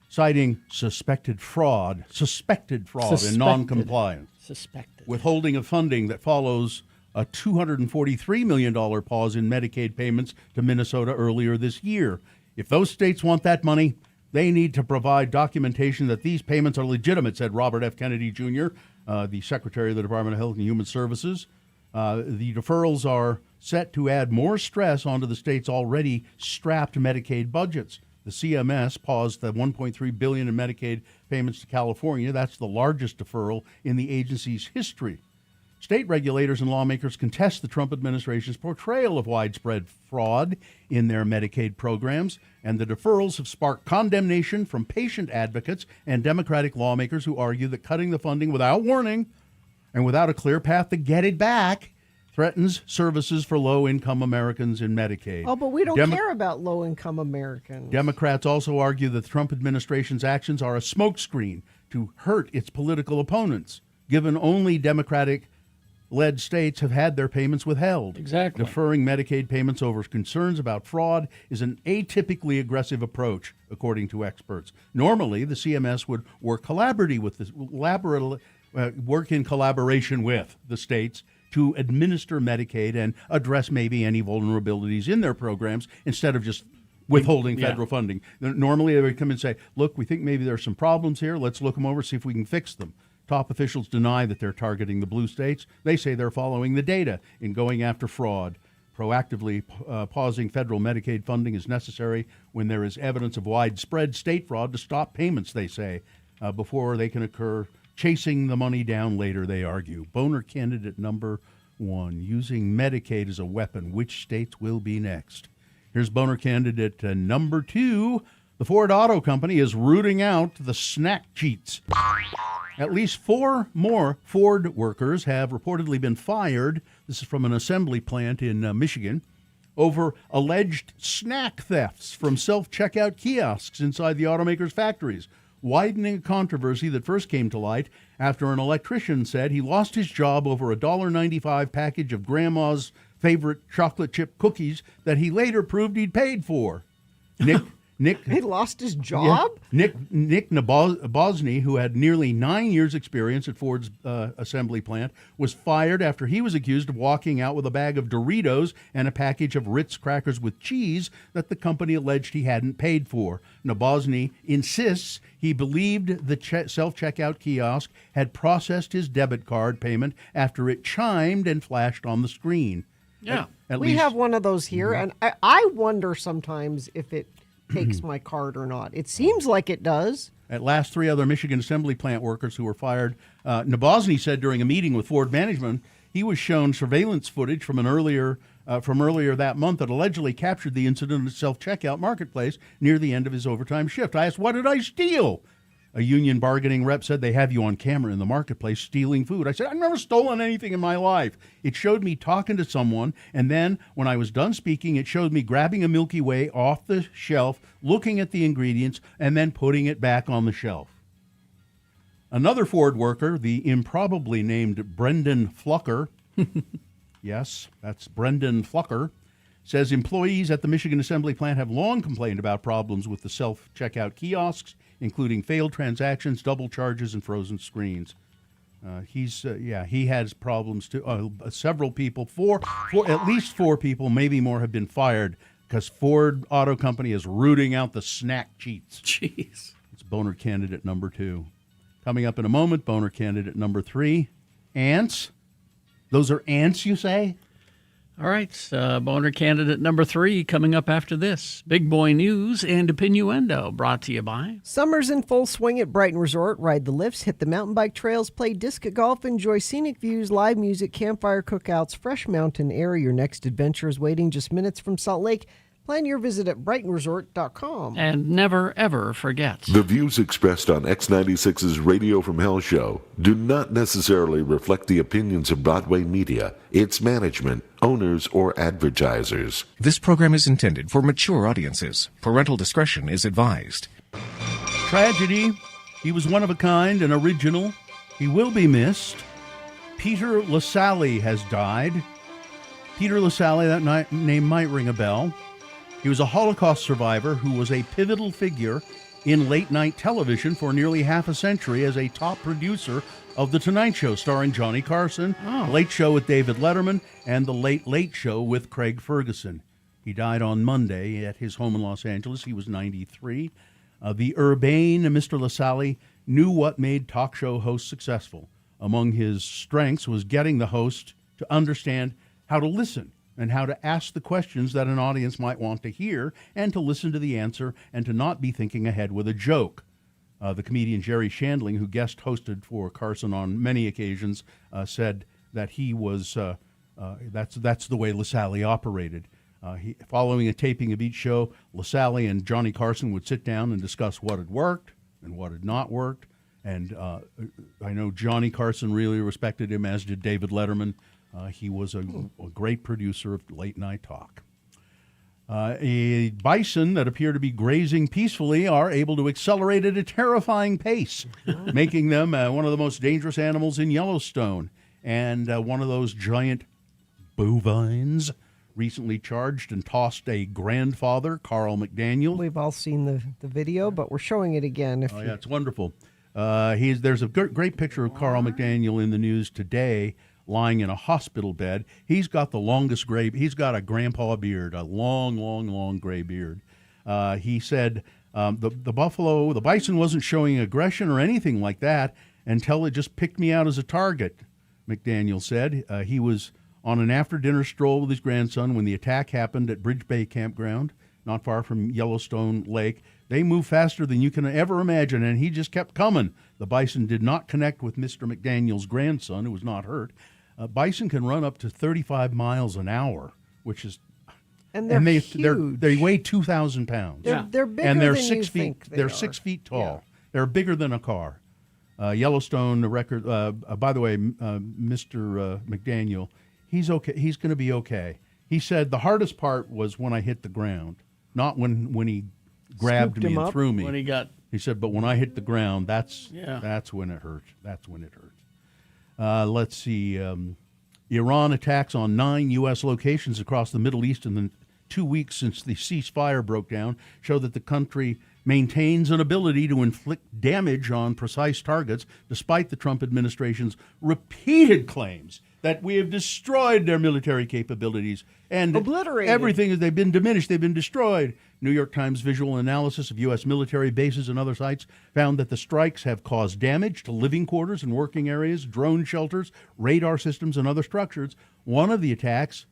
citing suspected fraud and noncompliance. Suspected. Withholding of funding that follows a $243 million pause in Medicaid payments to Minnesota earlier this year. If those states want that money, they need to provide documentation that these payments are legitimate, said Robert F. Kennedy Jr., the Secretary of the Department of Health and Human Services. The deferrals are set to add more stress onto the state's already strapped Medicaid budgets. The CMS paused the $1.3 billion in Medicaid payments to California. That's the largest deferral in the agency's history. State regulators and lawmakers contest the Trump administration's portrayal of widespread fraud in their Medicaid programs, and the deferrals have sparked condemnation from patient advocates and Democratic lawmakers who argue that cutting the funding without warning and without a clear path to get it back threatens services for low-income Americans in Medicaid. Oh, but we don't care about low-income Americans. Democrats also argue that the Trump administration's actions are a smokescreen to hurt its political opponents, given only Democratic-led states have had their payments withheld. Exactly. Deferring Medicaid payments over concerns about fraud is an atypically aggressive approach, according to experts. Normally, the CMS would work work in collaboration with the states to administer Medicaid and address maybe any vulnerabilities in their programs instead of just withholding federal funding. Normally, they would come and say, look, we think maybe there's some problems here. Let's look them over, see if we can fix them. Top officials deny that they're targeting the blue states. They say they're following the data in going after fraud. Proactively pausing federal Medicaid funding is necessary when there is evidence of widespread state fraud to stop payments, they say, before they can occur. Chasing the money down later, they argue. Boner candidate number 1, using Medicaid as a weapon. Which states will be next? Here's Boner candidate number 2. The Ford Auto Company is rooting out the snack cheats. At least 4 more Ford workers have reportedly been fired. This is from an assembly plant in Michigan over alleged snack thefts from self-checkout kiosks inside the automaker's factories, widening a controversy that first came to light after an electrician said he lost his job over a $1.95 package of Grandma's favorite chocolate chip cookies that he later proved he'd paid for. He lost his job? Yeah. Nick Nabozny, who had nearly 9 years' experience at Ford's assembly plant, was fired after he was accused of walking out with a bag of Doritos and a package of Ritz crackers with cheese that the company alleged he hadn't paid for. Nabozny insists he believed the self-checkout kiosk had processed his debit card payment after it chimed and flashed on the screen. Yeah. We have one of those here, and I wonder sometimes if it takes my card or not. It seems like it does. At last, 3 other Michigan assembly plant workers who were fired. Nabozny said during a meeting with Ford management he was shown surveillance footage from earlier that month that allegedly captured the incident at self-checkout marketplace near the end of his overtime shift. I asked, what did I steal? A union bargaining rep said, they have you on camera in the marketplace stealing food. I said, I've never stolen anything in my life. It showed me talking to someone, and then when I was done speaking, it showed me grabbing a Milky Way off the shelf, looking at the ingredients, and then putting it back on the shelf. Another Ford worker, the improbably named Brendan Flucker, yes, that's Brendan Flucker, says employees at the Michigan assembly plant have long complained about problems with the self-checkout kiosks, including failed transactions, double charges, and frozen screens. He has problems too. Several people, at least 4 people, maybe more, have been fired because Ford Auto Company is rooting out the snack cheats. Jeez. It's Boner candidate number 2. Coming up in a moment, Boner candidate number 3. Ants. Those are ants, you say? All right, Boner candidate number 3 coming up after this. Big Boy News and Opinioendo, brought to you by... Summer's in full swing at Brighton Resort. Ride the lifts, hit the mountain bike trails, play disc golf, enjoy scenic views, live music, campfire cookouts, fresh mountain air. Your next adventure is waiting just minutes from Salt Lake. Plan your visit at BrightonResort.com. And never, ever forget. The views expressed on X96's Radio from Hell show do not necessarily reflect the opinions of Broadway Media, its management, owners, or advertisers. This program is intended for mature audiences. Parental discretion is advised. Tragedy. He was one of a kind, an original. He will be missed. Peter LaSalle has died. Peter LaSalle, that name might ring a bell. He was a Holocaust survivor who was a pivotal figure in late-night television for nearly half a century as a top producer of The Tonight Show, starring Johnny Carson, Late Show with David Letterman, and The Late Late Show with Craig Ferguson. He died on Monday at his home in Los Angeles. He was 93. The urbane Mr. LaSalle knew what made talk show hosts successful. Among his strengths was getting the host to understand how to listen and how to ask the questions that an audience might want to hear, and to listen to the answer and to not be thinking ahead with a joke. The comedian Jerry Shandling, who guest hosted for Carson on many occasions, said that he was. That's the way LaSalle operated. Following a taping of each show, LaSalle and Johnny Carson would sit down and discuss what had worked and what had not worked. And I know Johnny Carson really respected him, as did David Letterman. He was a great producer of late night talk. A bison that appear to be grazing peacefully are able to accelerate at a terrifying pace, making them one of the most dangerous animals in Yellowstone. And one of those giant bovines recently charged and tossed a grandfather, Carl McDaniel. We've all seen the video, but we're showing it again. Yeah, it's wonderful. There's a great picture of Carl McDaniel in the news today, lying in a hospital bed. He's got the longest gray. He's got a grandpa beard, a long gray beard. He said the bison wasn't showing aggression or anything like that until it just picked me out as a target. McDaniel said he was on an after-dinner stroll with his grandson when the attack happened at Bridge Bay Campground, not far from Yellowstone Lake. They move faster than you can ever imagine, and he just kept coming. The bison did not connect with Mr. McDaniel's grandson, who was not hurt. Bison can run up to 35 miles an hour, which is... And they're huge. They weigh 2,000 pounds. They're bigger and they're than 6 you feet. think they They're are. 6 feet tall. Yeah. They're bigger than a car. Yellowstone, the record. By the way, Mr. McDaniel, he's okay. He's going to be okay. He said the hardest part was when I hit the ground, not when he grabbed Scooped me him and up? threw me. When he got... He said, but when I hit the ground, that's when it hurt. That's when it hurt. Let's see. Iran attacks on 9 U.S. locations across the Middle East in the 2 weeks since the ceasefire broke down show that the country maintains an ability to inflict damage on precise targets, despite the Trump administration's repeated claims that we have destroyed their military capabilities and obliterated everything. They've been diminished. They've been destroyed. New York Times visual analysis of U.S. military bases and other sites found that the strikes have caused damage to living quarters and working areas, drone shelters, radar systems, and other structures. One of the attacks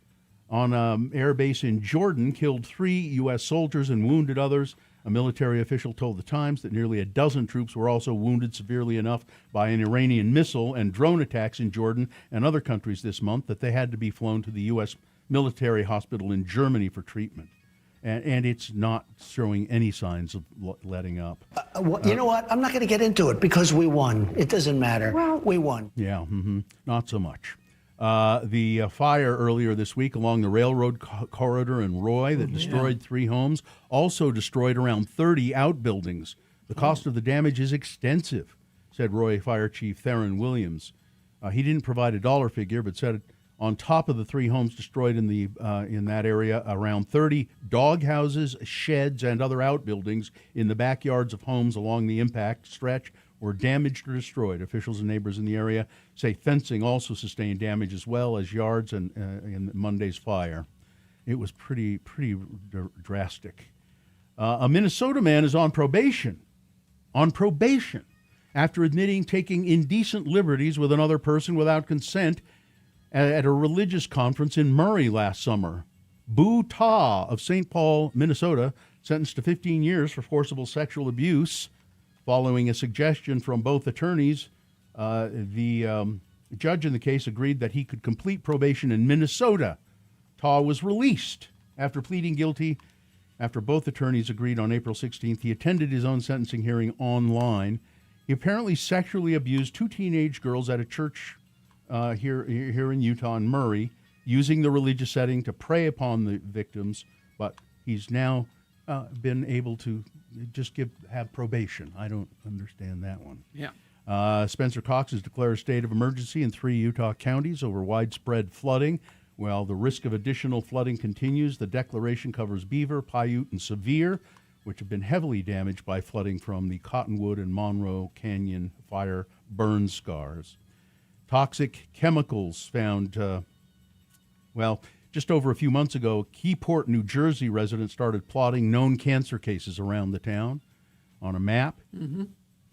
on an air base in Jordan killed 3 U.S. soldiers and wounded others. A military official told the Times that nearly a dozen troops were also wounded severely enough by an Iranian missile and drone attacks in Jordan and other countries this month that they had to be flown to the U.S. military hospital in Germany for treatment. And it's not showing any signs of letting up. You know what? I'm not going to get into it because we won. It doesn't matter. Well, we won. Yeah, not so much. The fire earlier this week along the railroad corridor in Roy that destroyed 3 homes also destroyed around 30 outbuildings. The cost of the damage is extensive, said Roy Fire Chief Theron Williams. He didn't provide a dollar figure, but said on top of the 3 homes destroyed in that area, around 30 dog houses, sheds, and other outbuildings in the backyards of homes along the impact stretch were damaged or destroyed. Officials and neighbors in the area say fencing also sustained damage as well as yards in Monday's fire. It was pretty drastic. A Minnesota man is on probation after admitting taking indecent liberties with another person without consent at a religious conference in Murray last summer. Bu Ta of St. Paul, Minnesota, sentenced to 15 years for forcible sexual abuse. Following a suggestion from both attorneys, the judge in the case agreed that he could complete probation in Minnesota. Ta was released after pleading guilty. After both attorneys agreed on April 16th, he attended his own sentencing hearing online. He apparently sexually abused 2 teenage girls at a church here in Utah in Murray, using the religious setting to prey upon the victims, but he's now been able to just have probation. I don't understand that one. Yeah. Spencer Cox has declared a state of emergency in 3 Utah counties over widespread flooding. While the risk of additional flooding continues, the declaration covers Beaver, Paiute, and Sevier, which have been heavily damaged by flooding from the Cottonwood and Monroe Canyon fire burn scars. Toxic chemicals found, just over a few months ago, Keyport, New Jersey residents started plotting known cancer cases around the town on a map.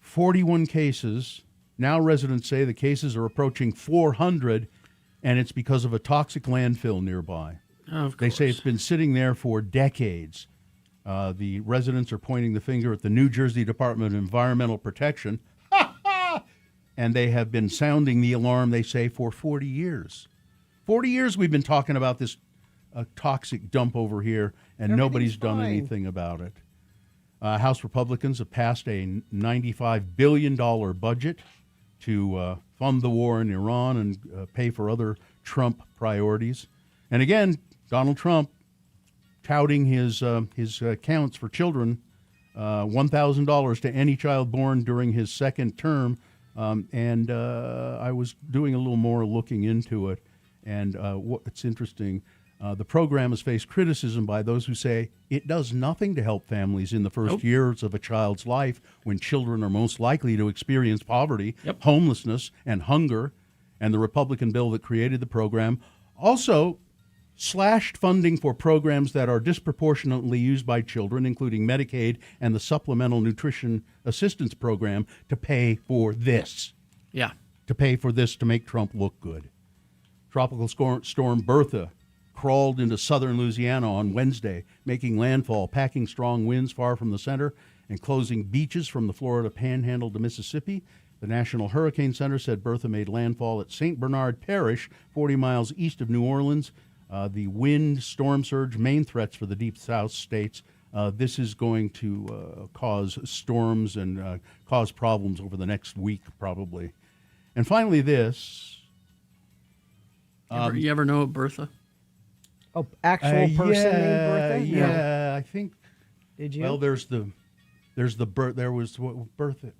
41 cases. Now residents say the cases are approaching 400, and it's because of a toxic landfill nearby. They say it's been sitting there for decades. The residents are pointing the finger at the New Jersey Department of Environmental Protection. and they have been sounding the alarm, they say, for 40 years. 40 years we've been talking about this toxic dump over here, and nobody's done anything about it. House Republicans have passed a $95 billion budget to fund the war in Iran and pay for other Trump priorities. And again, Donald Trump touting his counts for children, $1,000 to any child born during his second term. And I was doing a little more looking into it. And what's interesting, the program has faced criticism by those who say it does nothing to help families in the first years of a child's life when children are most likely to experience poverty, homelessness, and hunger. And the Republican bill that created the program also slashed funding for programs that are disproportionately used by children, including Medicaid and the Supplemental Nutrition Assistance Program, to pay for this. Yeah. To pay for this to make Trump look good. Tropical storm Bertha crawled into southern Louisiana on Wednesday, making landfall, packing strong winds far from the center and closing beaches from the Florida Panhandle to Mississippi. The National Hurricane Center said Bertha made landfall at St. Bernard Parish, 40 miles east of New Orleans. The wind, storm surge, main threats for the Deep South states. This is going to cause storms and cause problems over the next week, probably. And finally, this. You ever know of Bertha? Oh, actual person named Bertha? Yeah, I think. Did you? Well, there was Bertha.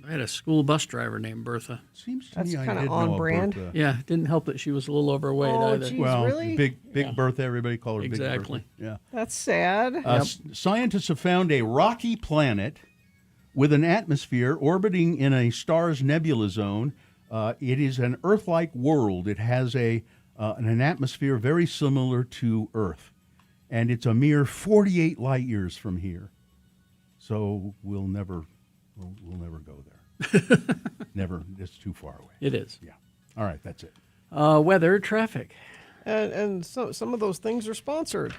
I had a school bus driver named Bertha. Seems to That's me I kinda did on know of brand. Bertha. Yeah, it didn't help that she was a little overweight either. Geez, Well, really? big Bertha. Everybody called her Exactly. Big Bertha. Yeah. That's sad. Scientists have found a rocky planet with an atmosphere orbiting in a star's nebula zone. It is an Earth-like world. It has an atmosphere very similar to Earth, and it's a mere 48 light years from here. So we'll never go there. Never. It's too far away. It is. Yeah. All right. That's it. Weather, traffic. And so some of those things are sponsored.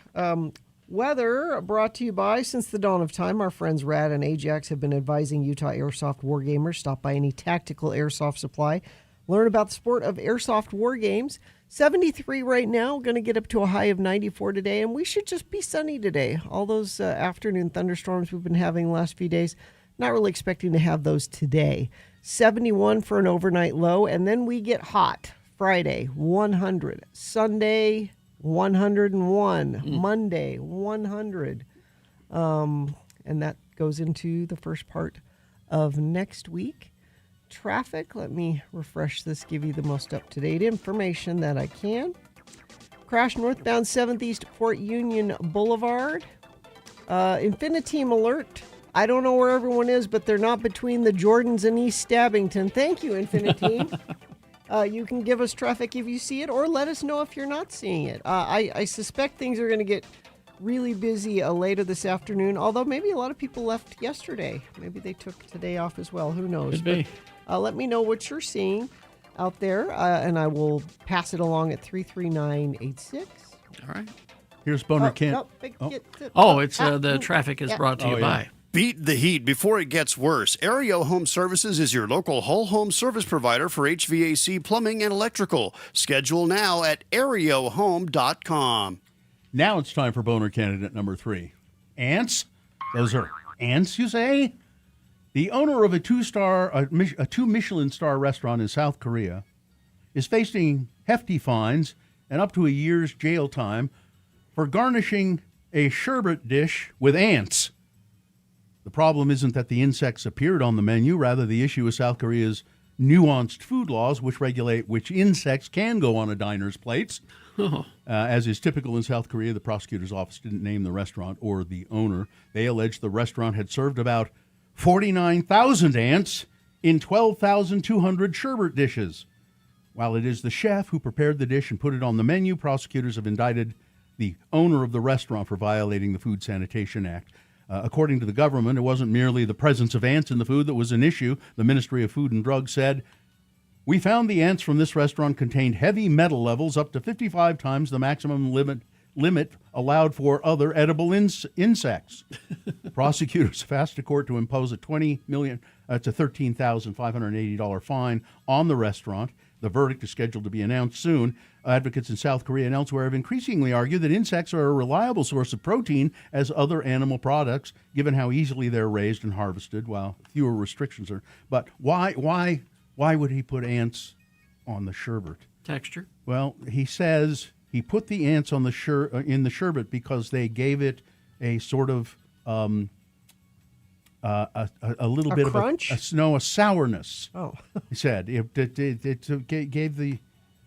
Weather brought to you by, since the dawn of time, our friends Rad and Ajax have been advising Utah Airsoft Wargamers. Stop by any tactical airsoft supply. Learn about the sport of airsoft war games. 73 right now, going to get up to a high of 94 today, and we should just be sunny today. All those afternoon thunderstorms we've been having the last few days, not really expecting to have those today. 71 for an overnight low, and then we get hot. Friday, 100. Sunday, 101. Monday, 100. And that goes into the first part of next week. Traffic, let me refresh this, give you the most up-to-date information that I can. Crash northbound 7th East Fort Union Boulevard. Infiniteam alert. I don't know where everyone is, but they're not between the Jordans and East Stabbington. Thank you, Infiniteam. You can give us traffic if you see it, or let us know if you're not seeing it. I suspect things are going to get really busy later this afternoon, although maybe a lot of people left yesterday. Maybe they took today off as well. Who knows? Could be. But, let me know what you're seeing out there, and I will pass it along at 33986. All right. Here's Boner Kent. The traffic is brought to you by. Beat the heat before it gets worse. Aereo Home Services is your local whole home service provider for HVAC, plumbing, and electrical. Schedule now at aereohome.com. Now it's time for Boner Candidate number 3. Ants? Those are ants, you say? The owner of a two Michelin star restaurant in South Korea is facing hefty fines and up to a year's jail time for garnishing a sherbet dish with ants. The problem isn't that the insects appeared on the menu. Rather, the issue is South Korea's nuanced food laws, which regulate which insects can go on a diner's plates. As is typical in South Korea, the prosecutor's office didn't name the restaurant or the owner. They alleged the restaurant had served about 49,000 ants in 12,200 sherbet dishes. While it is the chef who prepared the dish and put it on the menu, prosecutors have indicted the owner of the restaurant for violating the Food Sanitation Act. According to the government, it wasn't merely the presence of ants in the food that was an issue. The Ministry of Food and Drugs said, "We found the ants from this restaurant contained heavy metal levels up to 55 times the maximum limit allowed for other edible insects." Prosecutors have asked the court to impose a $20 It's a $13,580 fine on the restaurant. The verdict is scheduled to be announced soon. Advocates in South Korea and elsewhere have increasingly argued that insects are a reliable source of protein as other animal products, given how easily they're raised and harvested, while fewer restrictions are. But why would he put ants on the sherbet? Texture. Well, he says he put the ants on the in the sherbet because they gave it a sort of a little bit crunch? of a sourness. Oh. He said it gave the.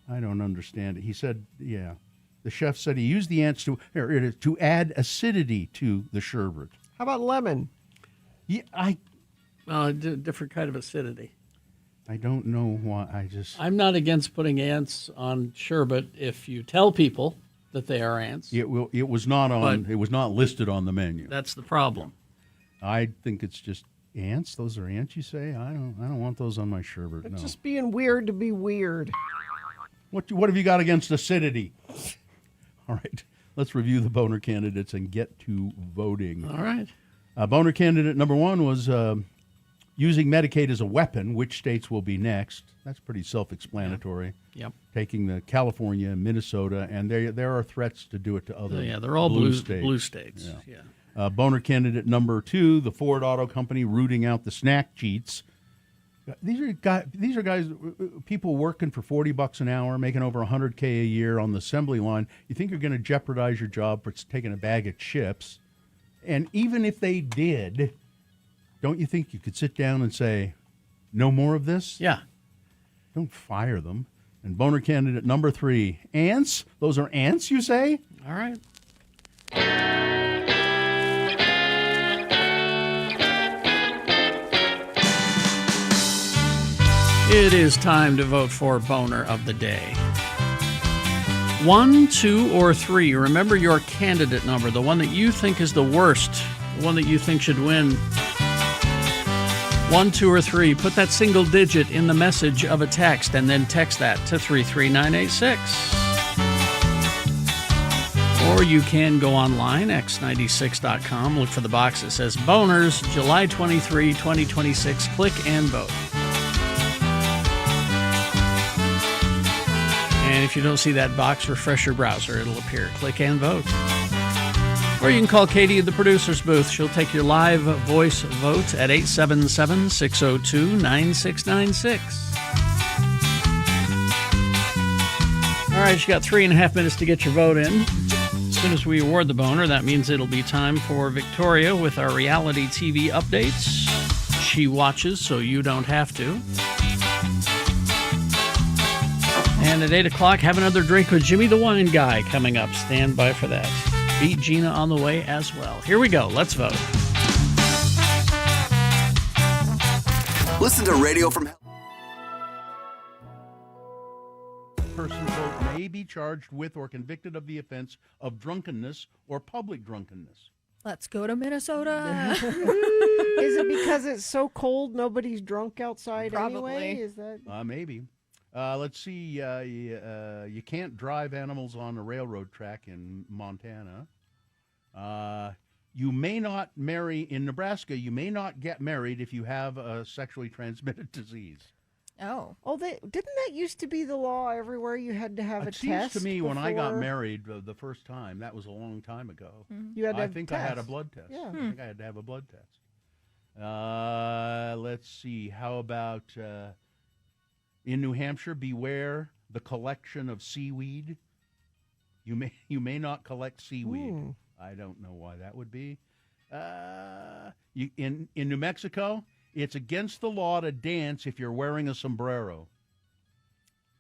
I don't understand it. He said, yeah. The chef said he used the ants to add acidity to the sherbet. How about lemon? Yeah, different kind of acidity. I don't know why. I'm not against putting ants on sherbet if you tell people that they are ants. It was not on. It was not listed on the menu. That's the problem. I think it's just ants. Those are ants, you say? I don't want those on my sherbet. It's no. just being weird to be weird. What have you got against acidity? All right, let's review the boner candidates and get to voting. All right. Boner candidate number 1 was using Medicaid as a weapon. Which states will be next? That's pretty self-explanatory. Yep. Taking the California, Minnesota, and there are threats to do it to other. Yeah, they're all blue states. Yeah. Boner candidate number 2, the Ford Auto Company rooting out the snack cheats. These are guys, people working for $40 an hour, making over $100K a year on the assembly line. You think you're going to jeopardize your job for taking a bag of chips? And even if they did, don't you think you could sit down and say, no more of this? Yeah. Don't fire them. And boner candidate number 3, ants? Those are ants, you say? All right. It is time to vote for Boner of the Day. 1, 2, or 3. Remember your candidate number, the one that you think is the worst, the one that you think should win. 1, 2, or 3. Put that single digit in the message of a text and then text that to 33986. Or you can go online, x96.com, look for the box that says Boners, July 23, 2026. Click and vote. And if you don't see that box, refresh your browser. It'll appear. Click and vote. Or you can call Katie at the producer's booth. She'll take your live voice vote at 877-602-9696. All right, you got 3.5 minutes to get your vote in. As soon as we award the boner, that means it'll be time for Victoria with our reality TV updates. She watches, so you don't have to. And at 8 o'clock, have another drink with Jimmy the Wine Guy coming up. Stand by for that. Beat Gina on the way as well. Here we go. Let's vote. Listen to Radio from Hell. Person, quote, may be charged with or convicted of the offense of drunkenness or public drunkenness. Let's go to Minnesota. Is it because it's so cold nobody's drunk outside Probably. anyway? Is that Maybe. Let's see. You can't drive animals on a railroad track in Montana. You may not marry in Nebraska. You may not get married if you have a sexually transmitted disease. Oh, didn't that used to be the law everywhere? You had to have a It seems test. to me when I got before? married the first time, that was a long time ago. You had to I have think a I had a test. blood test. Yeah. I think I had to have a blood test. Let's see. How about in New Hampshire? Beware the collection of seaweed. You may not collect seaweed. I don't know why that would be. In New Mexico, it's against the law to dance if you're wearing a sombrero.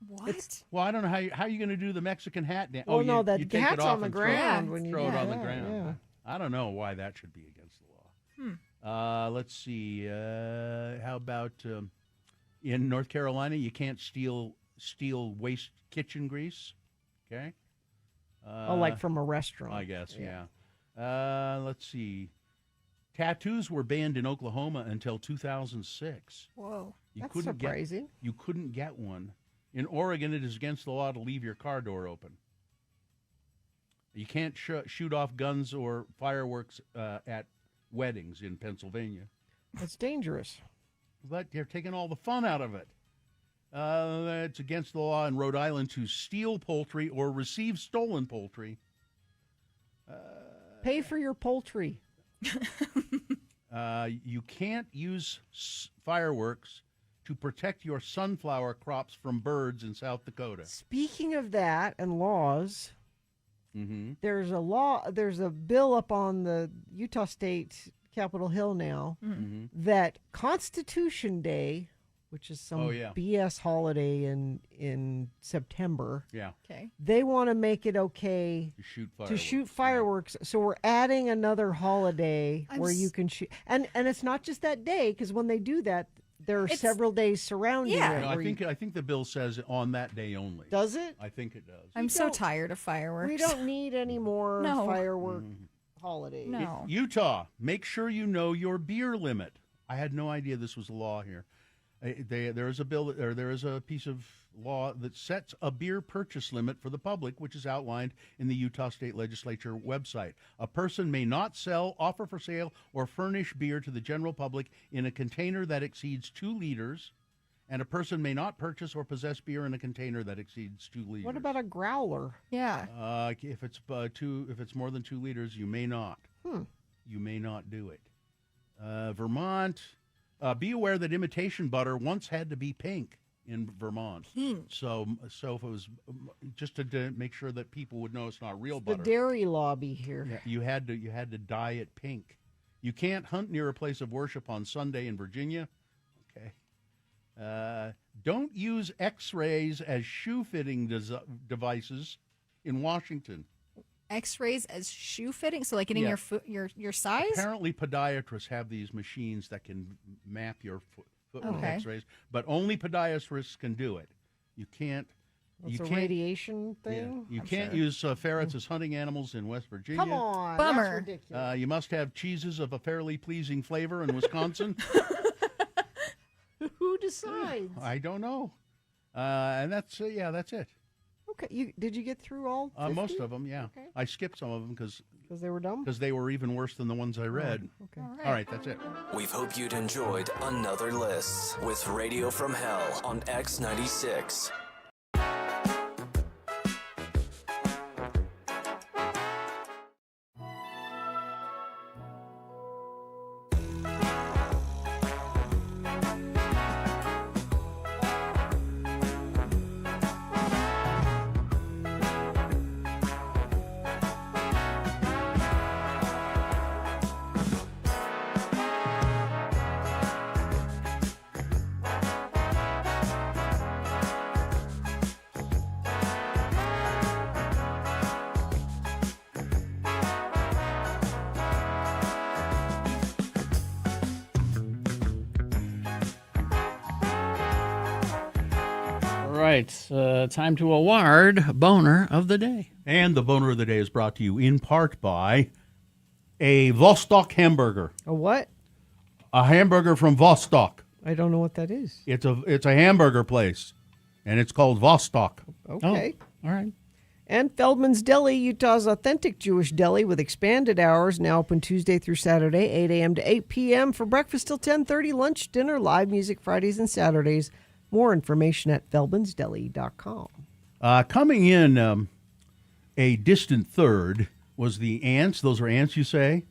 What? Well, I don't know how you going to do the Mexican hat dance. Well, no, that you take hat's it off on the and ground when you throw it do on the that, ground. yeah. I don't know why that should be against the law. Let's see. How about in North Carolina, you can't steal waste kitchen grease. Okay. like from a restaurant. I guess, yeah. Let's see. Tattoos were banned in Oklahoma until 2006. Whoa, that's surprising. You couldn't get one. In Oregon, it is against the law to leave your car door open. You can't shoot off guns or fireworks at weddings in Pennsylvania. That's dangerous. but they're taking all the fun out of it. It's against the law in Rhode Island to steal poultry or receive stolen poultry. Pay for your poultry. You can't use fireworks to protect your sunflower crops from birds in South Dakota. Speaking of that and laws, Mm-hmm. there's a bill up on the Utah State Capitol Hill now that Constitution Day, which is some BS holiday in September. Yeah. Okay. They want to make it okay to shoot fireworks. So we're adding another holiday where you can shoot. And it's not just that day, because when they do that, there are several days surrounding it. No, I think the bill says on that day only. Does it? I think it does. I'm so tired of fireworks. We don't need any more No. firework holidays. No. Utah, make sure you know your beer limit. I had no idea this was a law here. There is a bill, or there is a piece of law that sets a beer purchase limit for the public, which is outlined in the Utah State Legislature website. A person may not sell, offer for sale, or furnish beer to the general public in a container that exceeds 2 liters, and a person may not purchase or possess beer in a container that exceeds 2 liters. What about a growler? Yeah. If it's more than 2 liters, you may not. You may not do it. Vermont. Be aware that imitation butter once had to be pink in Vermont. So if it was just to make sure that people would know it's not real The butter. dairy lobby here. Yeah, you had to dye it pink. You can't hunt near a place of worship on Sunday in Virginia. Okay. Don't use X-rays as shoe fitting devices in Washington. X-rays as shoe fitting, so like getting your foot, your size. Apparently, podiatrists have these machines that can map your foot with Okay. X-rays, but only podiatrists can do it. You can't. It's you a can't, radiation thing. You can't use ferrets as hunting animals in West Virginia. Come on, Bummer. That's ridiculous. You must have cheeses of a fairly pleasing flavor in Wisconsin. Who decides? I don't know. And that's it. Okay, did you get through all 50? Most of them, yeah. Okay. I skipped some of them because they were dumb. Because they were even worse than the ones I read. Okay. All right, that's it. We hope you'd enjoyed another list with Radio from Hell on X96. All right, time to award Boner of the Day. And the Boner of the Day is brought to you in part by a Vostok hamburger. A what? A hamburger from Vostok. I don't know what that is. It's a hamburger place, and it's called Vostok. Okay. All right. And Feldman's Deli, Utah's authentic Jewish deli with expanded hours, now open Tuesday through Saturday, 8 a.m. to 8 p.m. for breakfast till 10:30, lunch, dinner, live music Fridays and Saturdays. More information at feldmansdeli.com. Coming in a distant third was the ants. Those are ants, you say?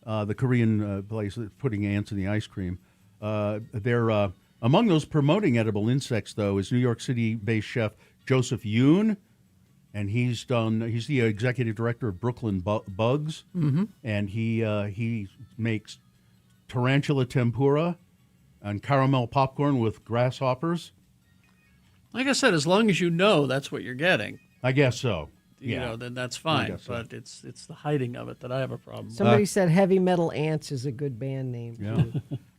The Korean place that's putting ants in the ice cream. They're among those promoting edible insects, though, is New York City-based chef Joseph Yoon. And he's the executive director of Brooklyn Bugs. Mm-hmm. And he makes tarantula tempura and caramel popcorn with grasshoppers. Like I said, as long as you know that's what you're getting, I guess so. you Yeah. know, then that's I fine. guess so. But it's the hiding of it that I have a problem with. Somebody said Heavy Metal Ants is a good band name.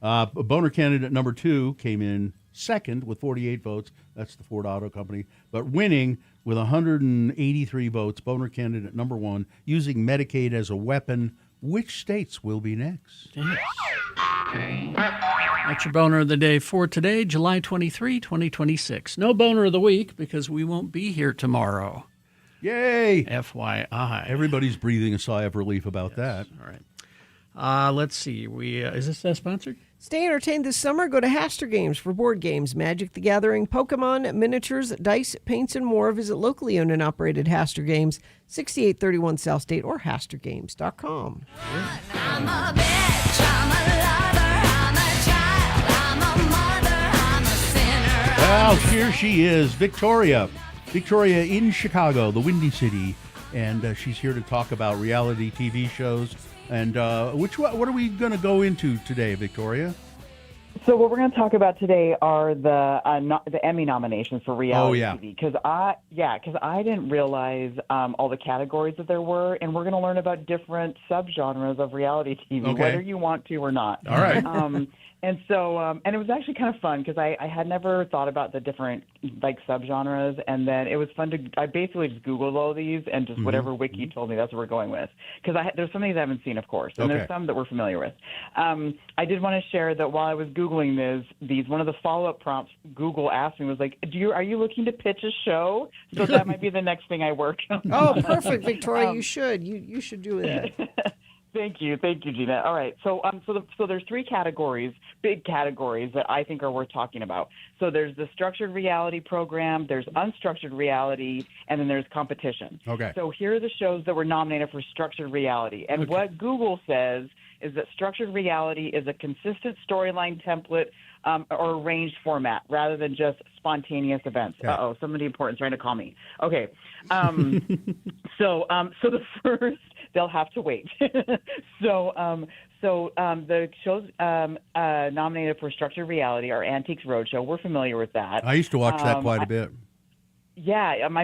Yeah. Boner candidate number 2 came in second with 48 votes. That's the Ford Auto Company. But winning with 183 votes, Boner candidate number 1, using Medicaid as a weapon. Which states will be next? That's your Boner of the Day for today, July 23, 2026. No Boner of the Week because we won't be here tomorrow. Yay! FYI. Everybody's breathing a sigh of relief about that. All right. Let's see. Is this sponsored? Stay entertained this summer. Go to Haster Games for board games, Magic the Gathering, Pokemon, miniatures, dice, paints, and more. Visit locally owned and operated Haster Games, 6831 South State, or HasterGames.com. I'm a bitch, I'm a lover, I'm a child, I'm a mother, I'm a sinner. Well, here she is, Victoria. Victoria in Chicago, the Windy City. And she's here to talk about reality TV shows. And what are we going to go into today, Victoria? So what we're going to talk about today are the Emmy nominations for reality TV. Because I didn't realize all the categories that there were, and we're going to learn about different subgenres of reality TV, whether you want to or not. All right. And so, and it was actually kind of fun because I had never thought about the different subgenres, and then it was fun I basically just Googled all these and just whatever wiki told me, that's what we're going with. Because there's some things I haven't seen, of course, and there's some that we're familiar with. I did want to share that while I was Googling these, one of the follow-up prompts Google asked me was like, are you looking to pitch a show? So that might be the next thing I work on. Oh, perfect, Victoria. You should. You should do that. Thank you, Gina. All right, so there's three categories, big categories that I think are worth talking about. So there's the structured reality program, there's unstructured reality, and then there's competition. Okay. So here are the shows that were nominated for structured reality, and what Google says is that structured reality is a consistent storyline template or arranged format rather than just spontaneous events. Okay. Uh-oh, somebody important's trying to call me. Okay. So the first, they'll have to wait. So the shows nominated for structured reality are Antiques Roadshow. We're familiar with that. I used to watch that quite a bit. Yeah, and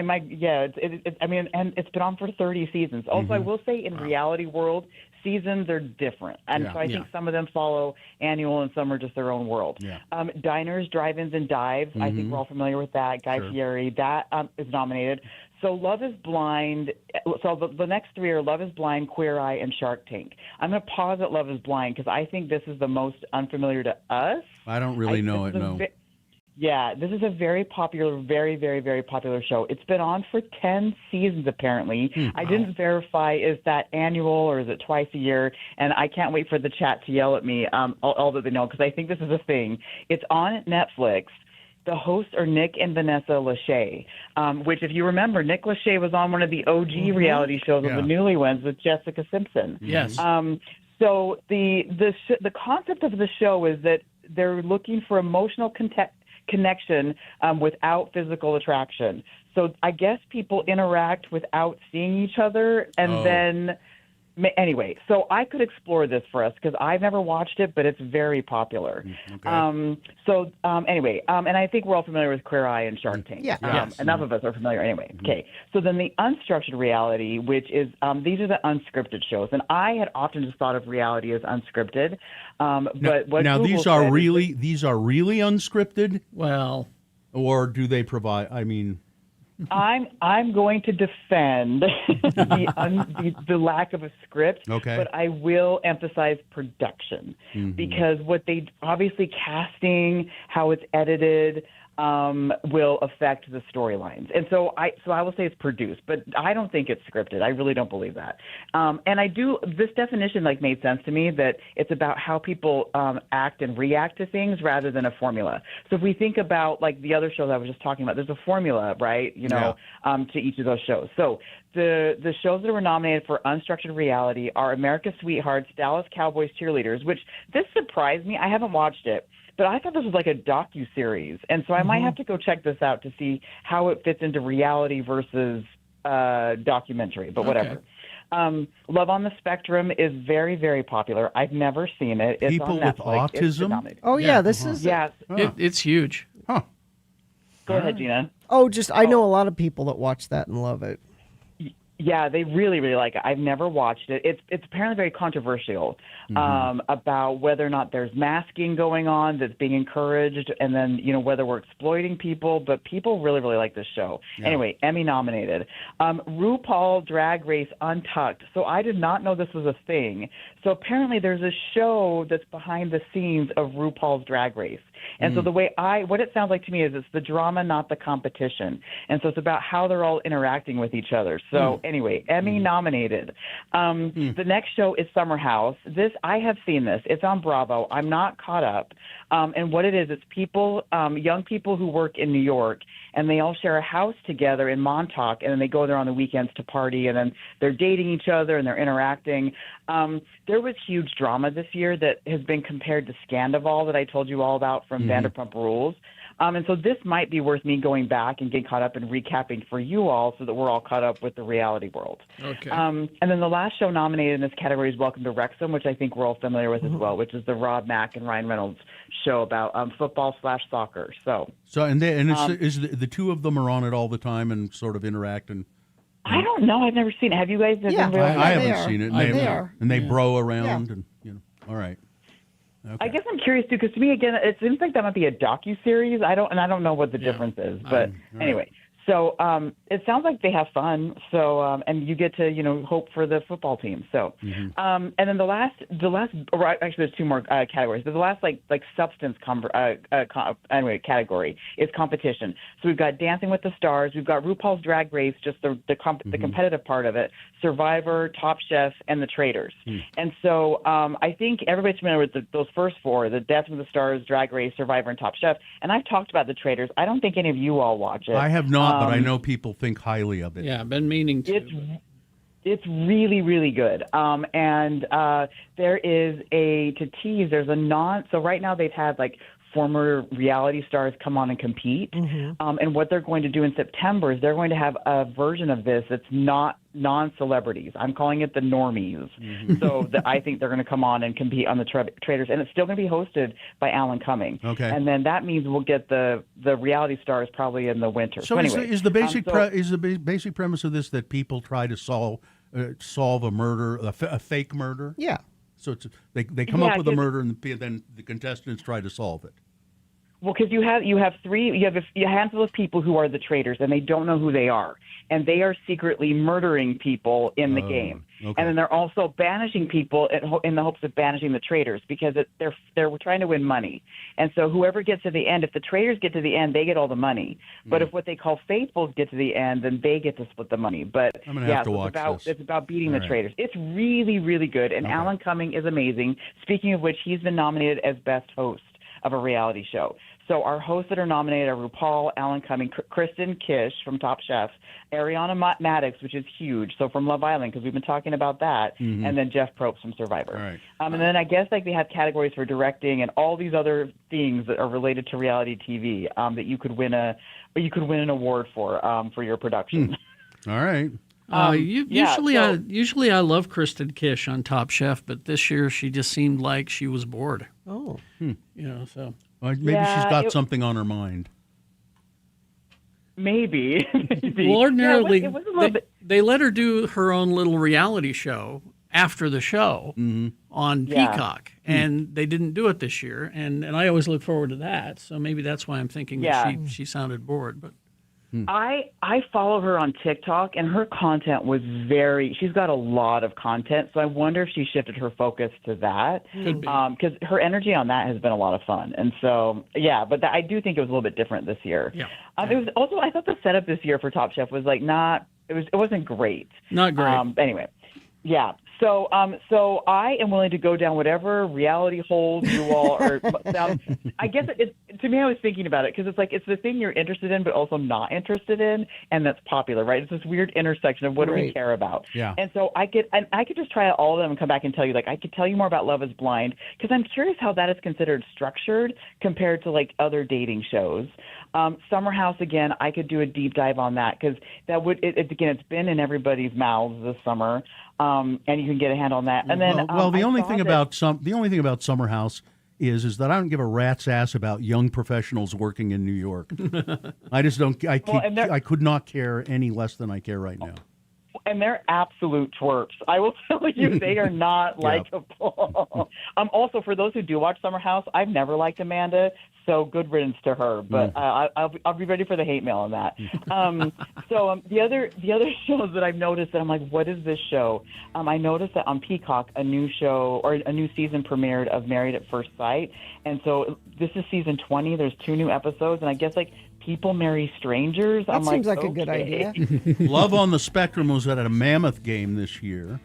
it's been on for 30 seasons. Also, I will say in reality world, seasons are different. And so I think some of them follow annual and some are just their own world. Yeah. Diners, Drive-Ins, and Dives, I think we're all familiar with that. Guy Fieri, that is nominated. So Love is Blind. So the next three are Love is Blind, Queer Eye, and Shark Tank. I'm going to pause at Love is Blind because I think this is the most unfamiliar to us. I don't really know it, no. Yeah, this is a very popular, very, very, very popular show. It's been on for 10 seasons, apparently. I didn't verify, is that annual or is it twice a year? And I can't wait for the chat to yell at me, all that they know, because I think this is a thing. It's on Netflix. The hosts are Nick and Vanessa Lachey, which, if you remember, Nick Lachey was on one of the OG reality shows of the Newlyweds with Jessica Simpson. Yes. So the concept of the show is that they're looking for emotional connection without physical attraction. So I guess people interact without seeing each other, and then anyway, so I could explore this for us because I've never watched it, but it's very popular. Anyway, and I think we're all familiar with Queer Eye and Shark Tank. Enough of us are familiar anyway. Okay, so then the unstructured reality, which is these are the unscripted shows, and I had often just thought of reality as unscripted. But what now Google these are said really unscripted. Well, or do they provide? I mean. I'm going to defend the lack of a script, but I will emphasize production because what they obviously casting, how it's edited, will affect the storylines. And so I will say it's produced, but I don't think it's scripted. I really don't believe that. And this definition made sense to me that it's about how people act and react to things rather than a formula. So if we think about the other shows I was just talking about, there's a formula, right? To each of those shows. So the shows that were nominated for unstructured reality are America's Sweethearts, Dallas Cowboys Cheerleaders, which this surprised me. I haven't watched it. But I thought this was like a docuseries, and so I might have to go check this out to see how it fits into reality versus documentary, but whatever. Love on the Spectrum is very, very popular. I've never seen it. It's People on with Netflix. autism? This is... Yes. It's huge. Huh. Go ahead, Gina. I know a lot of people that watch that and love it. Yeah, they really, really like it. I've never watched it. It's apparently very controversial about whether or not there's masking going on that's being encouraged, and then whether we're exploiting people. But people really, really like this show. Yeah. Anyway, Emmy nominated. RuPaul Drag Race Untucked. So I did not know this was a thing. So apparently there's a show that's behind the scenes of RuPaul's Drag Race. And so what it sounds like to me is it's the drama, not the competition. And so it's about how they're all interacting with each other. So anyway, Emmy nominated. The next show is Summer House. I have seen this. It's on Bravo. I'm not caught up. And what it is, it's people, young people who work in New York, and they all share a house together in Montauk, and then they go there on the weekends to party, and then they're dating each other and they're interacting. There was huge drama this year that has been compared to Scandival that I told you all about from Vanderpump Rules. And so this might be worth me going back and getting caught up and recapping for you all so that we're all caught up with the reality world. Okay. And then the last show nominated in this category is Welcome to Wrexham, which I think we're all familiar with as well, which is the Rob Mack and Ryan Reynolds show about football/soccer. So is the two of them are on it all the time and sort of interact and. I don't know. I've never seen it. Have you guys? I haven't seen it. And they bro around and all right. Okay. I guess I'm curious too, because to me, again, it seems like that might be a docu-series. I don't know what the difference is, but anyway. So it sounds like they have fun. So and you get to hope for the football team. So and then the last, or actually there's two more categories. But the last like substance category is competition. So we've got Dancing with the Stars, we've got RuPaul's Drag Race, just the competitive part of it, Survivor, Top Chef, and The Traitors. And so I think everybody's familiar with those first four: the Dancing with the Stars, Drag Race, Survivor, and Top Chef. And I've talked about The Traitors. I don't think any of you all watch it. I have not. But I know people think highly of it. Yeah, I've been meaning to. It's really, really good. And there is there's a so right now they've had like former reality stars come on and compete. And what they're going to do in September is they're going to have a version of this that's not non-celebrities. I'm calling it the normies. So I think they're going to come on and compete on the Traitors, and it's still going to be hosted by Alan Cumming. Okay. And then that means we'll get the reality stars probably in the winter. So anyway, is the basic premise of this that people try to solve a murder, a fake murder? Yeah. So they come up with a murder, and then the contestants try to solve it. Well, because you have a handful of people who are the traitors, and they don't know who they are, and they are secretly murdering people in the game. Okay. And then they're also banishing people in the hopes of banishing the traitors, because they're trying to win money. And so whoever gets to the end, if the traitors get to the end, they get all the money. But if what they call faithfuls get to the end, then they get to split the money. But I'm gonna have to watch this. It's about beating the traitors. It's really, really good, and Alan Cumming is amazing. Speaking of which, he's been nominated as best host of a reality show. So our hosts that are nominated are RuPaul, Alan Cumming, Kristen Kish from Top Chef, Ariana Maddox, which is huge, so from Love Island, because we've been talking about that, and then Jeff Probst from Survivor. All right. And then I guess they have categories for directing and all these other things that are related to reality TV that you could win an award for your production. All right. Usually I love Kristen Kish on Top Chef, but this year she just seemed like she was bored. Oh. So. Maybe she's got something on her mind. Maybe. Well, ordinarily, it was a little bit. They let her do her own little reality show after the show on Peacock, and they didn't do it this year. And I always look forward to that. So maybe that's why I'm thinking that she sounded bored. But I follow her on TikTok, and her content was she's got a lot of content, so I wonder if she shifted her focus to that. Could be. Because her energy on that has been a lot of fun. And so, but I do think it was a little bit different this year. Yeah. It was also, I thought the setup this year for Top Chef was like it wasn't great. Not great. Anyway, yeah. So I am willing to go down whatever reality holes you all are. I guess to me, I was thinking about it because it's the thing you're interested in, but also not interested in, and that's popular, right? It's this weird intersection of what do we care about. Yeah. And so I could just try all of them and come back and tell you, I could tell you more about Love Is Blind, because I'm curious how that is considered structured compared to other dating shows. Summer House, again, I could do a deep dive on that, because it's been in everybody's mouths this summer. And you can get a handle on that. And then, the only thing about Summer House is that I don't give a rat's ass about young professionals working in New York. I just don't. I could not care any less than I care right now. And they're absolute twerps. I will tell you, they are not likable. Also, for those who do watch Summer House, I've never liked Amanda, so good riddance to her. But I'll be ready for the hate mail on that. The other shows that I've noticed that I'm like, what is this show? I noticed that on Peacock, a new show or a new season premiered of Married at First Sight, and so this is season 20. There's 2 new episodes, and I guess like people marry strangers. That seems like a good idea. Love on the Spectrum was at a Mammoth game this year.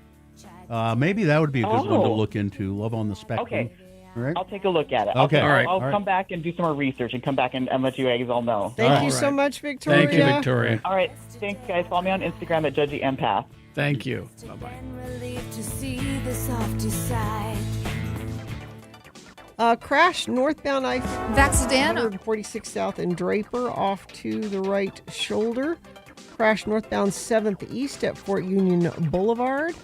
Maybe that would be a good one to look into. Love on the Spectrum. Okay. All right. I'll take a look at it. Okay. I'll come back and do some more research and come back and let you guys all know. Thank you so much, Victoria. Thank you, Victoria. All right. Thanks, guys. Follow me on Instagram at Judgy Empath. Thank you. Bye-bye. To see the softer side. Crash northbound Vaxadan 146 south in Draper off to the right shoulder. Crash northbound 7th east at Fort Union Boulevard.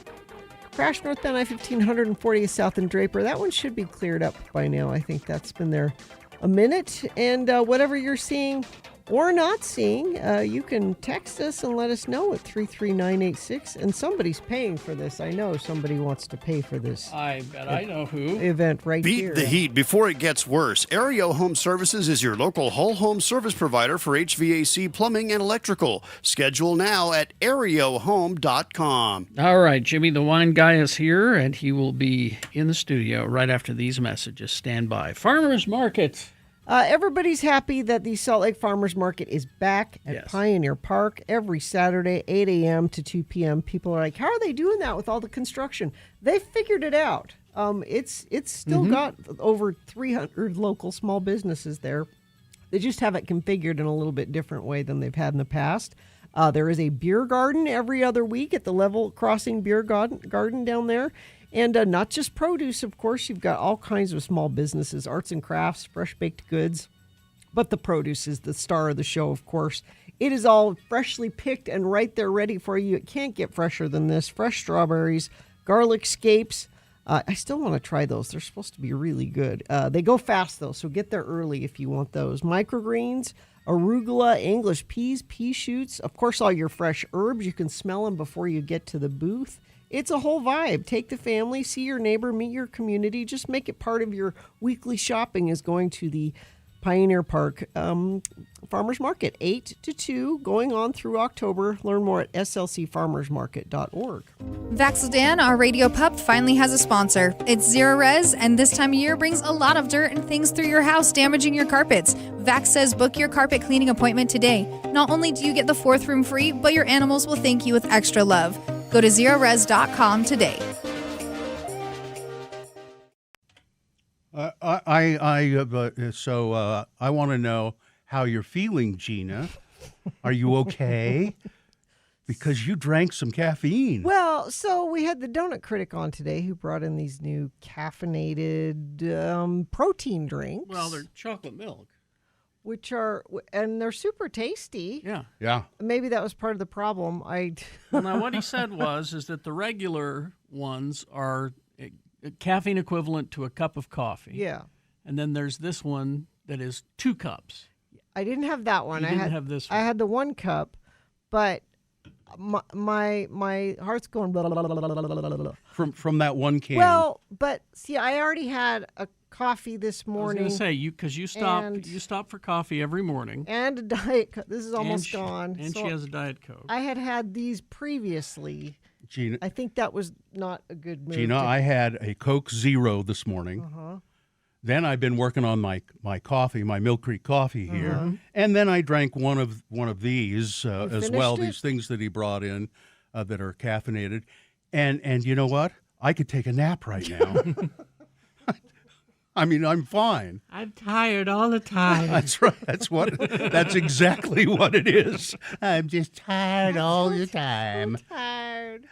Crash northbound I-15 140 south in Draper. That one should be cleared up by now. I think that's been there a minute. And whatever you're seeing or not seeing, you can text us and let us know at 33986. And somebody's paying for this. I know somebody wants to pay for this. I bet I know who. Event right here. Beat the heat before it gets worse. Aereo Home Services is your local whole home service provider for HVAC, plumbing, and electrical. Schedule now at aereohome.com. All right, Jimmy, the wine guy is here, and he will be in the studio right after these messages. Stand by. Farmers Market. Everybody's happy that the Salt Lake Farmers Market is back at Pioneer Park every Saturday, 8 a.m. to 2 p.m. People are like, how are they doing that with all the construction? They figured it out. It's still got over 300 local small businesses there. They just have it configured in a little bit different way than they've had in the past. There is a beer garden every other week at the Level Crossing Beer Garden down there. And not just produce, of course. You've got all kinds of small businesses, arts and crafts, fresh baked goods. But the produce is the star of the show, of course. It is all freshly picked and right there ready for you. It can't get fresher than this. Fresh strawberries, garlic scapes. I still want to try those. They're supposed to be really good. They go fast, though, so get there early if you want those. Microgreens, arugula, English peas, pea shoots. Of course, all your fresh herbs. You can smell them before you get to the booth. It's a whole vibe. Take the family, see your neighbor, meet your community. Just make it part of your weekly shopping is going to the Pioneer Park Farmers Market, 8 to 2, going on through October. Learn more at slcfarmersmarket.org. Vaxadan, our radio pup, finally has a sponsor. It's Zero Res, and this time of year brings a lot of dirt and things through your house, damaging your carpets. Vax says book your carpet cleaning appointment today. Not only do you get the 4th room free, but your animals will thank you with extra love. Go to zerores.com today. I want to know how you're feeling, Gina. Are you okay? Because you drank some caffeine. Well, so we had the donut critic on today who brought in these new caffeinated protein drinks. Well, they're chocolate milk. Which are, and they're super tasty. Yeah. Yeah. Maybe that was part of the problem. Well, now what he said is that the regular ones are caffeine equivalent to a cup of coffee. Yeah. And then there's this one that is 2 cups. I didn't have that one. You didn't have this one. I had the 1 cup, but my heart's going blah, blah, blah, blah, blah, blah, blah. From that 1 can. Well, but see, I already had a coffee this morning. I was going to say, because you stop for coffee every morning. And a Diet Coke. This is almost gone. And so she has a Diet Coke. I had these previously. Gina, I think that was not a good move. Gina, I had a Coke Zero this morning. Then I've been working on my coffee, my Mill Creek coffee here, and then I drank one of these as well. These things that he brought in that are caffeinated, and you know what? I could take a nap right now. I mean, I'm fine. I'm tired all the time. That's right. That's exactly what it is. I'm just tired all the time. So tired.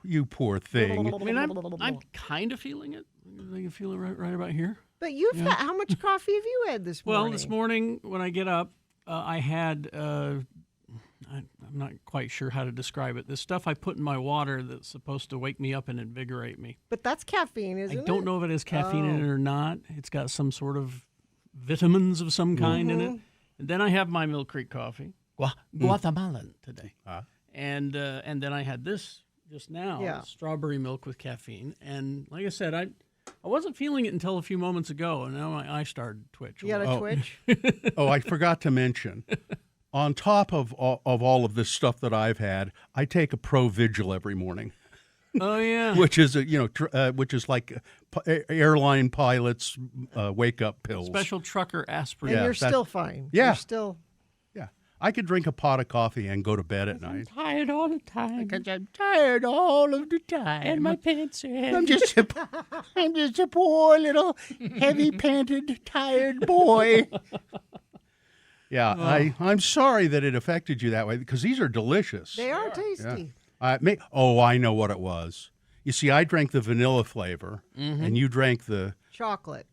You poor thing. I mean, I'm kind of feeling it. I can feel it right about here. But you've had, how much coffee have you had this morning? Well, this morning when I get up, I had, I'm not quite sure how to describe it. This stuff I put in my water that's supposed to wake me up and invigorate me. But that's caffeine, isn't it? I don't know if it has caffeine in it or not. It's got some sort of vitamins of some kind in it. And then I have my Mill Creek coffee. Guatemalan today. and then I had this just now, Yeah. strawberry milk with caffeine. And like I said, I wasn't feeling it until a few moments ago, and now my eye started to twitch. You got a twitch? Oh, I forgot to mention. On top of all of this stuff that I've had, I take a Provigil every morning. Oh yeah, which is which is like airline pilots' wake up pills. Special trucker aspirin. And you're still fine. Yeah, You're still. Yeah, I could drink a pot of coffee and go to bed at night. Tired all the time. Because I'm tired all of the time. And my pants are heavy. I'm just a poor little heavy panted tired boy. Yeah, I'm sorry that it affected you that way because these are delicious. They are tasty. I know what it was. You see, I drank the vanilla flavor, and you drank the chocolate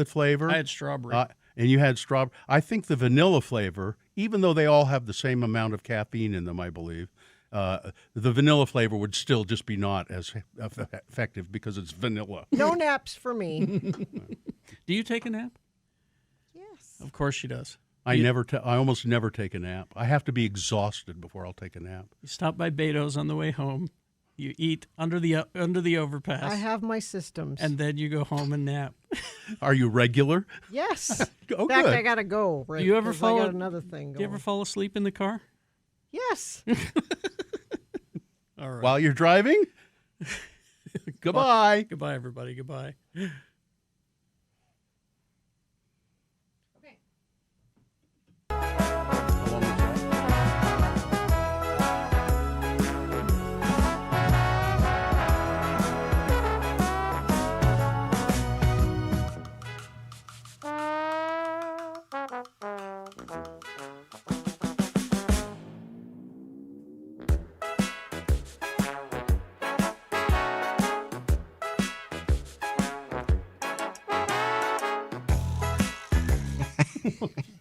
flavor. I had strawberry. And you had strawberry. I think the vanilla flavor, even though they all have the same amount of caffeine in them, I believe, the vanilla flavor would still just be not as effective because it's vanilla. No naps for me. Do you take a nap? Yes. Of course she does. I almost never take a nap. I have to be exhausted before I'll take a nap. You stop by Beto's on the way home. You eat under the overpass. I have my systems. And then you go home and nap. Are you regular? Yes. Oh, In fact, good. I gotta go. Right, Do you ever 'cause fall? I got another thing Do you ever going. fall asleep in the car? Yes. All right. While you're driving? Goodbye. Goodbye, everybody. Goodbye.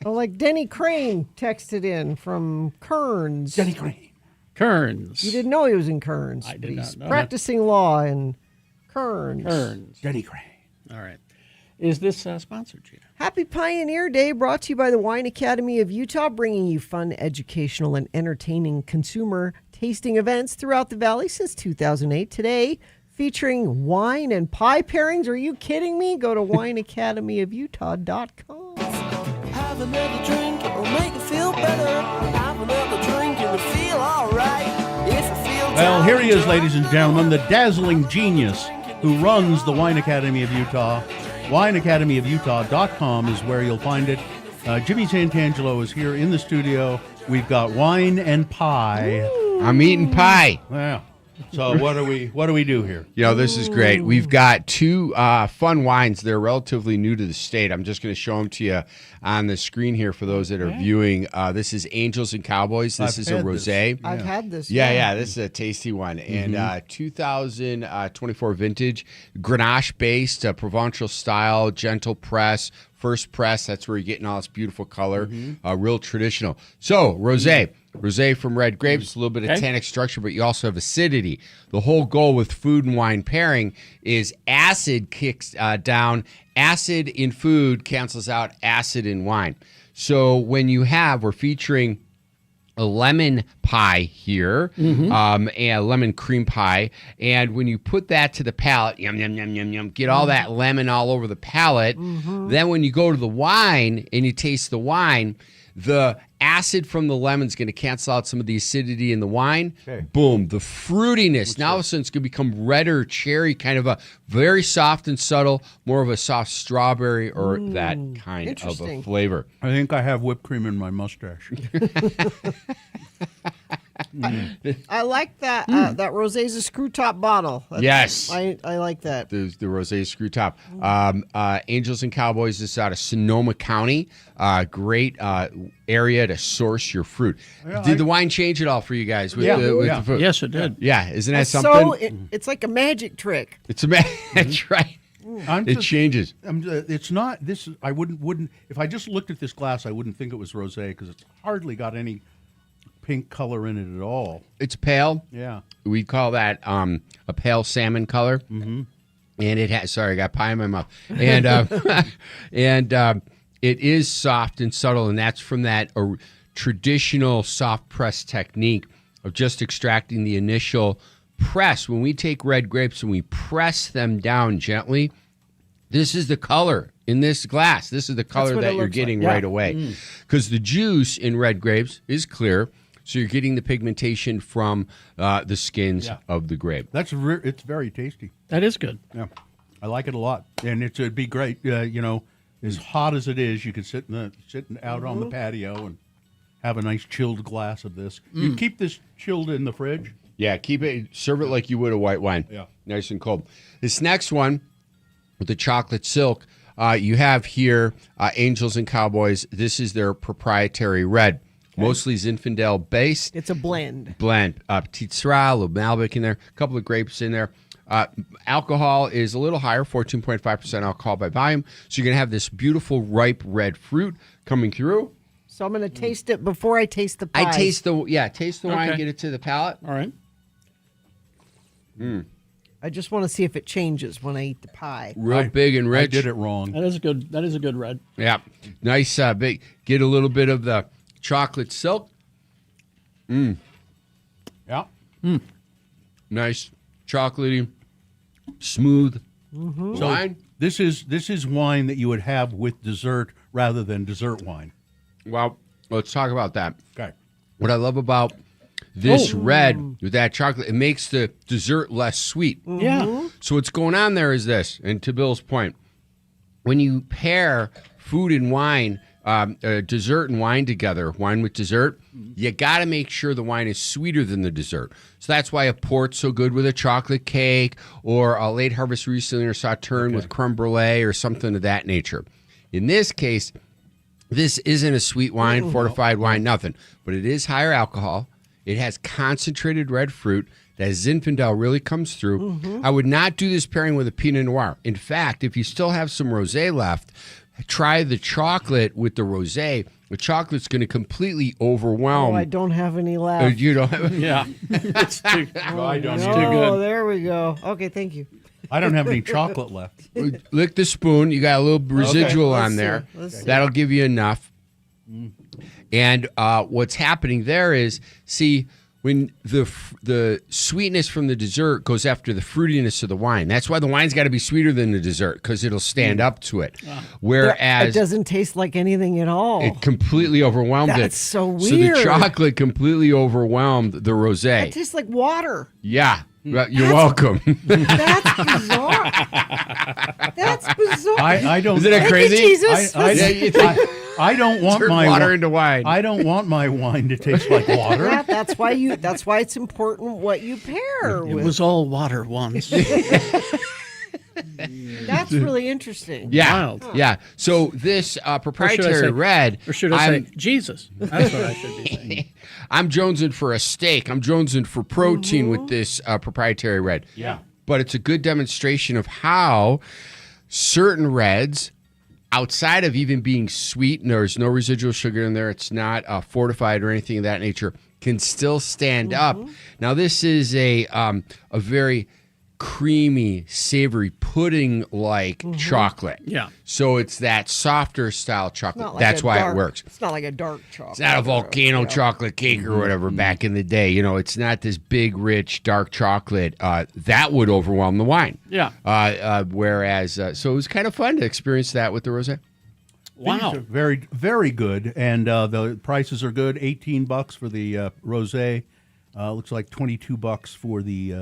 Oh, like Denny Crane texted in from Kearns. Denny Crane. Kearns. You didn't know he was in Kearns. I but did he's not know. practicing law in Kearns. Kearns. Denny Crane. All right. Is this sponsored, Gina? Happy Pioneer Day, brought to you by the Wine Academy of Utah, bringing you fun, educational, and entertaining consumer tasting events throughout the valley since 2008. Today, featuring wine and pie pairings. Are you kidding me? Go to wineacademyofutah.com. Have another drink, it'll make you feel better. Have another drink, and you'll feel alright. If you feel Well, here he is, ladies and gentlemen, the dazzling genius who runs the Wine Academy of Utah. WineAcademyofutah.com is where you'll find it. Jimmy Santangelo is here in the studio. We've got wine and pie. Ooh. I'm eating pie. Yeah. So what do we do here? You know, this is great. We've got two fun wines. They're relatively new to the state. I'm just going to show them to you on the screen here for those that are viewing. This is Angels and Cowboys. This is a rosé. I've had this. Yeah. This is a tasty one. And 2024 vintage, Grenache based, Provençal style, gentle press, first press. That's where you're getting all this beautiful color. Real traditional. So, rosé. Rosé from red grapes, a little bit of tannic structure, but you also have acidity. The whole goal with food and wine pairing is acid kicks down. Acid in food cancels out acid in wine. So when we're featuring a lemon pie here, and a lemon cream pie, and when you put that to the palate, yum, yum, yum, yum, yum, get all that lemon all over the palate. Then when you go to the wine and you taste the wine, the acid from the lemon is going to cancel out some of the acidity in the wine. Boom. The fruitiness. Now all of a sudden it's going to become redder cherry, kind of a very soft and subtle, more of a soft strawberry or that kind of a flavor. I think I have whipped cream in my mustache. I like that. That rosé's a screw top bottle. Yes. I like that. The rosé screw top. Angels and Cowboys is out of Sonoma County. Great area to source your fruit. Did the wine change at all for you guys? With the food? Yes, it did. Yeah, isn't that something? So it's like a magic trick. It's a that's right. It changes. It's not this. I wouldn't. If I just looked at this glass, I wouldn't think it was rosé because it's hardly got any pink color in it at all. It's pale. Yeah. We call that a pale salmon color. And it has. Sorry, I got pie in my mouth. And it is soft and subtle, and that's from that traditional soft press technique of just extracting the initial press. When we take red grapes and we press them down gently, this is the color in this glass. This is the color what that it you're looks getting like. right away. Because the juice in red grapes is clear, so you're getting the pigmentation from the skins of the grape. It's very tasty. That is good. Yeah, I like it a lot, and it'd be great. As hot as it is, you could sit out on the patio and have a nice chilled glass of this. You keep this chilled in the fridge. Yeah, serve it like you would a white wine. Yeah, nice and cold. This next one with the chocolate silk, you have here Angels and Cowboys. This is their proprietary red. Mostly Zinfandel based. It's a blend. Petite Sirah, a little Malbec in there, a couple of grapes in there. Alcohol is a little higher, 14.5% alcohol by volume. So you're going to have this beautiful, ripe red fruit coming through. So I'm going to taste it before I taste the pie. Taste the wine, Okay. get it to the palate. All right. I just want to see if it changes when I eat the pie. Real big and rich. I did it wrong. That is a good red. Yeah. Nice, big. Get a little bit of the chocolate silk. Yeah. Nice, chocolatey, smooth So wine. this is wine that you would have with dessert rather than dessert wine. Well, let's talk about that. Okay. What I love about this red with that chocolate, it makes the dessert less sweet. Yeah. So what's going on there is this, and to Bill's point, when you pair food and wine, dessert and wine together, wine with dessert, you got to make sure the wine is sweeter than the dessert. So that's why a port's so good with a chocolate cake or a late harvest Riesling or Sauterne with creme brulee or something of that nature. In this case, this isn't a sweet wine, fortified wine, nothing. But it is higher alcohol. It has concentrated red fruit. That Zinfandel really comes through. I would not do this pairing with a Pinot Noir. In fact, if you still have some rosé left, try the chocolate with the rosé. The chocolate's going to completely overwhelm. Oh, I don't have any left. You don't have Yeah. It's too, I don't. it's Oh, too good. there we go. Okay, thank you. I don't have any chocolate left. Lick the spoon. You got a little residual Let's on see. there. Let's see. That'll give you enough. And what's happening there is, see, when the sweetness from the dessert goes after the fruitiness of the wine. That's why the wine's got to be sweeter than the dessert, because it'll stand up to it. Whereas It doesn't taste like anything at all. it completely overwhelmed it. That's so So weird. the chocolate completely overwhelmed the rosé. It tastes like water. Yeah. You're welcome. That's bizarre. That's bizarre. I don't. Isn't it Thank crazy? you, Jesus. I don't want Turn my water into wine. I don't want my wine to taste like water. Yeah, that's why it's important what you pair It with. was all water once. That's really interesting. Yeah. Wild. Yeah. So this Or should I proprietary say- red. Or should I I'm- say Jesus? That's what I should be saying. I'm jonesing for a steak. I'm jonesing for protein with this proprietary red. Yeah. But it's a good demonstration of how certain reds, outside of even being sweet, and there's no residual sugar in there, it's not fortified or anything of that nature, can still stand up. Now, this is a very creamy, savory, pudding-like chocolate. Yeah. So it's that softer style chocolate. Not like That's a why dark- it works. It's not like a dark chocolate. It's not a volcano Yeah. chocolate cake or whatever back in the day. You know, it's not this big, rich, dark chocolate. That would overwhelm the wine. Yeah. Whereas, so it was kind of fun to experience that with the rosé. Wow. These are very, very good, and the prices are good. $18 for the rosé. Looks like $22 for the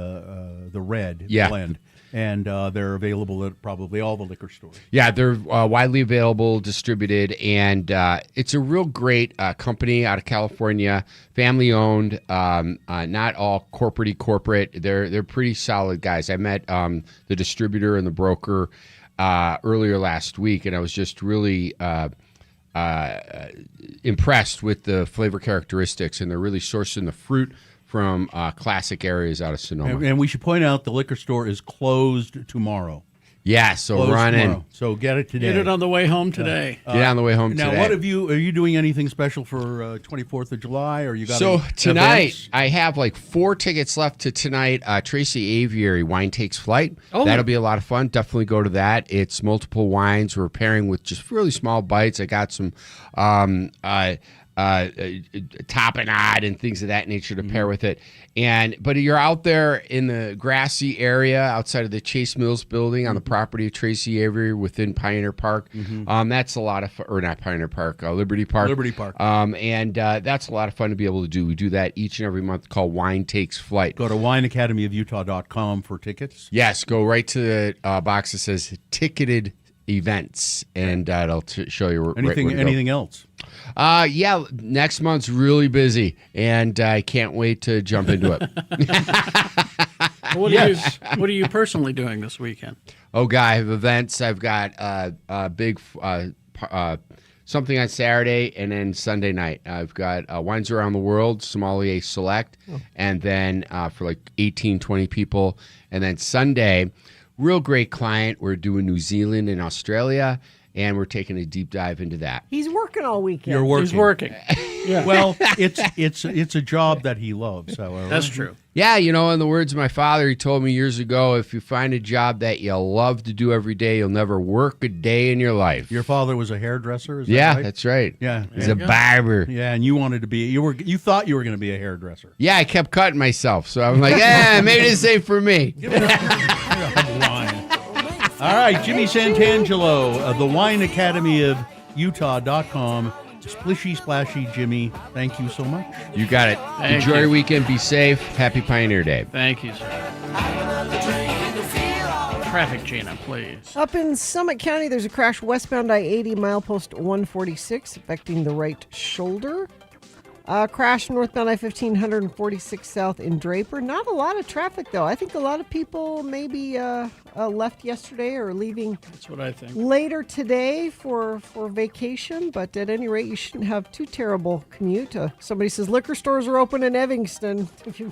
red blend, and they're available at probably all the liquor stores. Yeah, they're widely available, distributed, and it's a real great company out of California, family owned. Not all corporate. They're pretty solid guys. I met the distributor and the broker earlier last week, and I was just really impressed with the flavor characteristics, and they're really sourcing the fruit from classic areas out of Sonoma. And we should point out the liquor store is closed tomorrow. Yeah, so Closed run in. tomorrow. So get it today. Get it on the way home today. Get on the way home now, today. what are you doing anything special for 24th of July? Or you got So any tonight, events? I have like 4 tickets left to tonight. Tracy Aviary, Wine Takes Flight. Oh. That'll be a lot of fun. Definitely go to that. It's multiple wines. We're pairing with just really small bites. I got some tapenade and things of that nature to pair with it. But you're out there in the grassy area outside of the Chase Mills building on the property of Tracy Avery within Pioneer Park. That's a lot of fun, or not Pioneer Park, Liberty Park. Liberty Park. And that's a lot of fun to be able to do. We do that each and every month called Wine Takes Flight. Go to wineacademyofutah.com for tickets. Yes, go right to the box that says ticketed events, and it'll show you anything else. Yeah, next month's really busy, and I can't wait to jump into it. What are you personally doing this weekend? Oh, God, I have events. I've got a big something on Saturday, and then Sunday night I've got Wines Around the World, Sommelier Select, and then for like 18, 20 people, and then Sunday, real great client. We're doing New Zealand and Australia, and we're taking a deep dive into that. He's working all weekend. You're working. He's working. Yeah. Well, it's a job that he loves. However, that's true. Yeah, in the words of my father, he told me years ago, if you find a job that you love to do every day, you'll never work a day in your life. Your father was a hairdresser, is that yeah, right? That's right. Yeah, he's a barber. Yeah, and you wanted to be. You thought you were going to be a hairdresser. Yeah, I kept cutting myself, so I'm like, maybe this ain't for me. All right, Jimmy Santangelo, the Wine Academy of Utah.com. Splishy Splashy Jimmy, thank you so much. You got it. Enjoy your weekend. Be safe. Happy Pioneer Day. Thank you, sir. Traffic, Gina, please. Up in Summit County, there's a crash westbound I-80, milepost 146, affecting the right shoulder. Crash northbound I-15, 146 south in Draper. Not a lot of traffic, though. I think a lot of people maybe left yesterday or leaving That's what I think. later today for vacation. But at any rate, you shouldn't have too terrible commute. Somebody says liquor stores are open in Evanston.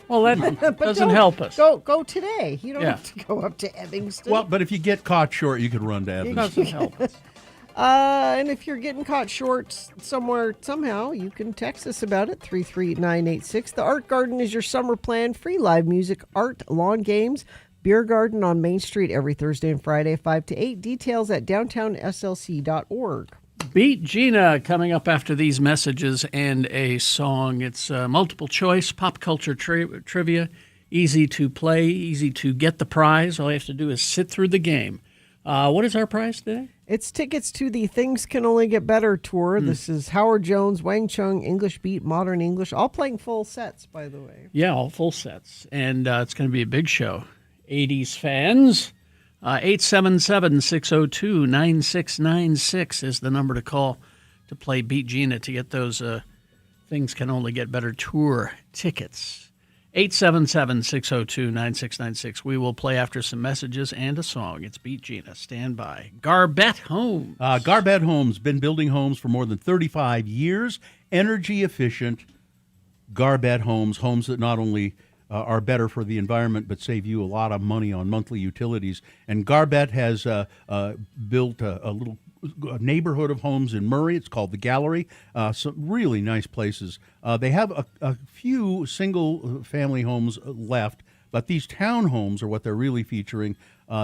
Well, that doesn't help us. Go today. You don't have to go up to Evanston. Well, but if you get caught short, you could run to Evanston. It doesn't help us. And if you're getting caught short somewhere, somehow, you can text us about it, 33986. The Art Garden is your summer plan. Free live music, art, lawn games, beer garden on Main Street every Thursday and Friday, 5 to 8. Details at downtownslc.org. Beat Gina coming up after these messages and a song. It's multiple choice, pop culture trivia. Easy to play, easy to get the prize. All you have to do is sit through the game. What is our prize today? It's tickets to the Things Can Only Get Better tour. This is Howard Jones, Wang Chung, English Beat, Modern English, all playing full sets, by the way. Yeah, all full sets. And it's going to be a big show. 80s fans, 877-602-9696 is the number to call to play Beat Gina to get those Things Can Only Get Better tour tickets. 877-602-9696. We will play after some messages and a song. It's Beat Gina. Stand by. Garbett Homes. Garbett Homes, been building homes for more than 35 years. Energy efficient Garbett Homes, homes that not only are better for the environment but save you a lot of money on monthly utilities. And Garbett has built a little neighborhood of homes in Murray. It's called The Gallery. Some really nice places. They have a few single-family homes left, but these townhomes are what they're really featuring.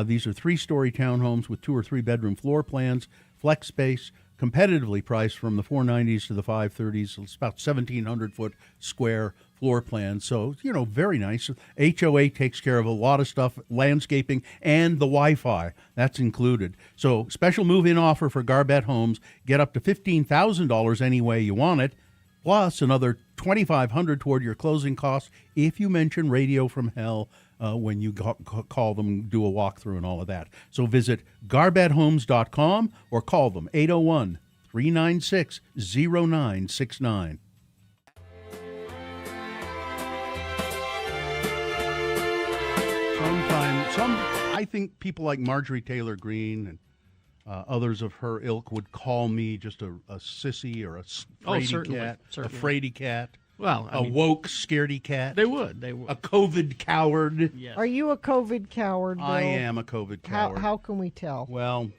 These are 3-story townhomes with 2 or 3 bedroom floor plans, flex space, competitively priced from the 490s to the 530s. It's about 1,700-foot square floor plan. So, very nice. HOA takes care of a lot of stuff, landscaping, and the Wi-Fi. That's included. So, special move-in offer for Garbett Homes. Get up to $15,000 any way you want it, plus another $2,500 toward your closing costs if you mention Radio from Hell when you call them, do a walkthrough and all of that. So visit garbethomes.com or call them 801-396-0969. I think people like Marjorie Taylor Greene and others of her ilk would call me just a sissy or a fraidy cat. Certainly. A fraidy cat. Well, a woke, scaredy cat. They would. A COVID coward. Yes. Are you a COVID coward, Bill? I am a COVID coward. How can we tell? Well,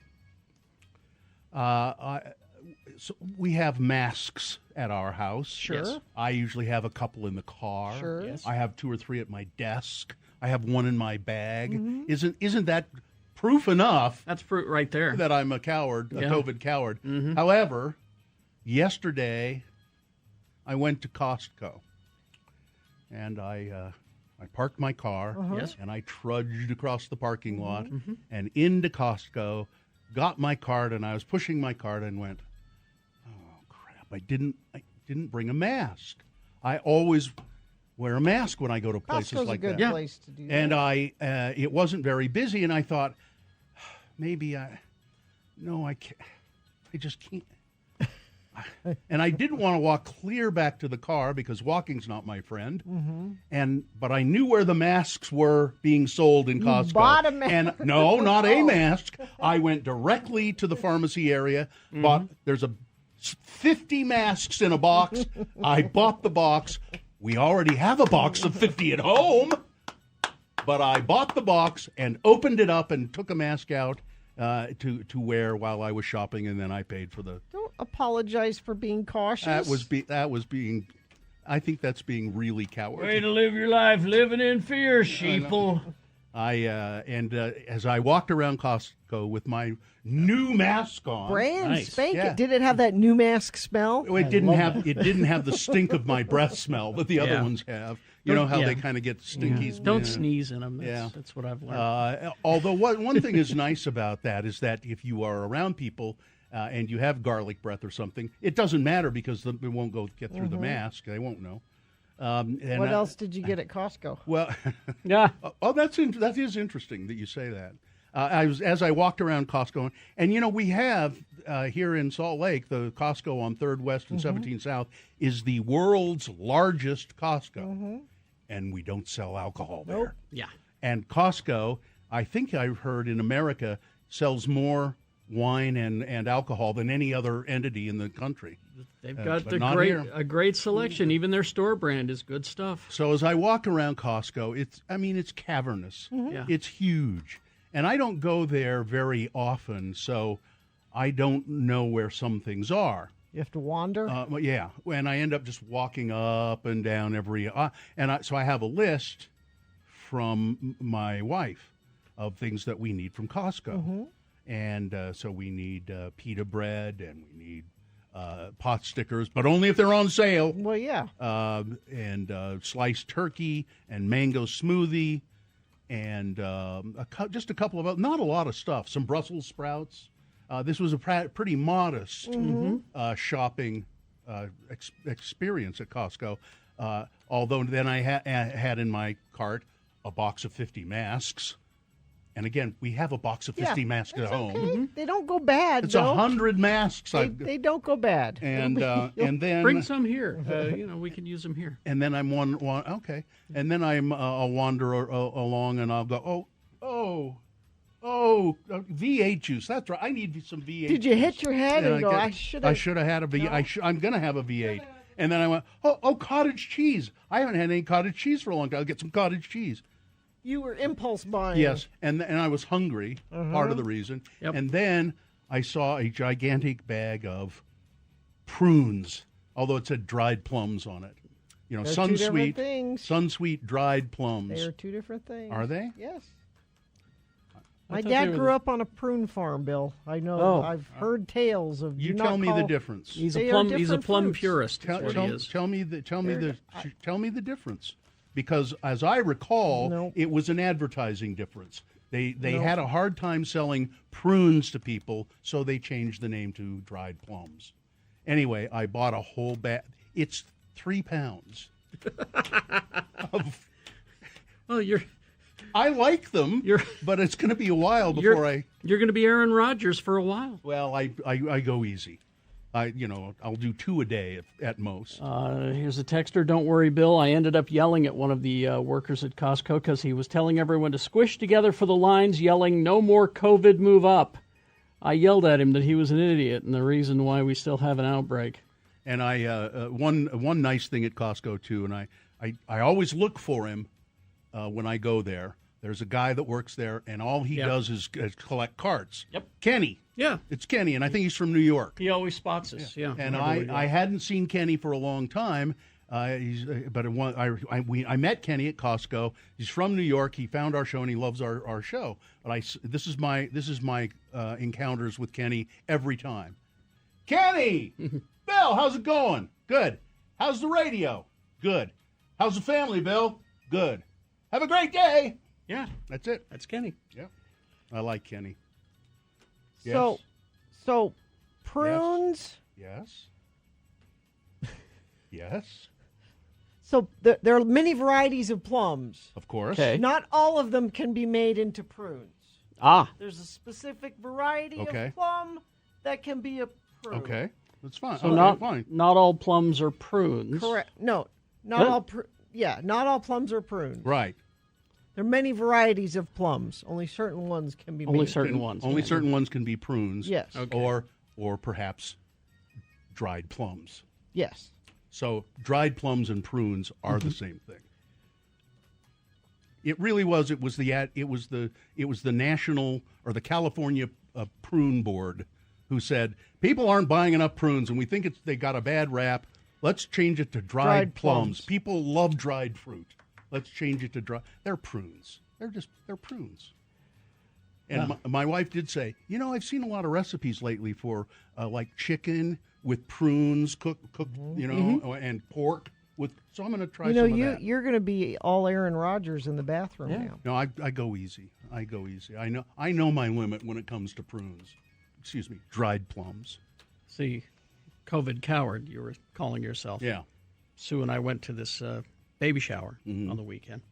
so we have masks at our house. Sure. Yes. I usually have a couple in the car. Sure. Yes. I have 2 or 3 at my desk. I have 1 in my bag. Mm-hmm. Isn't that proof enough? That's proof right there. That I'm a coward, a Yeah. COVID coward. Mm-hmm. However, yesterday I went to Costco, and I parked my car, Yes. and I trudged across the parking lot Mhm. and into Costco, got my cart, and I was pushing my cart and went, oh crap! I didn't bring a mask. I always wear a mask when I go to places Costco's like a good that. place to do And that. it wasn't very busy, and I thought maybe I can't. I just can't. And I didn't want to walk clear back to the car because walking's not my friend. But I knew where the masks were being sold in You Costco. bought a mask? And no, not a Oh. mask. I went directly to the pharmacy area. Bought there's 50 masks in a box. I bought the box. We already have a box of 50 at home. But I bought the box and opened it up and took a mask out to wear while I was shopping, and then I paid for the. Don't apologize for being cautious. That was being. I think that's being really cowardly. Way to live your life, living in fear, sheeple. As I walked around Costco with my new mask on, Brand spanking. Yeah. Did it have that new mask smell? It didn't have the stink of my breath smell that the other Yeah. ones have. You know how Yeah. they kind of get stinky. Don't Yeah. sneeze in them. That's what I've learned. Although one thing is nice about that is that if you are around people and you have garlic breath or something, it doesn't matter because it won't get through the Mhm. mask. They won't know. What else did you get at Costco? Well, yeah. That is interesting that you say that. As I walked around Costco, and we have here in Salt Lake, the Costco on 3rd West and Mhm. 17 South is the world's largest Costco, Mhm. and we don't sell alcohol there. Nope. Yeah. And Costco, I think I've heard in America, sells more wine and alcohol than any other entity in the country. They've got but not here. a great selection. Even their store brand is good stuff. So as I walk around Costco, it's cavernous. Mhm. Yeah. It's huge. And I don't go there very often, so I don't know where some things are. You have to wander? Well, yeah. And I end up just walking up and down so I have a list from my wife of things that we need from Costco. Mhm. And so we need pita bread and we need pot stickers, but only if they're on sale. Well, yeah. And sliced turkey and mango smoothie and just a couple of not a lot of stuff. Some Brussels sprouts. This was a pretty modest shopping experience at Costco. Although then I had in my cart a box of 50 masks. And again, we have a box of 50 masks at home. Okay. They don't go bad. It's though. 100 masks. They don't go bad. And then Bring some here. We can use them here. And then I'm okay. And then I'll wander along and I'll go V8 juice. That's right. I need some V8. Did you hit your head and go, I I should have had a V. I'm going to have a V8. And then I went, cottage cheese. I haven't had any cottage cheese for a long time. I'll get some cottage cheese. You were impulse buying. Yes, and I was hungry, part of the reason. Yep. And then I saw a gigantic bag of prunes, although it said dried plums on it. They're two different Sunsweet, things. Sunsweet dried plums. They are two different things. Are they? Yes. I My thought dad they were grew the- up on a prune farm, Bill. I know. Oh. I've heard tales of. You do tell not me the call- difference. He's They a are plum. He's a different plum fruits. purist. That's what he is. Tell me the difference, because as I recall, it was an advertising difference. They had a hard time selling prunes to people, so they changed the name to dried plums. Anyway, I bought a whole bag. It's 3 pounds. Well, I like them, but it's going to be a while before You're going to be Aaron Rodgers for a while. Well, I go easy. I'll do 2 a day at most. Here's a texter. Don't worry, Bill. I ended up yelling at one of the workers at Costco because he was telling everyone to squish together for the lines, yelling, "No more COVID, move up." I yelled at him that he was an idiot and the reason why we still have an outbreak. And I one nice thing at Costco too, and I always look for him when I go there. There's a guy that works there, and all he does is collect carts. Yep. Kenny. Yeah. It's Kenny, and I think he's from New York. He always spots us. Yeah. And whenever we go. I hadn't seen Kenny for a long time. I met Kenny at Costco. He's from New York. He found our show and he loves our show. But this is my encounters with Kenny every time. Kenny, Bill, how's it going? Good. How's the radio? Good. How's the family, Bill? Good. Have a great day. Yeah, that's it. That's Kenny. Yeah. I like Kenny. Yes. So prunes. Yes. Yes. So there are many varieties of plums. Of course. Okay. Not all of them can be made into prunes. There's a specific variety of plum that can be a prune. Okay. That's fine. So fine. not all plums are prunes. Correct. No, not all. Not all plums are prunes. Right. There are many varieties of plums. Only certain ones can be. Only made. certain ones. Only certain ones can be prunes. Yes. Okay. Or perhaps dried plums. Yes. So dried plums and prunes are the same thing. It really was. It was the national or the California Prune Board who said people aren't buying enough prunes and we think they got a bad rap. Let's change it to dried plums. People love dried fruit. Let's change it to dry. They're prunes. They're prunes. And my wife did say, I've seen a lot of recipes lately for like chicken with prunes cooked, and pork with. So I'm going to try some of that. You're going to be all Aaron Rodgers in the bathroom now. No, I go easy. I know my limit when it comes to prunes. Excuse me, dried plums. See, COVID coward, you were calling yourself. Yeah. Sue and I went to this baby shower on the weekend,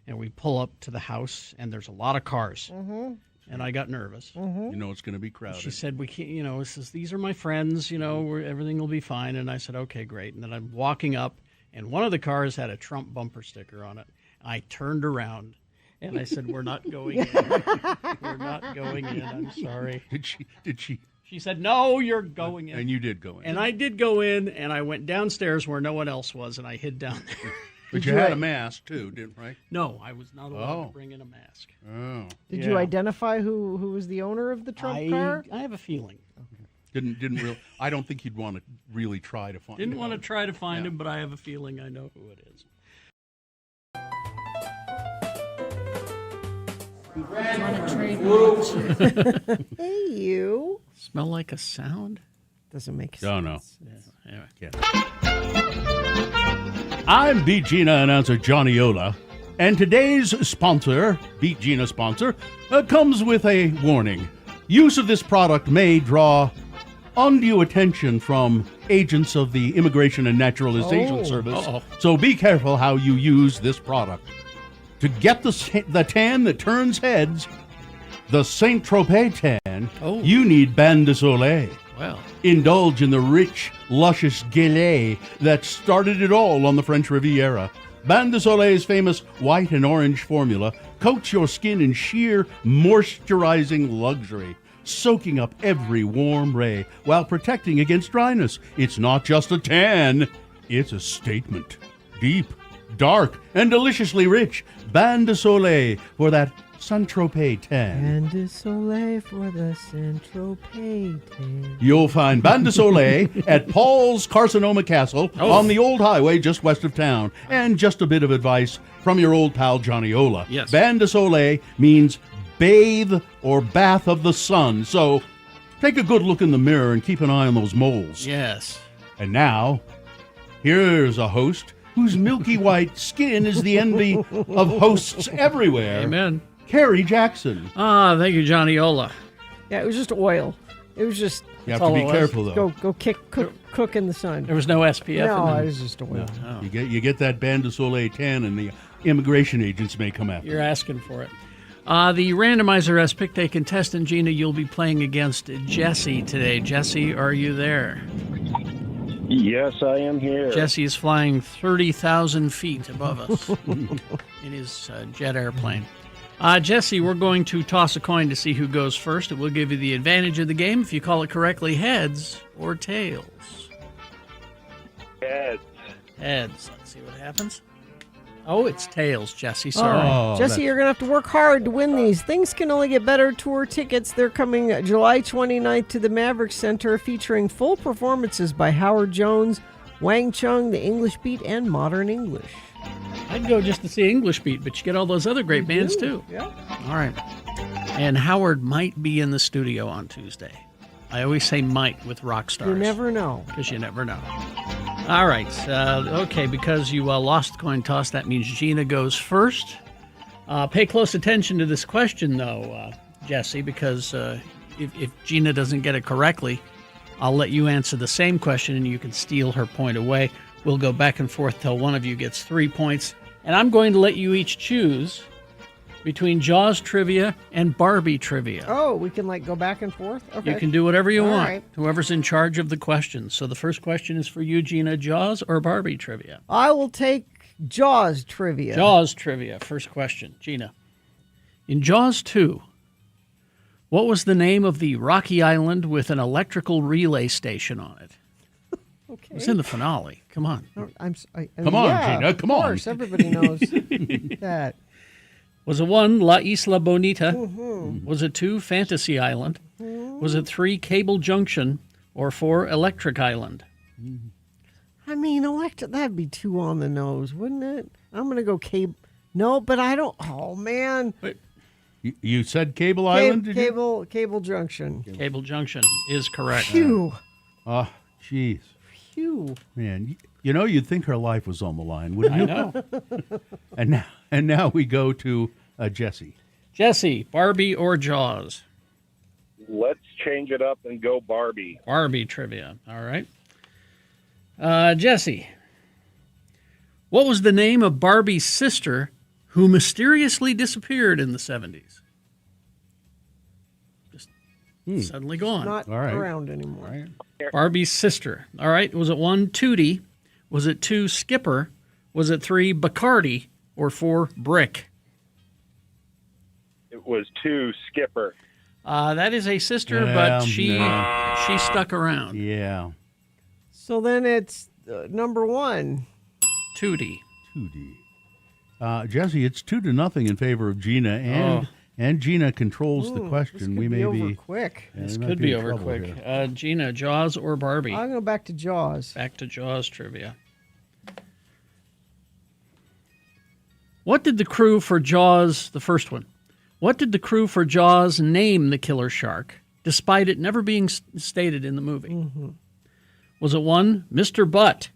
and we pull up to the house, and there's a lot of cars. Mm-hmm. And I got nervous. You know it's going to be crowded. She said, "We can't." These are my friends. Everything will be fine. And I said, "Okay, great." And then I'm walking up, and one of the cars had a Trump bumper sticker on it. I turned around, and I said, "We're not going in. We're not going in. I'm sorry." Did she? She said, "No, you're going in." And you did go in. And I did go in, and I went downstairs where no one else was, and I hid down there. But you had a mask too, right? No, I was not allowed to bring in a mask. Oh. Did you identify who was the owner of the Trump car? I have a feeling. Didn't really. I don't think you'd want to really try to find. Didn't want to try to find him, but I have a feeling I know who it is. Hey, you. Smell like a sound? Doesn't make sense. Oh, no. Yeah. Yeah. I'm Beat Gina announcer Johnny Ola, and today's sponsor, Beat Gina sponsor, comes with a warning. Use of this product may draw undue attention from agents of the Immigration and Naturalization Service, so be careful how you use this product. To get the tan that turns heads, the Saint Tropez tan, you need Bain de Soleil. Well, indulge in the rich, luscious gelée that started it all on the French Riviera. Bain de Soleil's famous white and orange formula coats your skin in sheer moisturizing luxury, soaking up every warm ray while protecting against dryness. It's not just a tan, it's a statement. Deep, dark, and deliciously rich. Bain de Soleil for that Saint-Tropez tan. Bain de Soleil for the Saint-Tropez tan. You'll find Bain de Soleil at Paul's Carcinoma Castle on the old highway just west of town. And just a bit of advice from your old pal Johnny Ola. Yes. Bain de Soleil means bathe or bath of the sun. So take a good look in the mirror and keep an eye on those moles. Yes. And now, here's a host whose milky white skin is the envy of hosts everywhere. Amen. Carrie Jackson. Thank you, Johnny Ola. Yeah, it was just oil. It was just. You have to be careful, though. Go cook in the sun. There was no SPF. No, it was just oil. No. You get that Bain de Soleil tan, and the immigration agents may come after. You're asking for it. The randomizer has picked a contestant. Gina, you'll be playing against Jesse today. Jesse, are you there? Yes, I am here. Jesse is flying 30,000 feet above us in his jet airplane. Jesse, we're going to toss a coin to see who goes first. It will give you the advantage of the game if you call it correctly, heads or tails. Heads. Heads. Let's see what happens. Oh, it's tails, Jesse. Sorry. Jesse, you're going to have to work hard to win these. Things Can Only Get Better tour tickets. They're coming July 29th to the Maverick Center, featuring full performances by Howard Jones, Wang Chung, The English Beat, and Modern English. I'd go just to see English Beat, but you get all those other great bands, too. Yeah. All right. And Howard might be in the studio on Tuesday. I always say might with rock stars. You never know. Because you never know. All right. Okay, because you lost the coin toss, that means Gina goes first. Pay close attention to this question, though, Jesse, because if Gina doesn't get it correctly, I'll let you answer the same question and you can steal her point away. We'll go back and forth till one of you gets 3 points. And I'm going to let you each choose between Jaws trivia and Barbie trivia. Oh, we can go back and forth? Okay. You can do whatever you All want. right. Whoever's in charge of the questions. So the first question is for you, Gina. Jaws or Barbie trivia? I will take Jaws trivia. Jaws trivia. First question. Gina. In Jaws 2, what was the name of the rocky island with an electrical relay station on it? Okay. It was in the finale. Come on. Come on, Gina. Come on. Of course, everybody knows that. Was it 1, La Isla Bonita? Mhm. Was it 2, Fantasy Island? Was it 3, Cable Junction? Or 4, Electric Island? I mean, that'd be too on the nose, wouldn't it? I'm going to go cable. No, but I don't. Oh, man. Wait. You said Cable Island, did you? Cable Junction. Cable Junction is correct. Phew. Oh, jeez. Phew. Man, you'd think her life was on the line, wouldn't you? I know. And now we go to Jesse. Jesse, Barbie or Jaws? Let's change it up and go Barbie. Barbie trivia. All right. Jesse, what was the name of Barbie's sister who mysteriously disappeared in the 70s? Just suddenly gone. Not around anymore. All right. Barbie's sister. All right. Was it 1, Tootie? Was it 2, Skipper? Was it 3, Bacardi? Or 4, Brick? It was 2, Skipper. That is a sister, but she stuck around. Yeah. So then it's number 1. Tootie. Jesse, it's 2-0 in favor of Gina, and Gina controls the question. This could be over quick. This could be over quick. Gina, Jaws or Barbie? I'll go back to Jaws. Back to Jaws trivia. What did the crew for Jaws, the first one, what did the crew for Jaws name the killer shark, despite it never being stated in the movie? Mm-hmm. Was it 1, Mr. Butt?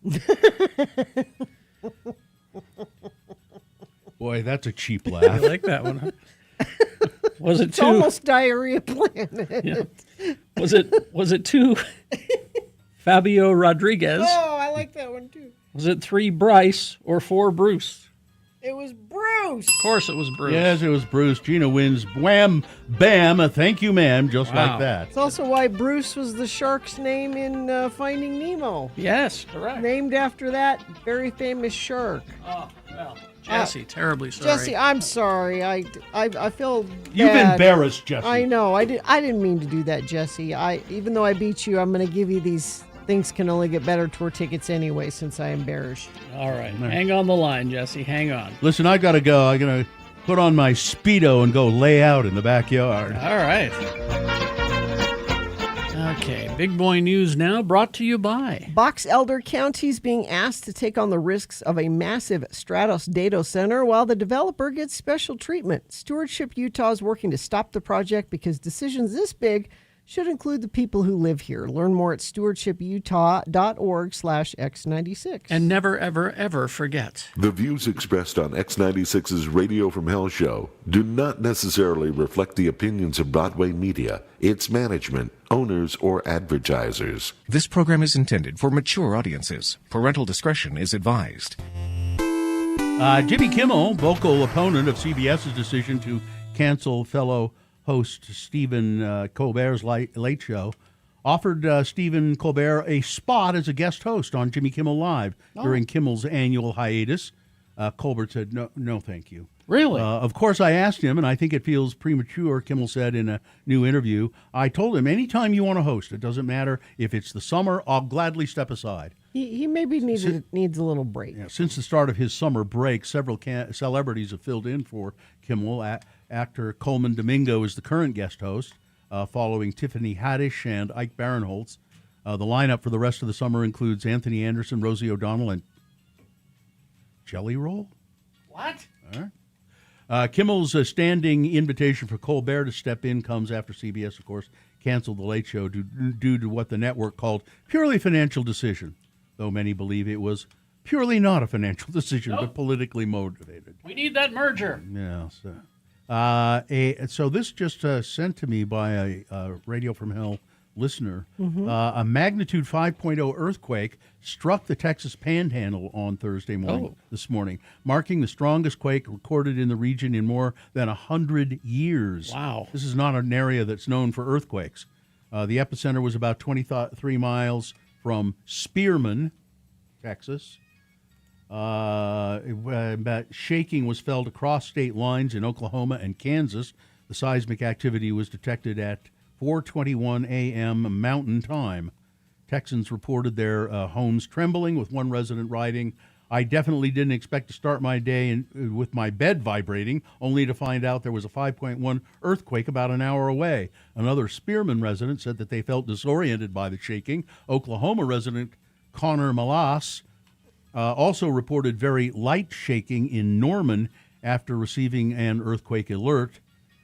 Boy, that's a cheap I laugh. like that one. Huh? Was it It's 2? almost Diarrhea Planet. Yeah. Was it 2, Fabio Rodriguez? Oh, I like that one too. Was it 3, Bryce? Or 4, Bruce? It was Bruce. Of course it was Bruce. Yes, it was Bruce. Gina wins. Wham, bam, thank you, ma'am, just Wow. like that. It's also why Bruce was the shark's name in Finding Nemo. Yes, correct. Named after that very famous shark. Oh, well, Jesse, terribly sorry. Jesse, I'm sorry. I feel You've bad. embarrassed Jesse. I know. I didn't mean to do that, Jesse. Even though I beat you, I'm going to give you these Things Can Only Get Better tour tickets anyway since I embarrassed you. All right. Hang on the line, Jesse. Hang on. Listen, I got to go. I'm going to put on my Speedo and go lay out in the backyard. All right. Okay, big boy news now brought to you by Box Elder County is being asked to take on the risks of a massive Stratos data center while the developer gets special treatment. Stewardship Utah is working to stop the project because decisions this big should include the people who live here. Learn more at stewardshiputah.org/X96. And never, ever, ever forget. The views expressed on X96's Radio from Hell show do not necessarily reflect the opinions of Broadway Media, its management, owners, or advertisers. This program is intended for mature audiences. Parental discretion is advised. Jimmy Kimmel, vocal opponent of CBS's decision to cancel fellow host Stephen Colbert's Late Show, offered Stephen Colbert a spot as a guest host on Jimmy Kimmel Live during Kimmel's annual hiatus. Colbert said, no, thank you. Really? Of course, I asked him, and I think it feels premature, Kimmel said in a new interview. I told him, anytime you want to host, it doesn't matter if it's the summer, I'll gladly step aside. He maybe needs a little break. Yeah, since the start of his summer break, several celebrities have filled in for Kimmel. Actor Coleman Domingo is the current guest host, following Tiffany Haddish and Ike Barinholtz. The lineup for the rest of the summer includes Anthony Anderson, Rosie O'Donnell, and Jelly Roll? What? All right. Kimmel's standing invitation for Colbert to step in comes after CBS, of course, canceled The Late Show due to what the network called purely financial decision. though many believe it was purely not a financial decision, Nope. but politically motivated. We need that merger. Yeah. So this just sent to me by a Radio from Hell listener. A magnitude 5.0 earthquake struck the Texas Panhandle on Thursday morning, this morning, marking the strongest quake recorded in the region in more than 100 years. Wow. This is not an area that's known for earthquakes. The epicenter was about 23 miles from Spearman, Texas. Shaking was felt across state lines in Oklahoma and Kansas. The seismic activity was detected at 4:21 a.m. Mountain Time. Texans reported their homes trembling, with one resident writing, "I definitely didn't expect to start my day with my bed vibrating, only to find out there was a 5.1 earthquake about an hour away." Another Spearman resident said that they felt disoriented by the shaking. Oklahoma resident Connor Malas also reported very light shaking in Norman after receiving an earthquake alert.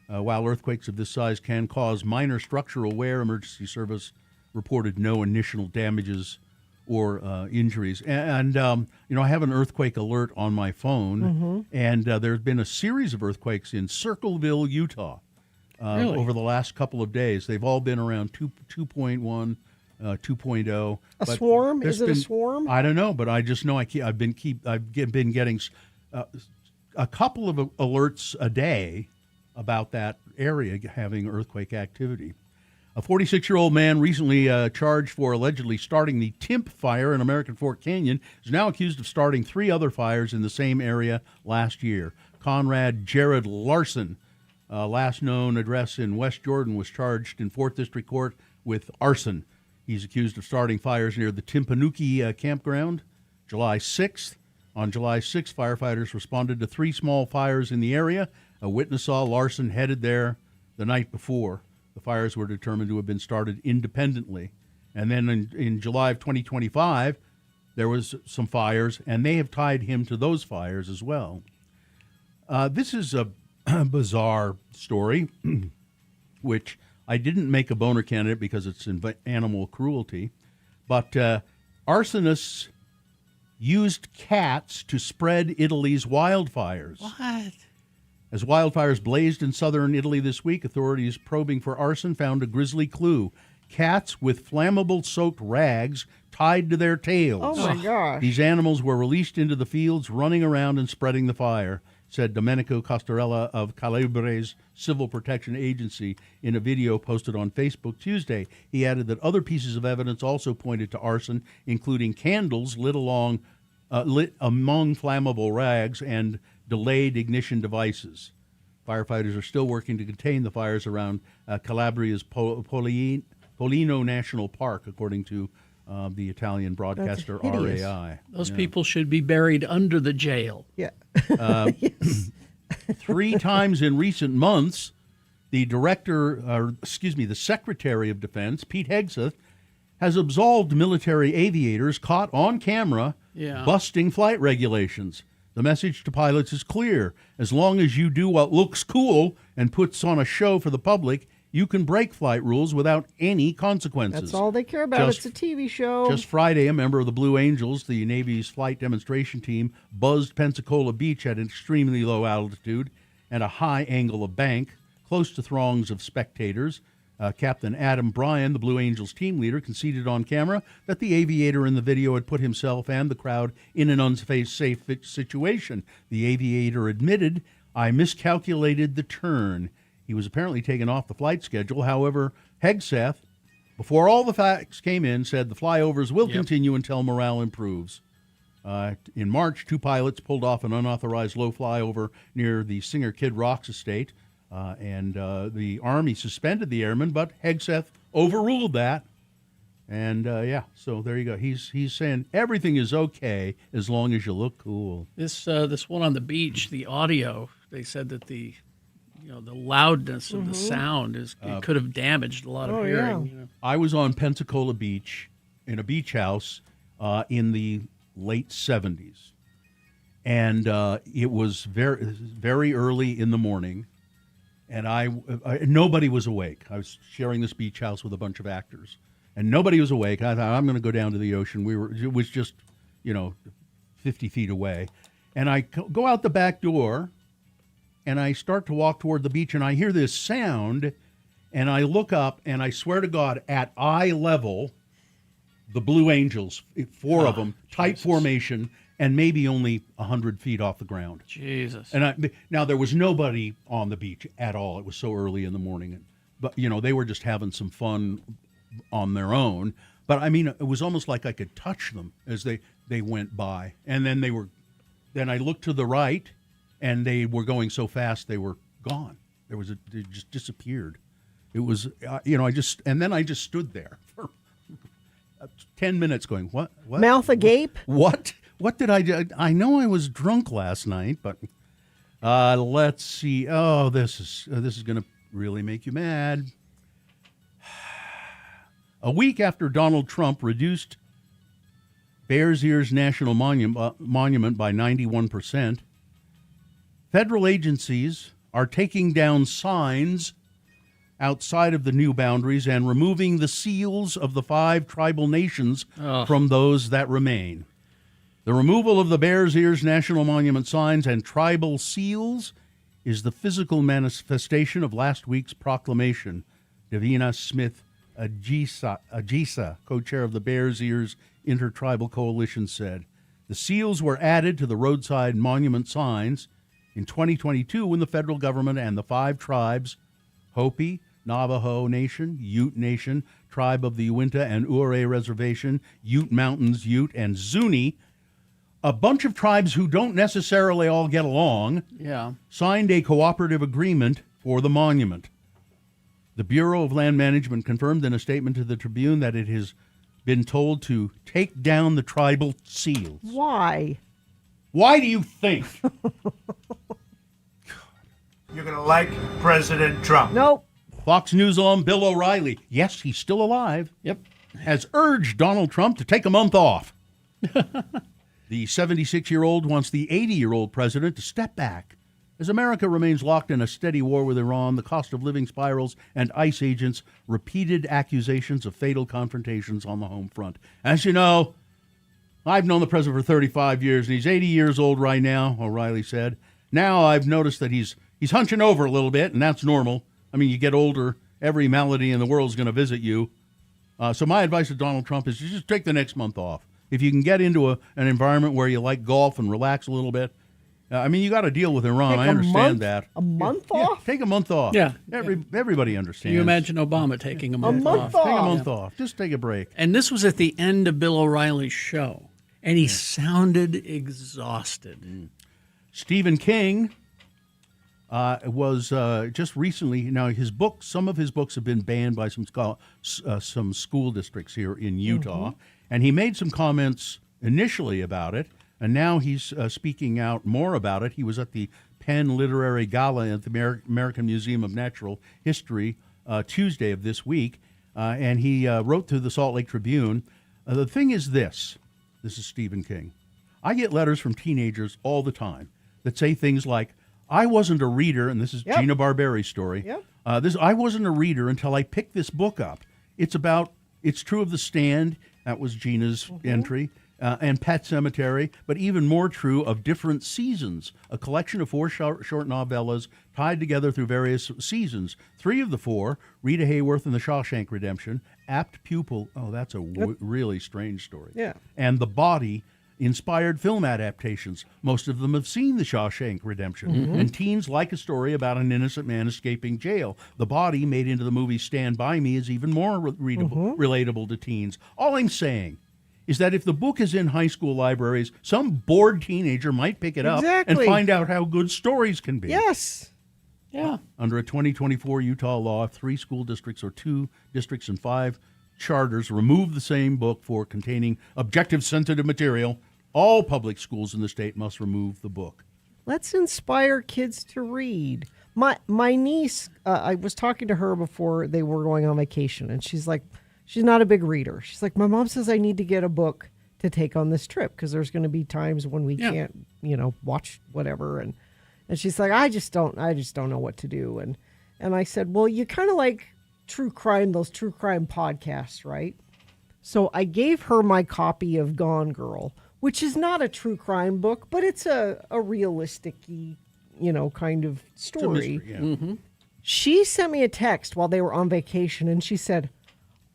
While earthquakes of this size can cause minor structural wear, emergency service reported no initial damages or injuries. And I have an earthquake alert on my phone, and there's been a series of earthquakes in Circleville, Utah, Really? over the last couple of days. They've all been around 2.1, 2.0. A but swarm? there's Is it a been- swarm? I don't know, but I just know I've been getting a couple of alerts a day about that area having earthquake activity. A 46-year-old man recently charged for allegedly starting the Timp fire in American Fork Canyon is now accused of starting 3 other fires in the same area last year. Conrad Jared Larson, last known address in West Jordan, was charged in 4th District Court with arson. He's accused of starting fires near the Timpanuki campground July 6th. On July 6th, firefighters responded to 3 small fires in the area. A witness saw Larson headed there the night before. The fires were determined to have been started independently. And then in July of 2025, there was some fires, and they have tied him to those fires as well. This is a bizarre story, which I didn't make a boner candidate because it's animal cruelty, but arsonists used cats to spread Italy's wildfires. What? As wildfires blazed in southern Italy this week, authorities probing for arson found a grisly clue. Cats with flammable-soaked rags tied to their tails. Oh, my gosh. These animals were released into the fields, running around and spreading the fire, said Domenico Costarella of Calabre's Civil Protection Agency in a video posted on Facebook Tuesday. He added that other pieces of evidence also pointed to arson, including candles lit among flammable rags and delayed ignition devices. Firefighters are still working to contain the fires around Calabria's Pollino National Park, according to the Italian broadcaster RAI. Those people should be buried under the jail. Yeah. 3 times in recent months, the Secretary of Defense, Pete Hegseth, has absolved military aviators caught on camera busting flight regulations. The message to pilots is clear. As long as you do what looks cool and puts on a show for the public, you can break flight rules without any consequences. That's all they care about. It's a TV show. Just Friday, a member of the Blue Angels, the Navy's flight demonstration team, buzzed Pensacola Beach at an extremely low altitude and a high angle of bank, close to throngs of spectators. Captain Adam Bryan, the Blue Angels team leader, conceded on camera that the aviator in the video had put himself and the crowd in an unsafe situation. The aviator admitted, "I miscalculated the turn." He was apparently taken off the flight schedule. However, Hegseth, before all the facts came in, said the flyovers will continue until morale improves. In March, 2 pilots pulled off an unauthorized low flyover near the Singer Kid Rocks estate, and the Army suspended the airman, but Hegseth overruled that. And, so there you go. He's saying everything is okay as long as you look cool. This one on the beach, the audio, they said that the loudness of the sound it could have damaged a lot of hearing. Yeah. I was on Pensacola Beach in a beach house in the late 70s, and it was very, very early in the morning, and I nobody was awake. I was sharing this beach house with a bunch of actors, and nobody was awake. I thought, I'm going to go down to the ocean. It was just, 50 feet away. And I go out the back door, and I start to walk toward the beach, and I hear this sound, and I look up, and I swear to God, at eye level, the Blue Angels, 4 of them, tight formation, and maybe only 100 feet off the ground. Jesus. And now there was nobody on the beach at all. It was so early in the morning. But, they were just having some fun on their own. But, I mean, it was almost like I could touch them as they went by. And then then I looked to the right, and they were going so fast they were gone. They just disappeared. It was, and then I just stood there for 10 minutes going, what? Mouth agape? What? What did I do? I know I was drunk last night, but let's see. Oh, this is going to really make you mad. A week after Donald Trump reduced Bears Ears National Monument by 91%, federal agencies are taking down signs outside of the new boundaries and removing the seals of the 5 tribal nations from those that remain. The removal of the Bears Ears National Monument signs and tribal seals is the physical manifestation of last week's proclamation. Davina Smith Ajisa, co-chair of the Bears Ears Intertribal Coalition, said the seals were added to the roadside monument signs in 2022 when the federal government and the 5 tribes, Hopi, Navajo Nation, Ute Nation, Tribe of the Uinta and Ure Reservation, Ute Mountains, Ute, and Zuni, a bunch of tribes who don't necessarily all get along, signed a cooperative agreement for the monument. The Bureau of Land Management confirmed in a statement to the Tribune that it has been told to take down the tribal seals. Why? Why do you think? You're going to like President Trump. Nope. Fox News alum Bill O'Reilly, yes, he's still alive, has urged Donald Trump to take a month off. The 76-year-old wants the 80-year-old president to step back. As America remains locked in a steady war with Iran, the cost of living spirals, and ICE agents' repeated accusations of fatal confrontations on the home front. As you know, I've known the president for 35 years, and he's 80 years old right now, O'Reilly said. Now I've noticed that he's hunching over a little bit, and that's normal. I mean, you get older, every malady in the world is going to visit you. So my advice to Donald Trump is just take the next month off. If you can get into an environment where you like golf and relax a little bit, I mean, you got to deal with Iran. I understand that. A month off? Take a month off. Yeah. Everybody understands. Can you imagine Obama taking a month off? Take a month off. Just take a break. And this was at the end of Bill O'Reilly's show, and he sounded exhausted. Stephen King was just recently. Now, some of his books have been banned by some school districts here in Utah, and he made some comments initially about it, and now he's speaking out more about it. He was at the Penn Literary Gala at the American Museum of Natural History Tuesday of this week, and he wrote to the Salt Lake Tribune. The thing is this is Stephen King. I get letters from teenagers all the time that say things like, I wasn't a reader, and this is Gina Barberi's story. I wasn't a reader until I picked this book up. It's true of The Stand, that was Gina's entry, and Pet Sematary, but even more true of Different Seasons, a collection of 4 short novellas tied together through various seasons. 3 of the 4, Rita Hayworth and The Shawshank Redemption, Apt Pupil, that's a really strange story, and The Body, inspired film adaptations. Most of them have seen The Shawshank Redemption, and teens like a story about an innocent man escaping jail. The Body, made into the movie Stand By Me, is even more relatable to teens. All I'm saying is that if the book is in high school libraries, some bored teenager might pick it up and find out how good stories can be. Yes. Yeah. Under a 2024 Utah law, if 3 school districts or 2 districts and 5 charters remove the same book for containing objective sensitive material, all public schools in the state must remove the book. Let's inspire kids to read. My niece, I was talking to her before they were going on vacation, and she's like, she's not a big reader. She's like, my mom says I need to get a book to take on this trip because there's going to be times when we can't, watch whatever. And she's like, I just don't know what to do. And I said, well, you kind of like true crime, those true crime podcasts, right? So I gave her my copy of Gone Girl, which is not a true crime book, but it's a realistic-y, kind of story. It's a mystery, yeah. She sent me a text while they were on vacation, and she said,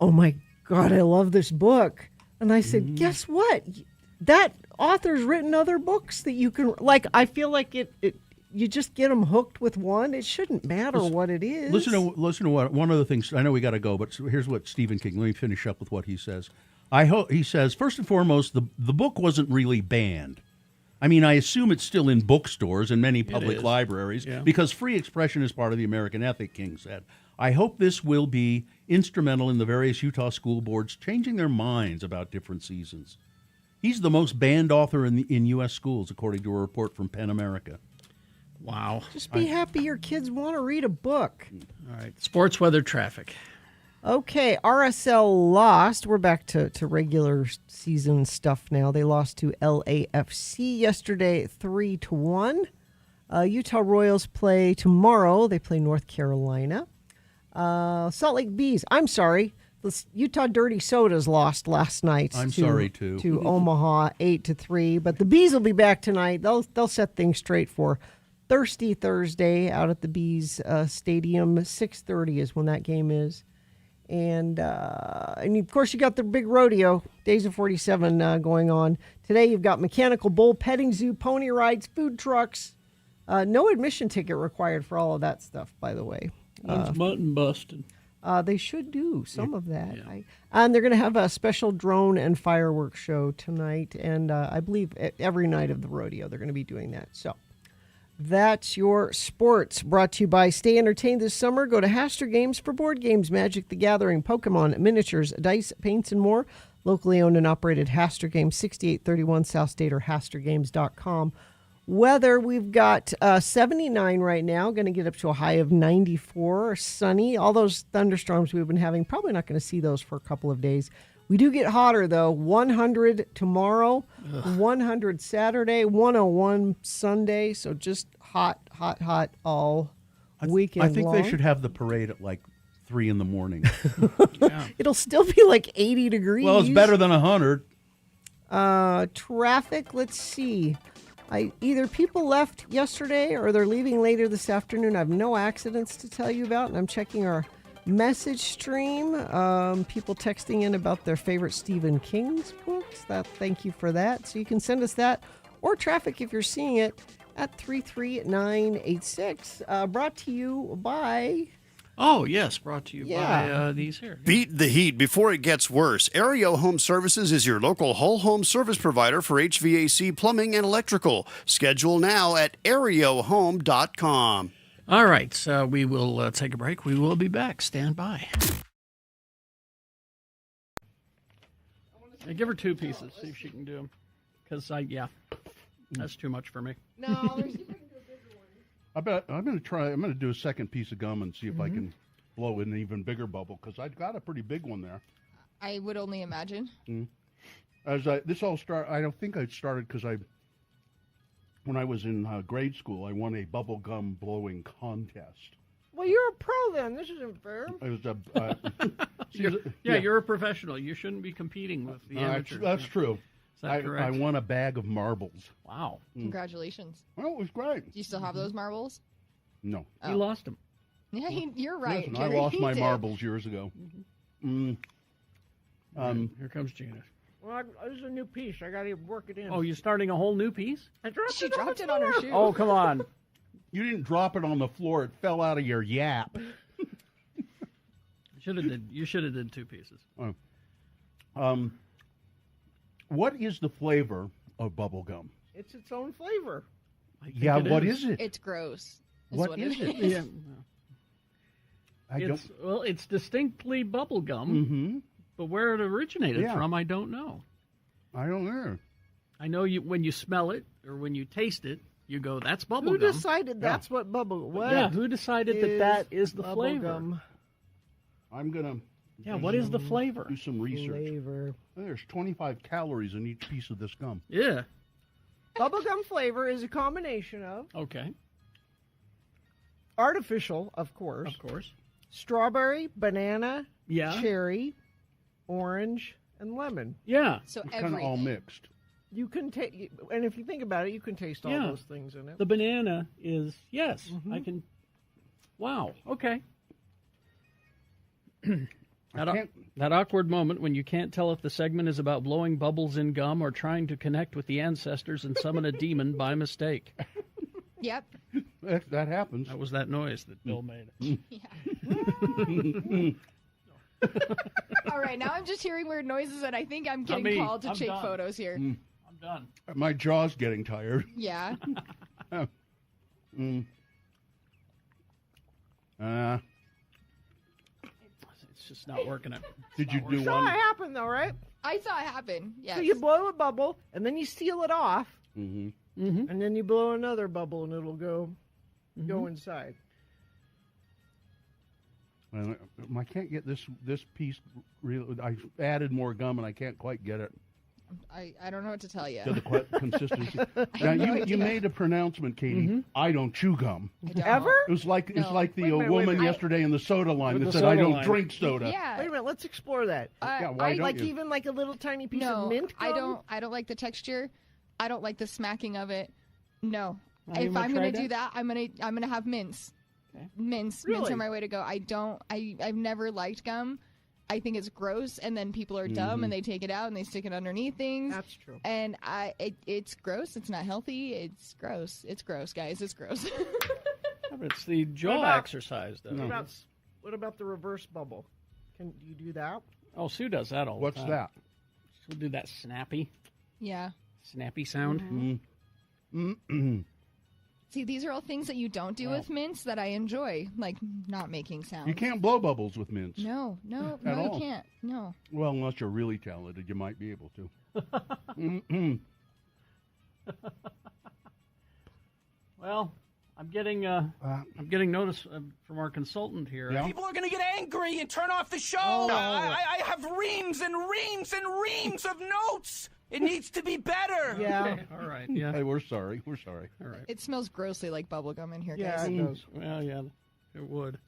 "Oh my God, I love this book." And I said, "Guess what? That author's written other books that you can I feel like it you just get them hooked with one. It shouldn't matter what it is." Listen to what one of the things. I know we got to go, but here's what Stephen King. Let me finish up with what he says. He says, first and foremost, the book wasn't really banned. I mean, I assume it's still in bookstores and many public libraries because free expression is part of the American ethic, King said. I hope this will be instrumental in the various Utah school boards changing their minds about different seasons. He's the most banned author in U.S. schools, according to a report from PEN America. Wow. Just be happy your kids want to read a book. All right. Sports, weather, traffic. Okay, RSL lost. We're back to regular season stuff now. They lost to LAFC yesterday 3-1. Utah Royals play tomorrow. They play North Carolina. Salt Lake Bees. I'm sorry. The Utah Dirty Sodas lost last night. To Omaha 8-3. But the Bees will be back tonight. They'll set things straight for Thirsty Thursday out at the Bees Stadium. 6:30 is when that game is. And of course, you got the big rodeo, Days of 47 going on. Today, you've got mechanical bull, petting zoo, pony rides, food trucks. No admission ticket required for all of that stuff, by the way. That's mutton busting. They should do some of that. Yeah. And they're going to have a special drone and fireworks show tonight. And I believe every night of the rodeo, they're going to be doing that. So that's your sports, brought to you by Stay Entertained this summer. Go to Haster Games for board games, Magic the Gathering, Pokemon, miniatures, dice, paints, and more. Locally owned and operated Haster Games, 6831 South State or HasterGames.com. Weather, we've got 79 right now, going to get up to a high of 94, sunny. All those thunderstorms we've been having, probably not going to see those for a couple of days. We do get hotter, though. 100 tomorrow, 100 Saturday, 101 Sunday. So just hot all weekend I think long. they should have the parade at like 3 in the morning. It'll still be like 80 degrees. Well, it's better than 100. Traffic, let's see. Either people left yesterday or they're leaving later this afternoon. I have no accidents to tell you about, and I'm checking our message stream. People texting in about their favorite Stephen King's books. Thank you for that. So you can send us that or traffic if you're seeing it at 33986. Brought to you by... Oh, yes, brought to you by these here. Beat the heat before it gets worse. Aereo Home Services is your local whole home service provider for HVAC, plumbing, and electrical. Schedule now at aereohome.com. All right, so we will take a break. We will be back. Stand by. Give her 2 pieces. See if she can do them. Because, that's too much for me. No, I'm going to do a second piece of gum and see if I can blow in an even bigger bubble, because I've got a pretty big one there. I would only imagine. This all started, I don't think it started because when I was in grade school, I won a bubble gum blowing contest. Well, you're a pro then. This isn't fair. It was you're a professional. You shouldn't be competing with the amateurs. That's true. Is that correct? I won a bag of marbles. Wow. Congratulations. Well, it was great. Do you still have those marbles? No. He lost them. Yeah, you're right. Listen, I lost my marbles years ago. Here comes Gina. Well, this is a new piece. I got to work it in. Oh, you're starting a whole new piece? She dropped it on her shoe. Oh, come on. You didn't drop it on the floor. It fell out of your yap. You should have did 2 pieces. What is the flavor of bubble gum? It's its own flavor. What is it? It's gross. What is it? Yeah. It's distinctly bubble gum, but where it originated from, I don't know. I don't know. I know when you smell it or when you taste it, you go, "That's bubble Who gum." Who decided that's what bubble? What? Yeah, who decided that is the flavor? Gum? I'm gonna. What is the flavor? Do some research. Flavor. There's 25 calories in each piece of this gum. Yeah. Bubblegum flavor is a combination of okay, artificial, of course, Strawberry, banana, Yeah. cherry, orange, and lemon. Yeah. So Kind of all everything. mixed. You can taste, and if you think about it, you can taste all Yeah. those things in it. The banana is, yes, Mm-hmm. I can. Wow. Okay. That awkward moment when you can't tell if the segment is about blowing bubbles in gum or trying to connect with the ancestors and summon a demon by mistake. Yep. That happens. That was that noise that Bill made. All right, now I'm just hearing weird noises, and I think I'm getting me. called to I'm take done. photos here. I'm done. My jaw's getting tired. Yeah. It's just not working. Did you do Saw one? it happen, though, right? I saw it happen. Yes. So you blow a bubble, and then you seal it off, Mm-hmm. and then you blow another bubble, and it'll go inside. I can't get this piece. I added more gum, and I can't quite get it I don't know what to tell you. to the consistency. Now no you idea. made a pronouncement, Katie. I don't chew gum. Ever? It was like No. it's like the Wait a minute, woman wait. yesterday in the soda line With that the said, "I soda don't line. drink soda." Yeah. Wait a minute, let's explore that. Yeah, why don't like you? even like a little tiny piece No, of mint I gum? don't like the texture. I don't like the smacking of it. No. Have you If ever I'm gonna tried do that? that, I'm gonna have mints. Okay. Mints Really? are my way to go. I've never liked gum. I think it's gross, and then people are dumb and they take it out and they stick it underneath things. That's true. And it's gross. It's not healthy. It's gross. It's gross, guys. It's gross. Yeah, but it's the jaw about- exercise, though. What about the reverse bubble? Can you do that? Oh, Sue does that all What's the time. that? She'll do that snappy Yeah. sound. Mm-hmm. See, these are all things that you don't do with mints that I enjoy, like not making sounds. You can't blow bubbles with mints. No, At you all. can't. No. Well, unless you're really talented, you might be able to. Mm-mm. Well, I'm getting notice from our consultant here. Yeah. People are going to get angry and turn off the show. Oh. I have reams and reams and reams of notes. It needs to be better. Yeah. Okay, all right. Yeah. Hey, we're sorry. We're sorry. All right. It smells grossly like bubblegum in here, Yeah, guys. it does. Well, yeah, it would.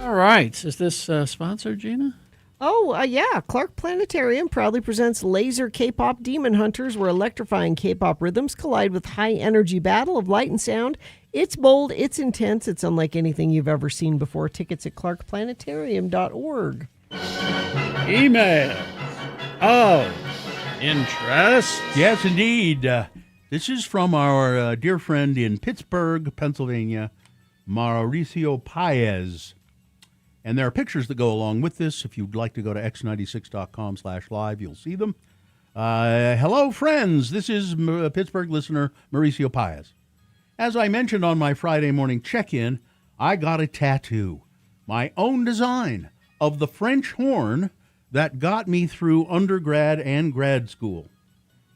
All right. Is this sponsored, Gina? Oh, yeah. Clark Planetarium proudly presents Laser K-pop Demon Hunters, where electrifying K-pop rhythms collide with high-energy battle of light and sound. It's bold, it's intense, it's unlike anything you've ever seen before. Tickets at clarkplanetarium.org. Email. Oh, interest. Yes, indeed. This is from our dear friend in Pittsburgh, Pennsylvania, Mauricio Paez. And there are pictures that go along with this. If you'd like to go to x96.com/live, you'll see them. Hello, friends. This is Pittsburgh listener Mauricio Paez. As I mentioned on my Friday morning check-in, I got a tattoo. My own design. of the French horn that got me through undergrad and grad school.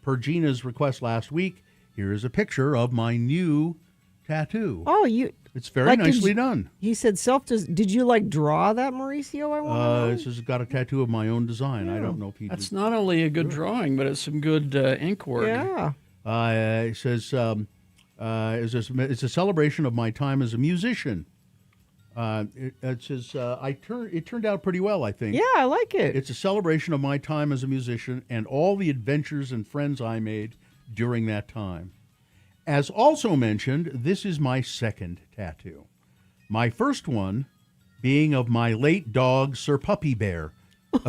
Per Gina's request last week, here is a picture of my new tattoo. Oh, it's very nicely done. He said did you like draw that, Mauricio? I want to know. This has got a tattoo of my own design. I don't know if he That's not only a good drawing, but it's some good ink work. Yeah. It says, it's a celebration of my time as a musician. It says, it turned out pretty well, I think. Yeah, I like it. It's a celebration of my time as a musician and all the adventures and friends I made during that time. As also mentioned, this is my second tattoo. My first one being of my late dog, Sir Puppy Bear, a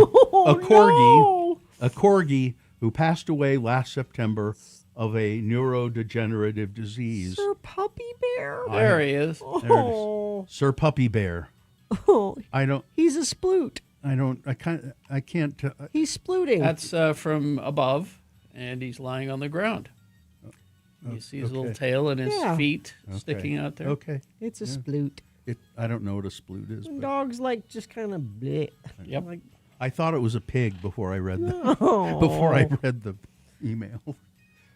corgi who passed away last September of a neurodegenerative disease. Sir Puppy Bear? There he is. There it is. Sir Puppy Bear. Oh, I don't. He's a sploot. I can't. He's splooting. That's from above, and he's lying on the ground. You see his little tail and his feet sticking out there. Okay. It's a sploot. I don't know what a sploot is. But Dogs like just kind of bleh. Yep. Like, I thought it was a pig before I read No. before I read the email. I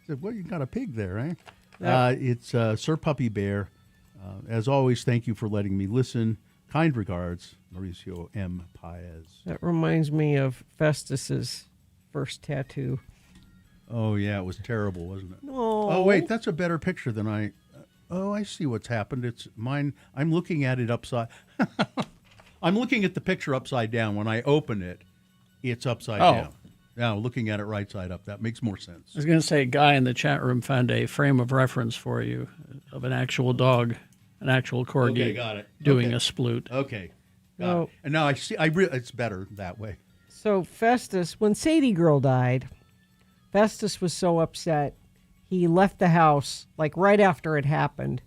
said, "Well, you got a pig there, eh?" It's Sir Puppy Bear. As always, thank you for letting me listen. Kind regards, Mauricio M. Paez. that reminds me of Festus's first tattoo. Oh yeah, it was terrible, wasn't it? No. Oh wait, that's a better picture than I. Oh, I see what's happened. It's mine. I'm looking at it upside. I'm looking at the picture upside down. When I open it, it's upside down. Now looking at it right side up, that makes more sense. I was going to say, a guy in the chat room found a frame of reference for you of an actual dog, an actual corgi, Okay, got it. doing Okay. a sploot. Okay. No. It. And now I see. It's better that way. So Festus, when Sadie Girl died, Festus was so upset he left the house like right after it happened.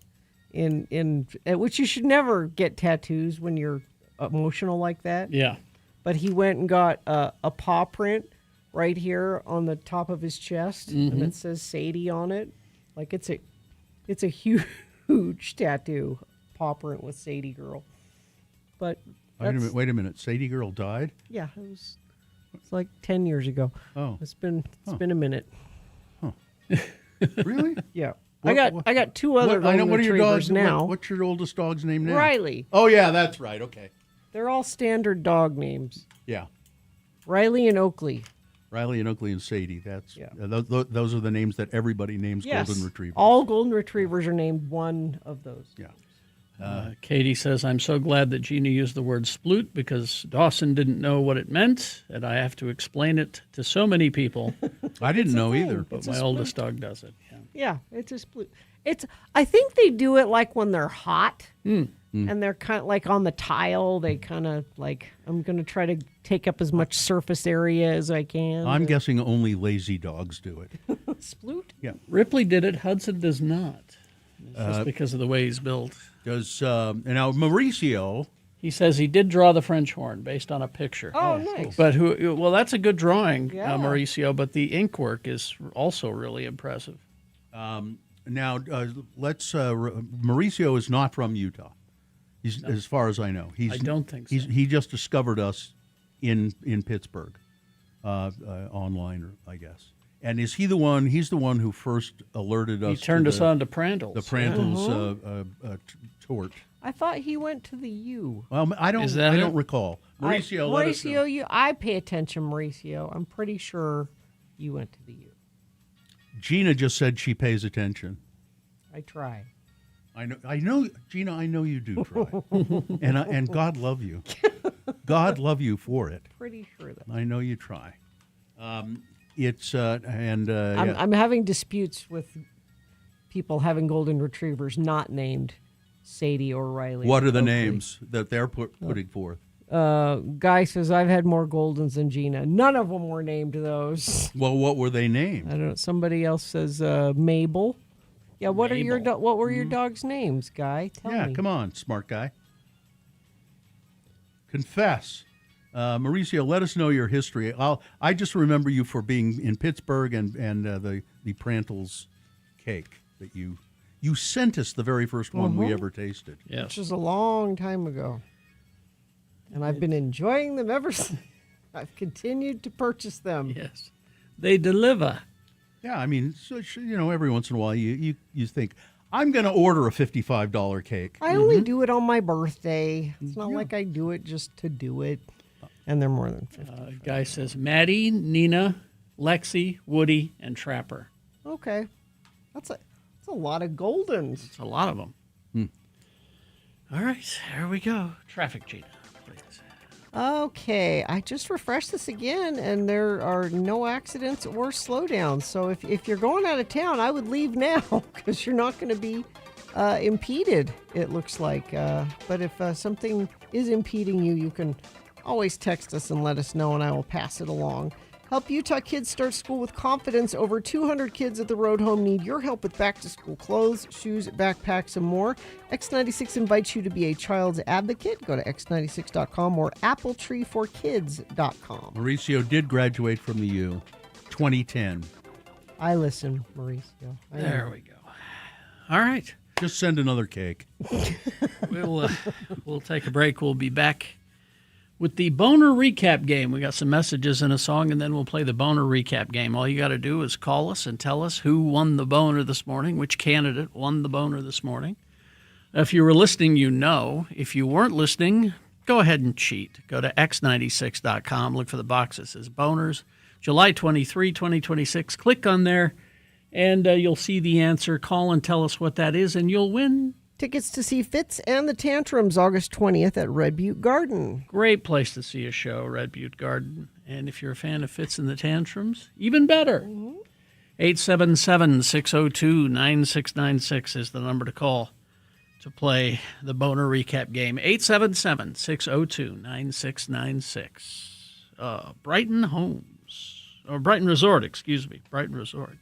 Which you should never get tattoos when you're emotional like that. Yeah. But he went and got a paw print right here on the top of his chest, and it says Sadie on it. Like it's a huge tattoo, paw print with Sadie Girl. But Wait a minute. Sadie Girl died? yeah, it's like 10 years ago. Oh. It's been a minute. Really? Yeah. What- I got two other I know. golden What are your retrievers dogs now. What's your oldest dog's name now? Riley. Oh yeah, that's right. Okay. They're all standard dog names. Yeah. Riley and Oakley. Riley and Oakley and Sadie. That's those are the names that everybody names Yes. golden retrievers. All golden retrievers are named one of those. Yeah. Katie says, I'm so glad that Gina used the word sploot because Dawson didn't know what it meant, and I have to explain it to so many people. I didn't know either. But my oldest dog does it. Yeah. Yeah, it's a sploot. I think they do it like when they're hot. And they're kind of like on the tile. They kind of like, I'm going to try to take up as much surface area as I can. I'm guessing only lazy dogs do it. Sploot? Yeah. Ripley did it. Hudson does not. It's just because of the way he's built. Does now Mauricio? He says he did draw the French horn based on a picture. Oh, nice. But well, that's a good drawing, Yeah. Mauricio. But the ink work is also really impressive. Now let's. Mauricio is not from Utah. He's, as far as I know, I don't think so. He just discovered us in Pittsburgh, online, I guess. And is he the one? He's the one who first alerted us. He turned us on to Prantles. The Prantles tort. I thought he went to the U. Well, I don't. Is that I it? don't recall. Mauricio, let us know. Mauricio, I pay attention, Mauricio. I'm pretty sure you went to the U. Gina just said she pays attention. I try. I know, Gina. I know you do try, and God love you. God love you for it. Pretty sure that. I know you try. It's I'm having disputes with people having golden retrievers not named Sadie or Riley. What are the Oakley. names that they're putting forth? Guy says I've had more Goldens than Gina. None of them were named those. Well, what were they named? I don't know. Somebody else says Mabel. Yeah, what are your what were your dogs' names, Guy? Tell me. Come on, smart guy. Confess. Mauricio, let us know your history. I just remember you for being in Pittsburgh and the Prantles cake that you sent us the very first one we ever tasted. Yes. Which was a long time ago. And I've been enjoying them ever since. I've continued to purchase them. Yes. They deliver. Yeah, I mean, so, every once in a while you think, I'm going to order a $55 cake. I only do it on my birthday. It's not like I do it just to do it. And they're more than 50. Guy says Maddie, Nina, Lexi, Woody, and Trapper. Okay. That's a lot of Goldens. It's a lot of them. All right, here we go. Traffic, Gina, please. Okay, I just refreshed this again, and there are no accidents or slowdowns. So if you're going out of town, I would leave now because you're not going to be impeded, it looks like. But if something is impeding you, you can always text us and let us know, and I will pass it along. Help Utah kids start school with confidence. Over 200 kids at the Road Home need your help with back-to-school clothes, shoes, backpacks, and more. X96 invites you to be a child's advocate. Go to x96.com or appletreeforkids.com. Mauricio did graduate from the U, 2010. I listen, Mauricio. There we go. All right. Just send another cake. We'll take a break. We'll be back with the Boner Recap Game. We got some messages and a song, and then we'll play the Boner Recap Game. All you got to do is call us and tell us who won the boner this morning, which candidate won the boner this morning. If you were listening, you know. If you weren't listening, go ahead and cheat. Go to x96.com, look for the box that says Boners, July 23, 2026. Click on there, and you'll see the answer. Call and tell us what that is, and you'll win tickets to see Fitz and the Tantrums August 20th at Red Butte Garden. Great place to see a show, Red Butte Garden. And if you're a fan of Fitz and the Tantrums, even better. 877-602-9696 is the number to call to play the Boner Recap Game. 877-602-9696. Brighton Resort, Brighton Resort.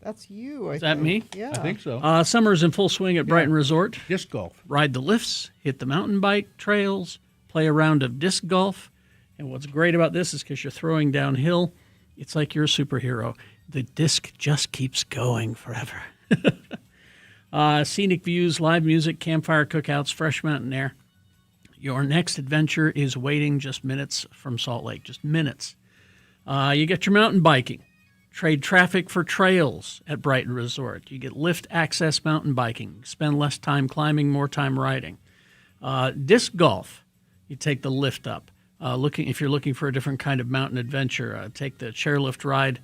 That's you, I Is that me? Yeah. I think so. Summer's in full swing at Brighton Resort. Disc golf. Ride the lifts, hit the mountain bike trails, play a round of disc golf. And what's great about this is because you're throwing downhill, it's like you're a superhero. The disc just keeps going forever. Scenic views, live music, campfire cookouts, fresh mountain air. Your next adventure is waiting just minutes from Salt Lake, just minutes. You get your mountain biking. Trade traffic for trails at Brighton Resort. You get lift access mountain biking. Spend less time climbing, more time riding. Disc golf. You take the lift up. If you're looking for a different kind of mountain adventure, take the chairlift ride.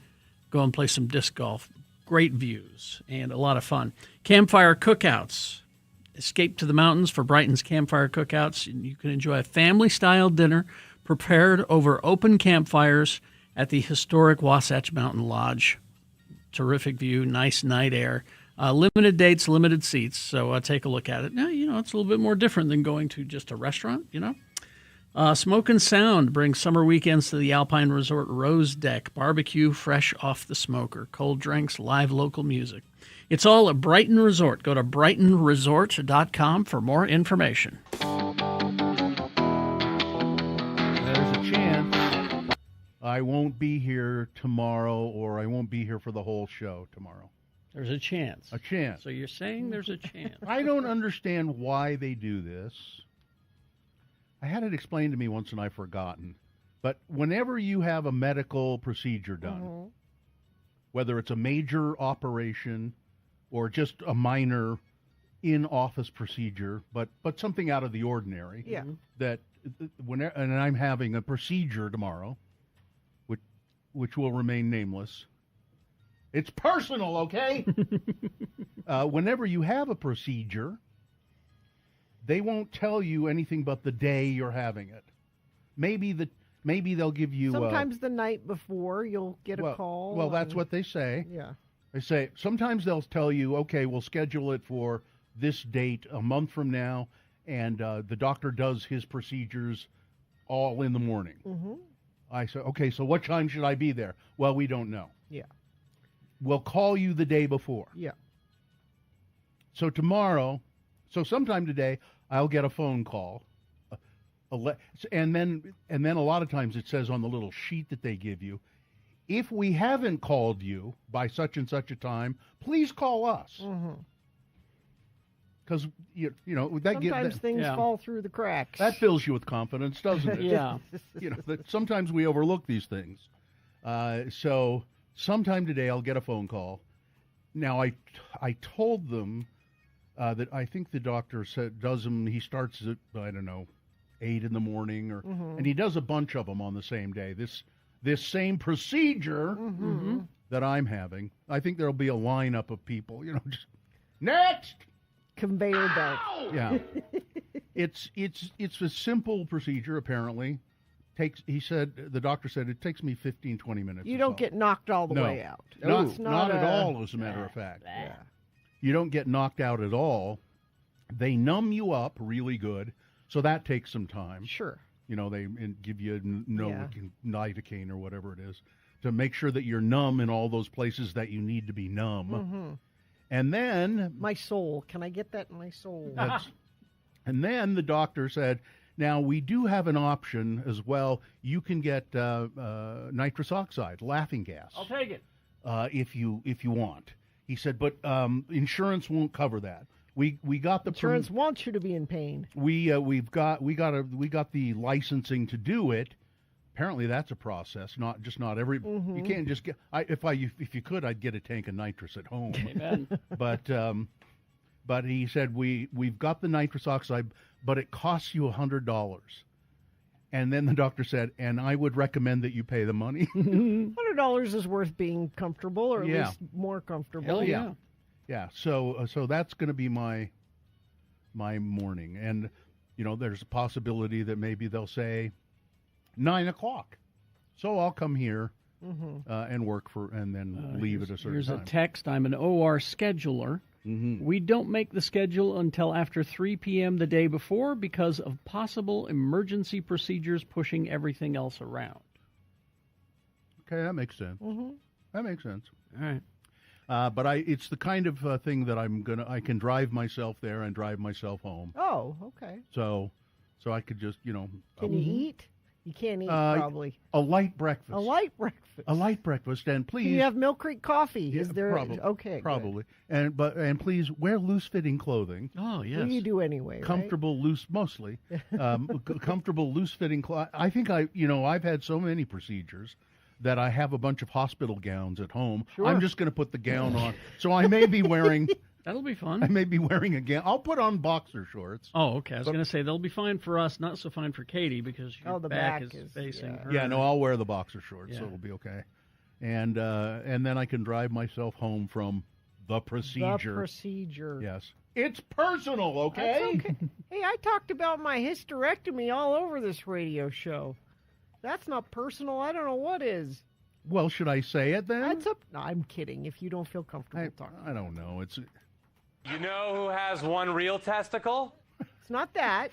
Go and play some disc golf. Great views and a lot of fun. Campfire cookouts. Escape to the mountains for Brighton's Campfire Cookouts. You can enjoy a family-style dinner prepared over open campfires at the historic Wasatch Mountain Lodge. Terrific view, nice night air. Limited dates, limited seats, so take a look at it. Now, it's a little bit more different than going to just a restaurant, Smoke and Sound brings summer weekends to the Alpine Resort Rose Deck. Barbecue fresh off the smoker. Cold drinks, live local music. It's all at Brighton Resort. Go to brightonresort.com for more information. There's a chance I won't be here tomorrow, or I won't be here for the whole show tomorrow. There's a chance. A chance. So you're saying there's a chance. I don't understand why they do this. I had it explained to me once and I've forgotten. But whenever you have a medical procedure done, whether it's a major operation or just a minor in-office procedure, but something out of the ordinary, that and I'm having a procedure tomorrow, which will remain nameless. It's personal, okay? Whenever you have a procedure, they won't tell you anything but the day you're having it. Maybe they'll give you sometimes the night before you'll get a call. Well, that's what they say. Yeah. They say sometimes they'll tell you, okay, we'll schedule it for this date a month from now, and the doctor does his procedures all in the morning. Mm-hmm. I said, okay, so what time should I be there? Well, we don't know. Yeah. We'll call you the day before. Yeah. So sometime today, I'll get a phone call. And then a lot of times it says on the little sheet that they give you, if we haven't called you by such and such a time, please call us. Mm-hmm. because you know that Sometimes things fall through the cracks. That fills you with confidence, doesn't it? Yeah. You know that sometimes we overlook these things. So sometime today I'll get a phone call. Now I told them that I think the doctor does them. He starts at 8 in the morning, and he does a bunch of them on the same day. This same procedure that I'm having. I think there'll be a lineup of people. Just next conveyor belt. Yeah, it's a simple procedure. Apparently, the doctor said it takes me 15-20 minutes. You don't get knocked all the way out. Not at all, as a matter of fact. Yeah. You don't get knocked out at all. They numb you up really good, so that takes some time. Sure. They give you Novocaine or whatever it is to make sure that you're numb in all those places that you need to be numb. And then my soul. Can I get that in my soul? And then the doctor said, now we do have an option as well. You can get nitrous oxide, laughing gas. I'll take it. If you want. He said, but insurance won't cover that. We got the insurance wants you to be in pain. We got the licensing to do it. Apparently that's a process. Not every. You can't just get. If you could, I'd get a tank of nitrous at home. Amen. But he said we've got the nitrous oxide, but it costs you $100. And then the doctor said, and I would recommend that you pay the money. $100 is worth being comfortable, or at least more comfortable. Hell yeah. Yeah. So that's going to be my morning, and there's a possibility that maybe they'll say 9:00. So I'll come here and work and then leave at a certain here's time. Here's a text. I'm an OR scheduler. We don't make the schedule until after 3 p.m. the day before because of possible emergency procedures pushing everything else around. Okay, that makes sense. That makes sense. All right. But it's the kind of thing that I can drive myself there and drive myself home. Oh, okay. So I could just, Can you eat? You can't eat, probably. A light breakfast. A light breakfast. A light breakfast, and please. Can you have Mill Creek coffee? Yeah, Is there? Probably. Okay. Probably. And please wear loose-fitting clothing. Oh, yes. Well, you do anyway, Comfortable, loose, mostly. Comfortable, loose-fitting cloth. I think I've had so many procedures that I have a bunch of hospital gowns at home. Sure. I'm just going to put the gown on. So I may be wearing. That'll be fun. I may be wearing a gown. I'll put on boxer shorts. Oh, okay. I was going to say they'll be fine for us, not so fine for Katie because your the back back is facing her. Yeah, no, I'll wear the boxer shorts, so Yeah. it'll be okay. And then I can drive myself home from the procedure. The procedure. Yes. It's personal, okay? That's okay. Hey, I talked about my hysterectomy all over this radio show. That's not personal. I don't know what is. Well, should I say it then? That's up. No, I'm kidding. If you don't feel comfortable talking. I don't know. It's You know who has one real testicle? It's not that.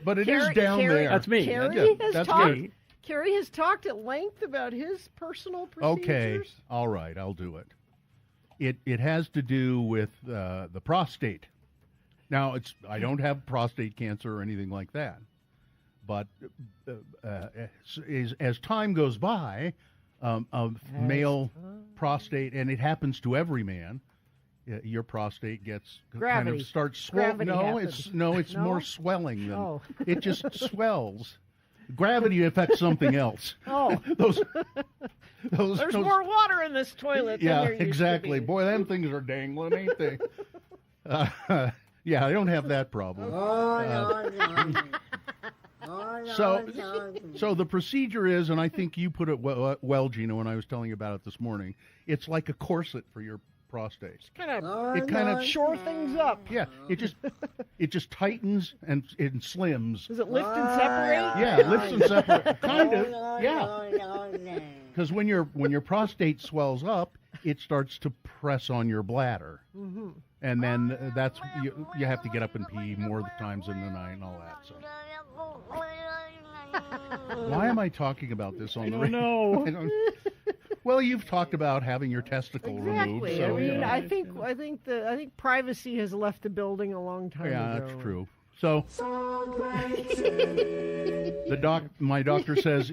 but it is down there. That's me. Carrie has talked at length about his personal procedures. Okay. All right, I'll do it. It has to do with the prostate. Now, I don't have prostate cancer or anything like that. But as time goes by, male prostate, and it happens to every man, your prostate gets Gravity. kind of starts swelling. Gravity No, it's more swelling than it just swells. Gravity affects something else. Oh, there's more water in this toilet. Yeah, than there used exactly. To be. Boy, them things are dangling, ain't they? Yeah, I don't have that problem. So the procedure is, and I think you put it well, Gina, when I was telling you about it this morning. It's like a corset for your prostate. It kind of shore things up. Yeah, it just tightens and slims. Does it lift and separate? Yeah, it lifts and separates. Kind of. Yeah. Because when your prostate swells up, it starts to press on your bladder, and then that's you have to get up and pee more times in the night and all that. So. Why am I talking about this on the radio? I don't. Well, you've talked about having your testicle removed. Exactly. So, I mean, I think privacy has left the building a long time ago. Yeah, that's true. So my doctor says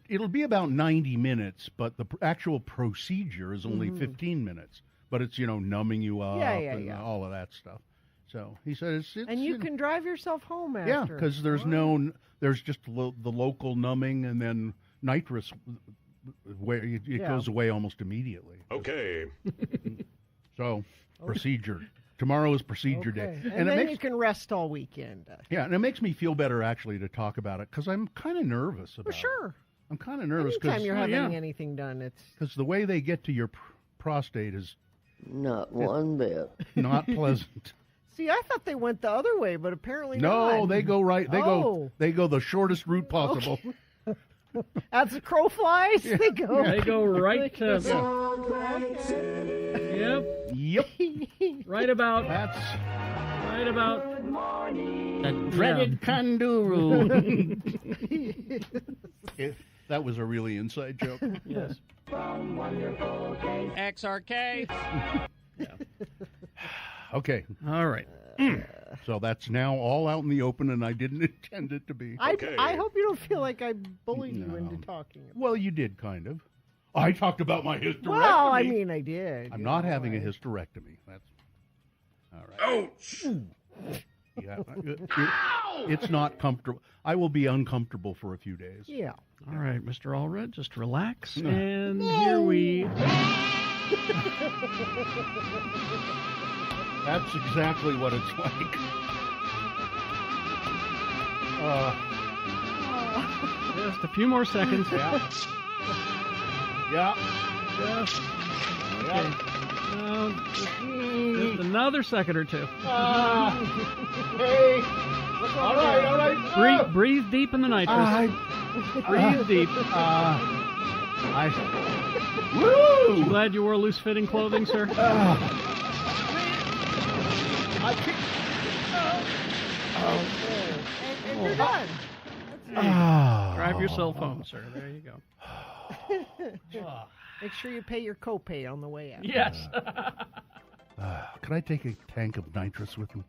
it'll be about 90 minutes, but the actual procedure is only 15 minutes. but it's numbing you up and yeah. all of that stuff. So he said it's and you can drive yourself home after. Yeah, because there's there's just the local numbing, and then nitrous, where it goes away almost immediately. Okay. So procedure. Tomorrow is procedure day, and then you can rest all weekend. Yeah, and it makes me feel better actually to talk about it because I'm kind of nervous about. For sure. I'm kind of nervous Anytime you're having anything done, it's because the way they get to your prostate is not one bit not pleasant. See, I thought they went the other way, but apparently no. not. They go right. They go the shortest route possible. Okay. As the crow flies, they go. They go right to. Yep. Right about. That's right about. That dreaded Kanduru. That was a really inside joke. Yes. XRK. Okay. All right. So that's now all out in the open, and I didn't intend it to be. I hope you don't feel like I bullied you into talking about it. Well, you did, kind of. I talked about my hysterectomy. Well, I mean, I did. I'm not having a hysterectomy. That's all right. Ouch! Yeah, it's not comfortable. I will be uncomfortable for a few days. Yeah. All right, Mr. Allred, just relax. And here we... That's exactly what it's like. Just a few more seconds. Yeah. Yeah. Yes. Okay. Just another second or two. Hey. All right. Breathe deep in the nitrous. Breathe deep. Woo! Glad you wore loose-fitting clothing, sir. And you're done. Drive your cell phone, sir. There you go. Make sure you pay your copay on the way out. Yes. Can I take a tank of nitrous with me?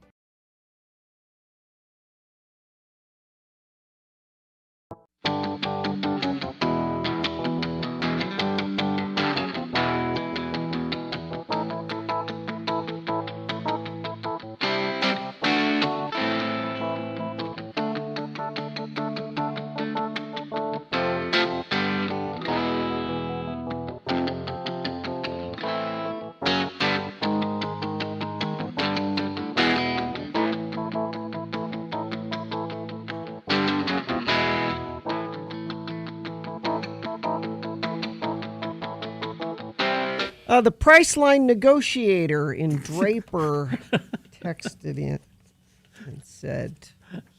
The Priceline negotiator in Draper texted in and said,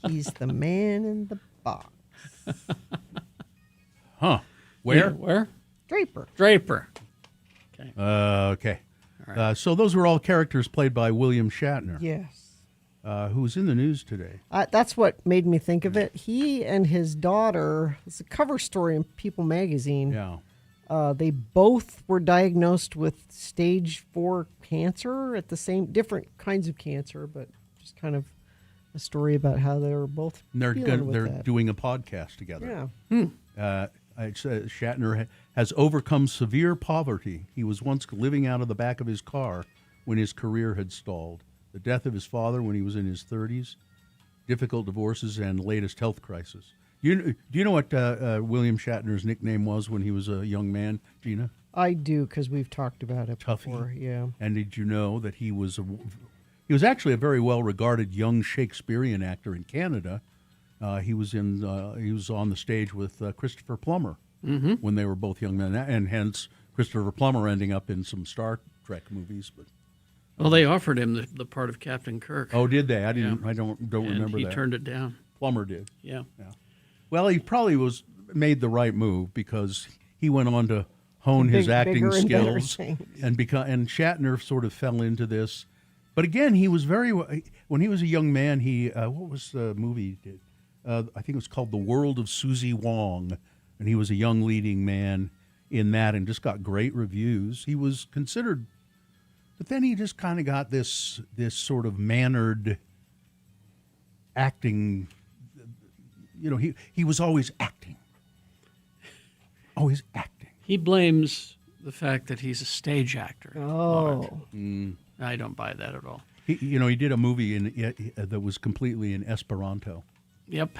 he's the man in the box. Huh. Where? Where? Draper. Draper. Okay. Okay. So those were all characters played by William Shatner. Yes. Who's in the news today. That's what made me think of it. He and his daughter, it's a cover story in People magazine. Yeah. They both were diagnosed with stage 4 cancer at the same, different kinds of cancer, but just kind of a story about how they were both They're dealing with that. doing a podcast together. Yeah. It says Shatner has overcome severe poverty. He was once living out of the back of his car when his career had stalled. The death of his father when he was in his 30s, difficult divorces, and latest health crisis. Do you know what William Shatner's nickname was when he was a young man, Gina? I do, because we've talked about it Tuffy. before. Yeah. And did you know that he was actually a very well-regarded young Shakespearean actor in Canada? He was on the stage with Christopher Plummer when they were both young men, and hence Christopher Plummer ending up in some Star Trek movies. But well, they offered him the part of Captain Kirk. oh, did they? I didn't. Yeah. I don't remember he that. He turned it down. Plummer did. Yeah. Well, he probably made the right move because he went on to hone his acting skills and Shatner sort of fell into this. But again, he was when he was a young man, he what was the movie he did? I think it was called The World of Susie Wong, and he was a young leading man in that and just got great reviews. He was considered, but then he just kind of got this sort of mannered acting. You know, he was always acting. Always acting. He blames the fact that he's a stage actor. Oh. I don't buy that at all. He did a movie that was completely in Esperanto. Yep.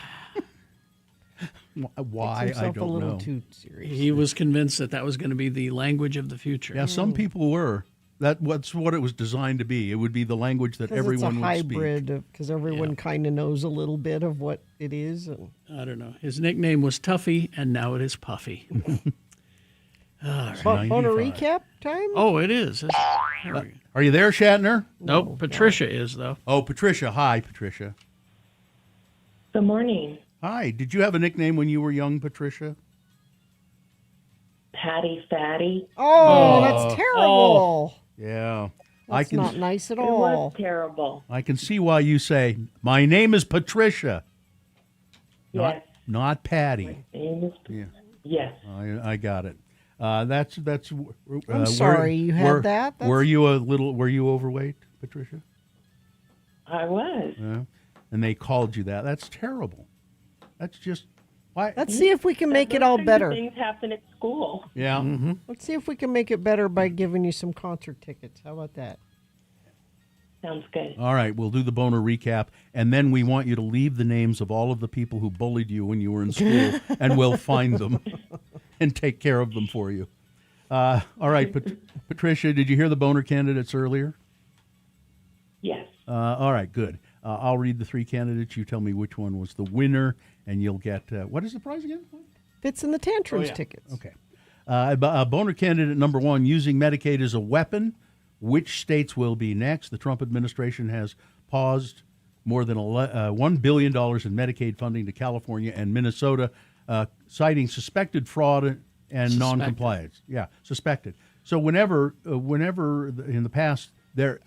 Why, Takes I himself don't a little know. too serious. He was convinced that was going to be the language of the future. Yeah, some people were. That's what it was designed to be. It would be the language that 'Cause everyone it's a would speak. hybrid because everyone kind of knows a little bit of what it is. And I don't know. His nickname was Tuffy, and now it is Puffy. All right. Boner recap time? Oh, it is. There we go. Are you there, Shatner? Nope. Patricia is, though. Oh, Patricia. Hi, Patricia. Good morning. Hi. Did you have a nickname when you were young, Patricia? Patty Fatty. Oh, that's terrible. Yeah. That's not nice at It all. was terrible. I can see why you say, my name is Patricia. Yes. Not Patty. Name is- Yeah. Yes. I got it. That's. I'm sorry you had that. Were you overweight, Patricia? I was. Yeah. And they called you that. That's terrible. That's just why. Let's see if we can make it all better. Things happen at school. Yeah. Mm-hmm. Let's see if we can make it better by giving you some concert tickets. How about that? Sounds good. All right, we'll do the boner recap, and then we want you to leave the names of all of the people who bullied you when you were in school, and we'll find them and take care of them for you. All right, Patricia, did you hear the boner candidates earlier? Yes. All right, good. I'll read the three candidates. You tell me which one was the winner, and you'll get what is the prize again? Fits in the Tantrums Oh, yeah. tickets. Okay. Boner candidate number one, using Medicaid as a weapon. Which states will be next? The Trump administration has paused more than $1 billion in Medicaid funding to California and Minnesota, citing suspected fraud and noncompliance. Yeah, suspected. So whenever in the past there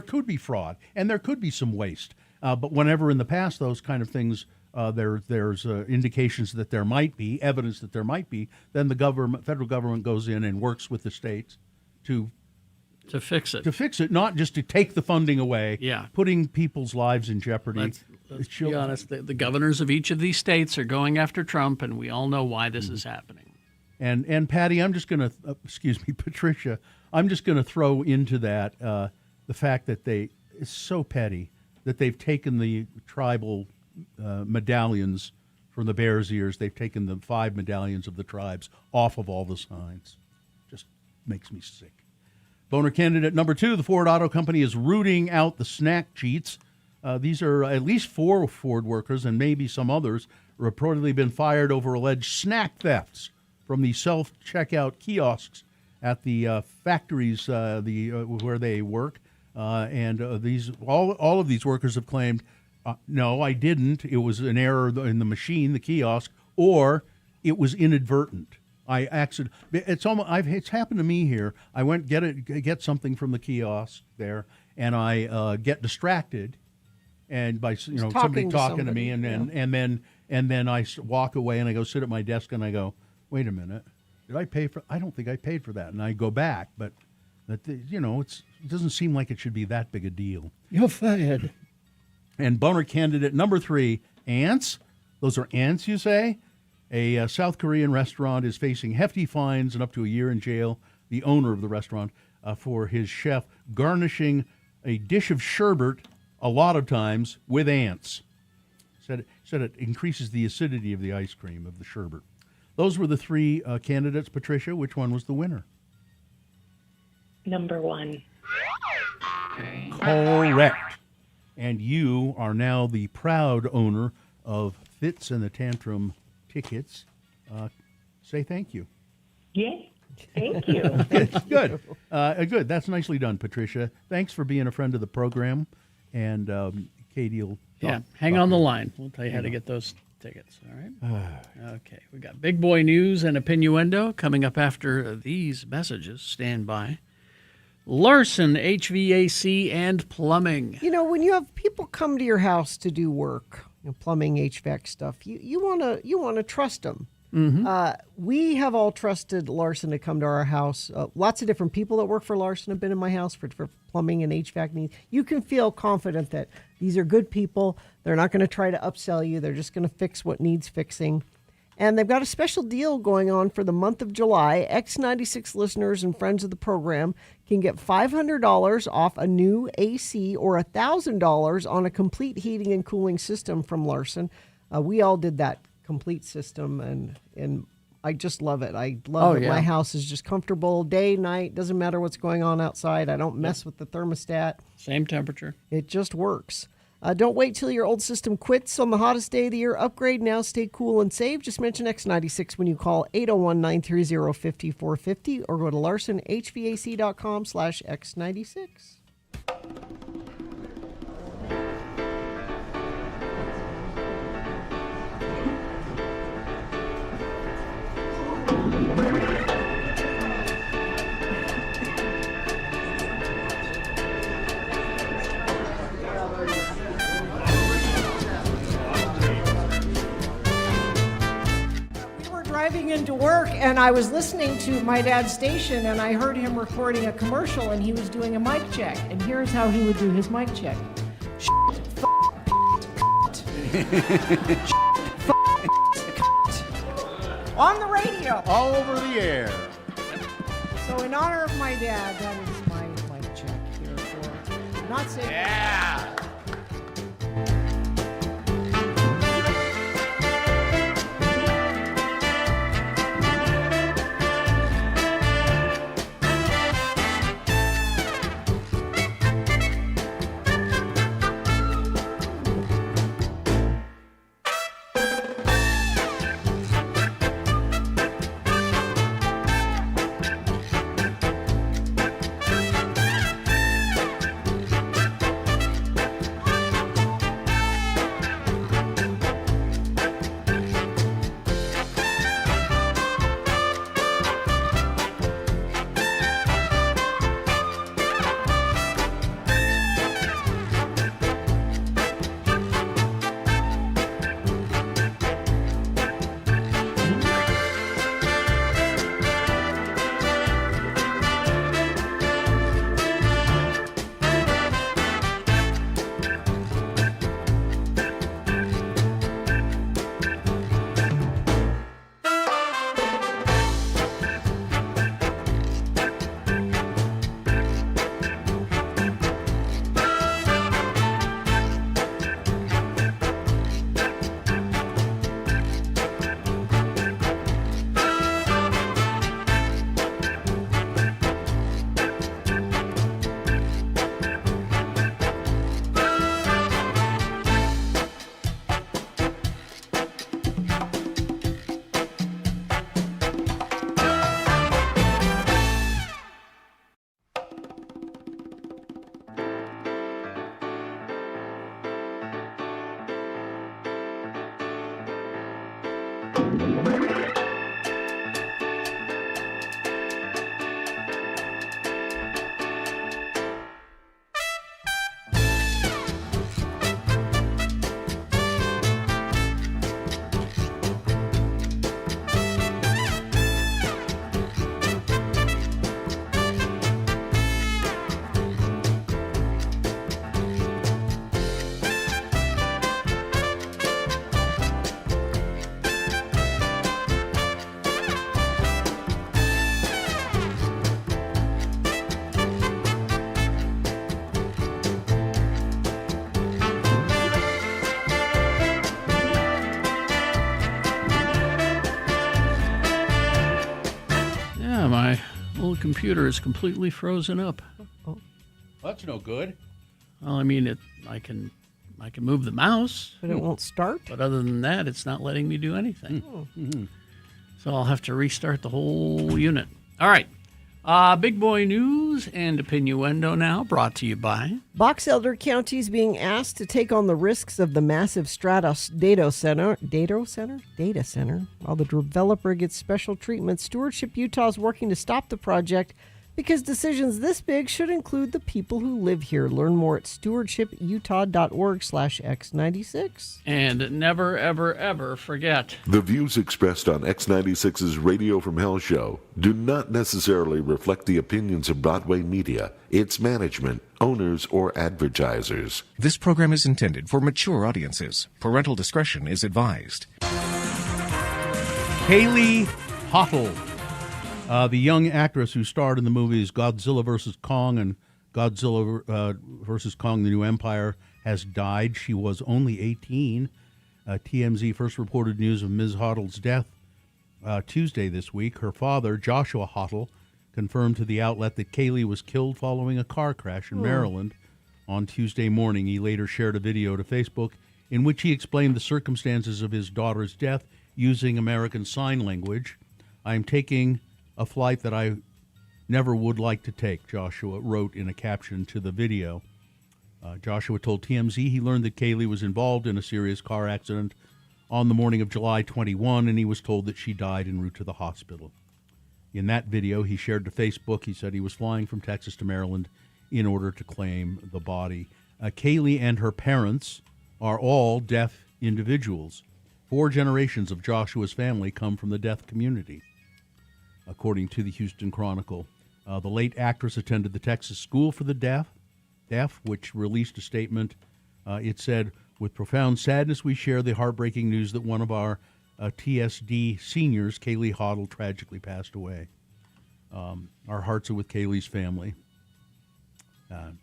could be fraud and there could be some waste, but whenever in the past those kind of things there's indications that there might be evidence that there might be, then the federal government goes in and works with the states to fix it. To fix it, not just to take the funding away. Yeah. Putting people's lives in jeopardy. Let's be honest. The governors of each of these states are going after Trump, and we all know why this is happening. And Patty, I'm just going to, Patricia, I'm just going to throw into that the fact that it's so petty that they've taken the tribal medallions from the Bears' ears. They've taken the 5 medallions of the tribes off of all the signs. Just makes me sick. Boner candidate number 2, the Ford Auto Company is rooting out the snack cheats. These are at least 4 Ford workers and maybe some others reportedly been fired over alleged snack thefts from the self-checkout kiosks at the factories where they work. And these all of these workers have claimed, no, I didn't. It was an error in the machine, the kiosk, or it was inadvertent. It's happened to me here. I went get something from the kiosk there, and I get distracted, and by somebody talking to me, and then I walk away and I go sit at my desk and I go, wait a minute, did I pay for? I don't think I paid for that, and I go back, but it doesn't seem like it should be that big a deal. You're fired. And boner candidate number 3, ants. Those are ants, you say? A South Korean restaurant is facing hefty fines and up to a year in jail. The owner of the restaurant for his chef garnishing a dish of sherbet a lot of times with ants. Said it increases the acidity of the ice cream of the sherbet. Those were the 3 candidates. Patricia, which one was the winner? Number 1. Correct. And you are now the proud owner of Fits and the Tantrum tickets. Say thank you. Yay. Thank you. Good. Good. That's nicely done, Patricia. Thanks for being a friend of the program. And Katie will hang on the line. We'll tell you how to get those tickets. All right? Okay. We got big boy news and opinioendo coming up after these messages. Stand by. Larson HVAC and Plumbing. When you have people come to your house to do work, plumbing, HVAC stuff, you want to trust them. Mm-hmm. We have all trusted Larson to come to our house. Lots of different people that work for Larson have been in my house for plumbing and HVAC needs. You can feel confident that these are good people. They're not going to try to upsell you. They're just going to fix what needs fixing. And they've got a special deal going on for the month of July. X96 listeners and friends of the program can get $500 off a new AC or $1,000 on a complete heating and cooling system from Larson. We all did that complete system, and I just love it. I love that my house is just comfortable day, night. Doesn't matter what's going on outside. I don't mess with the thermostat. Same temperature. It just works. Don't wait till your old system quits on the hottest day of the year. Upgrade now. Stay cool and save. Just mention X96 when you call 801-930-5450 or go to larsonhvac.com/X96. Driving into work, and I was listening to my dad's station, and I heard him recording a commercial, and he was doing a mic check. And here's how he would do his mic check. On the radio. All over the air. So in honor of my dad, that is my mic check here for not saying. Yeah. My little computer is completely frozen up. Well, that's no good. Well, I mean, I can move the mouse, but it won't start. But other than that, it's not letting me do anything. Mm-hmm. So I'll have to restart the whole unit. All right. Big boy news and opinioendo now, brought to you by Box Elder County is being asked to take on the risks of the massive Stratos data center. While the developer gets special treatment, Stewardship Utah is working to stop the project because decisions this big should include the people who live here. Learn more at stewardshiputah.org/X96. And never, ever, ever forget. The views expressed on X96's Radio from Hell show do not necessarily reflect the opinions of Broadway Media, its management, owners, or advertisers. This program is intended for mature audiences. Parental discretion is advised. Kaylee Hottle, the young actress who starred in the movies Godzilla vs. Kong and Godzilla vs. Kong: The New Empire, has died. She was only 18. TMZ first reported news of Ms. Hottle's death Tuesday this week. Her father, Joshua Hottle, confirmed to the outlet that Kaylee was killed following a car crash in Maryland on Tuesday morning. He later shared a video to Facebook in which he explained the circumstances of his daughter's death using American Sign Language. "I am taking a flight that I never would like to take," Joshua wrote in a caption to the video. Joshua told TMZ he learned that Kaylee was involved in a serious car accident on the morning of July 21, and he was told that she died en route to the hospital. In that video he shared to Facebook, he said he was flying from Texas to Maryland in order to claim the body. Kaylee and her parents are all deaf individuals. 4 generations of Joshua's family come from the deaf community, according to the Houston Chronicle. The late actress attended the Texas School for the Deaf, which released a statement. It said, "With profound sadness, we share the heartbreaking news that one of our TSD seniors, Kaylee Hottle, tragically passed away. Our hearts are with Kaylee's family."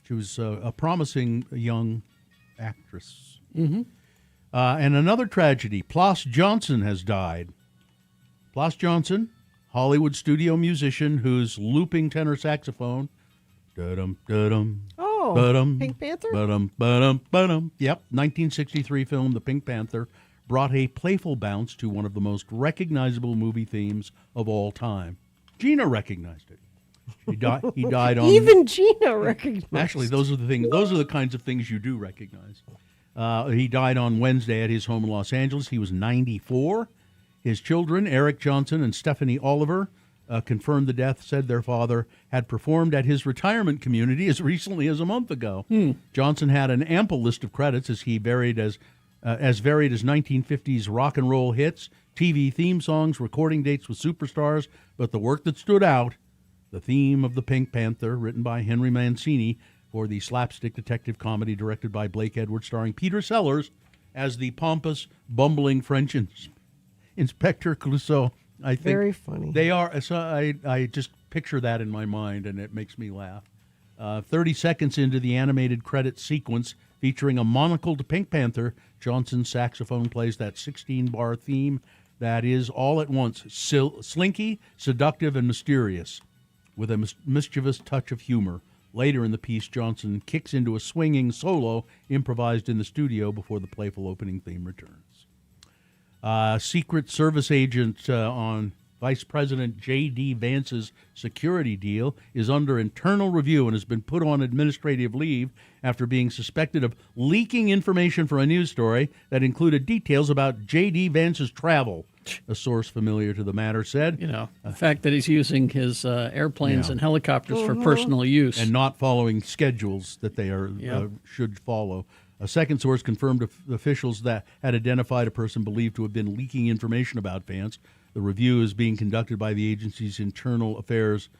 She was a promising young actress. Mm-hmm. And another tragedy, Plas Johnson has died. Plas Johnson, Hollywood studio musician whose looping tenor saxophone, da-dum, da-dum, Oh, ba-dum, Pink Panther? ba-dum, ba-dum, ba-dum. Yep, 1963 film The Pink Panther brought a playful bounce to one of the most recognizable movie themes of all time. Gina recognized it. He died on... Even Gina recognized. Actually, those are the things. Those are the kinds of things you do recognize. He died on Wednesday at his home in Los Angeles. He was 94. His children, Eric Johnson and Stephanie Oliver, confirmed the death, said their father had performed at his retirement community as recently as a month ago. Johnson had an ample list of credits as varied as 1950s rock and roll hits, TV theme songs, recording dates with superstars, but the work that stood out, the theme of The Pink Panther, written by Henry Mancini for the slapstick detective comedy directed by Blake Edwards, starring Peter Sellers as the pompous, bumbling French Inspector Clouseau. I think very funny. They are. So I just picture that in my mind, and it makes me laugh. 30 seconds into the animated credit sequence featuring a monocled Pink Panther, Johnson's saxophone plays that 16-bar theme that is all at once slinky, seductive, and mysterious, with a mischievous touch of humor. Later in the piece, Johnson kicks into a swinging solo improvised in the studio before the playful opening theme returns. Secret Service agent on Vice President J.D. Vance's security deal is under internal review and has been put on administrative leave after being suspected of leaking information for a news story that included details about J.D. Vance's travel. A source familiar to the matter said. The fact that he's using his airplanes and helicopters for personal use. And not following schedules that they should follow. A second source confirmed officials that had identified a person believed to have been leaking information about Vance. The review is being conducted by the agency's Internal Affairs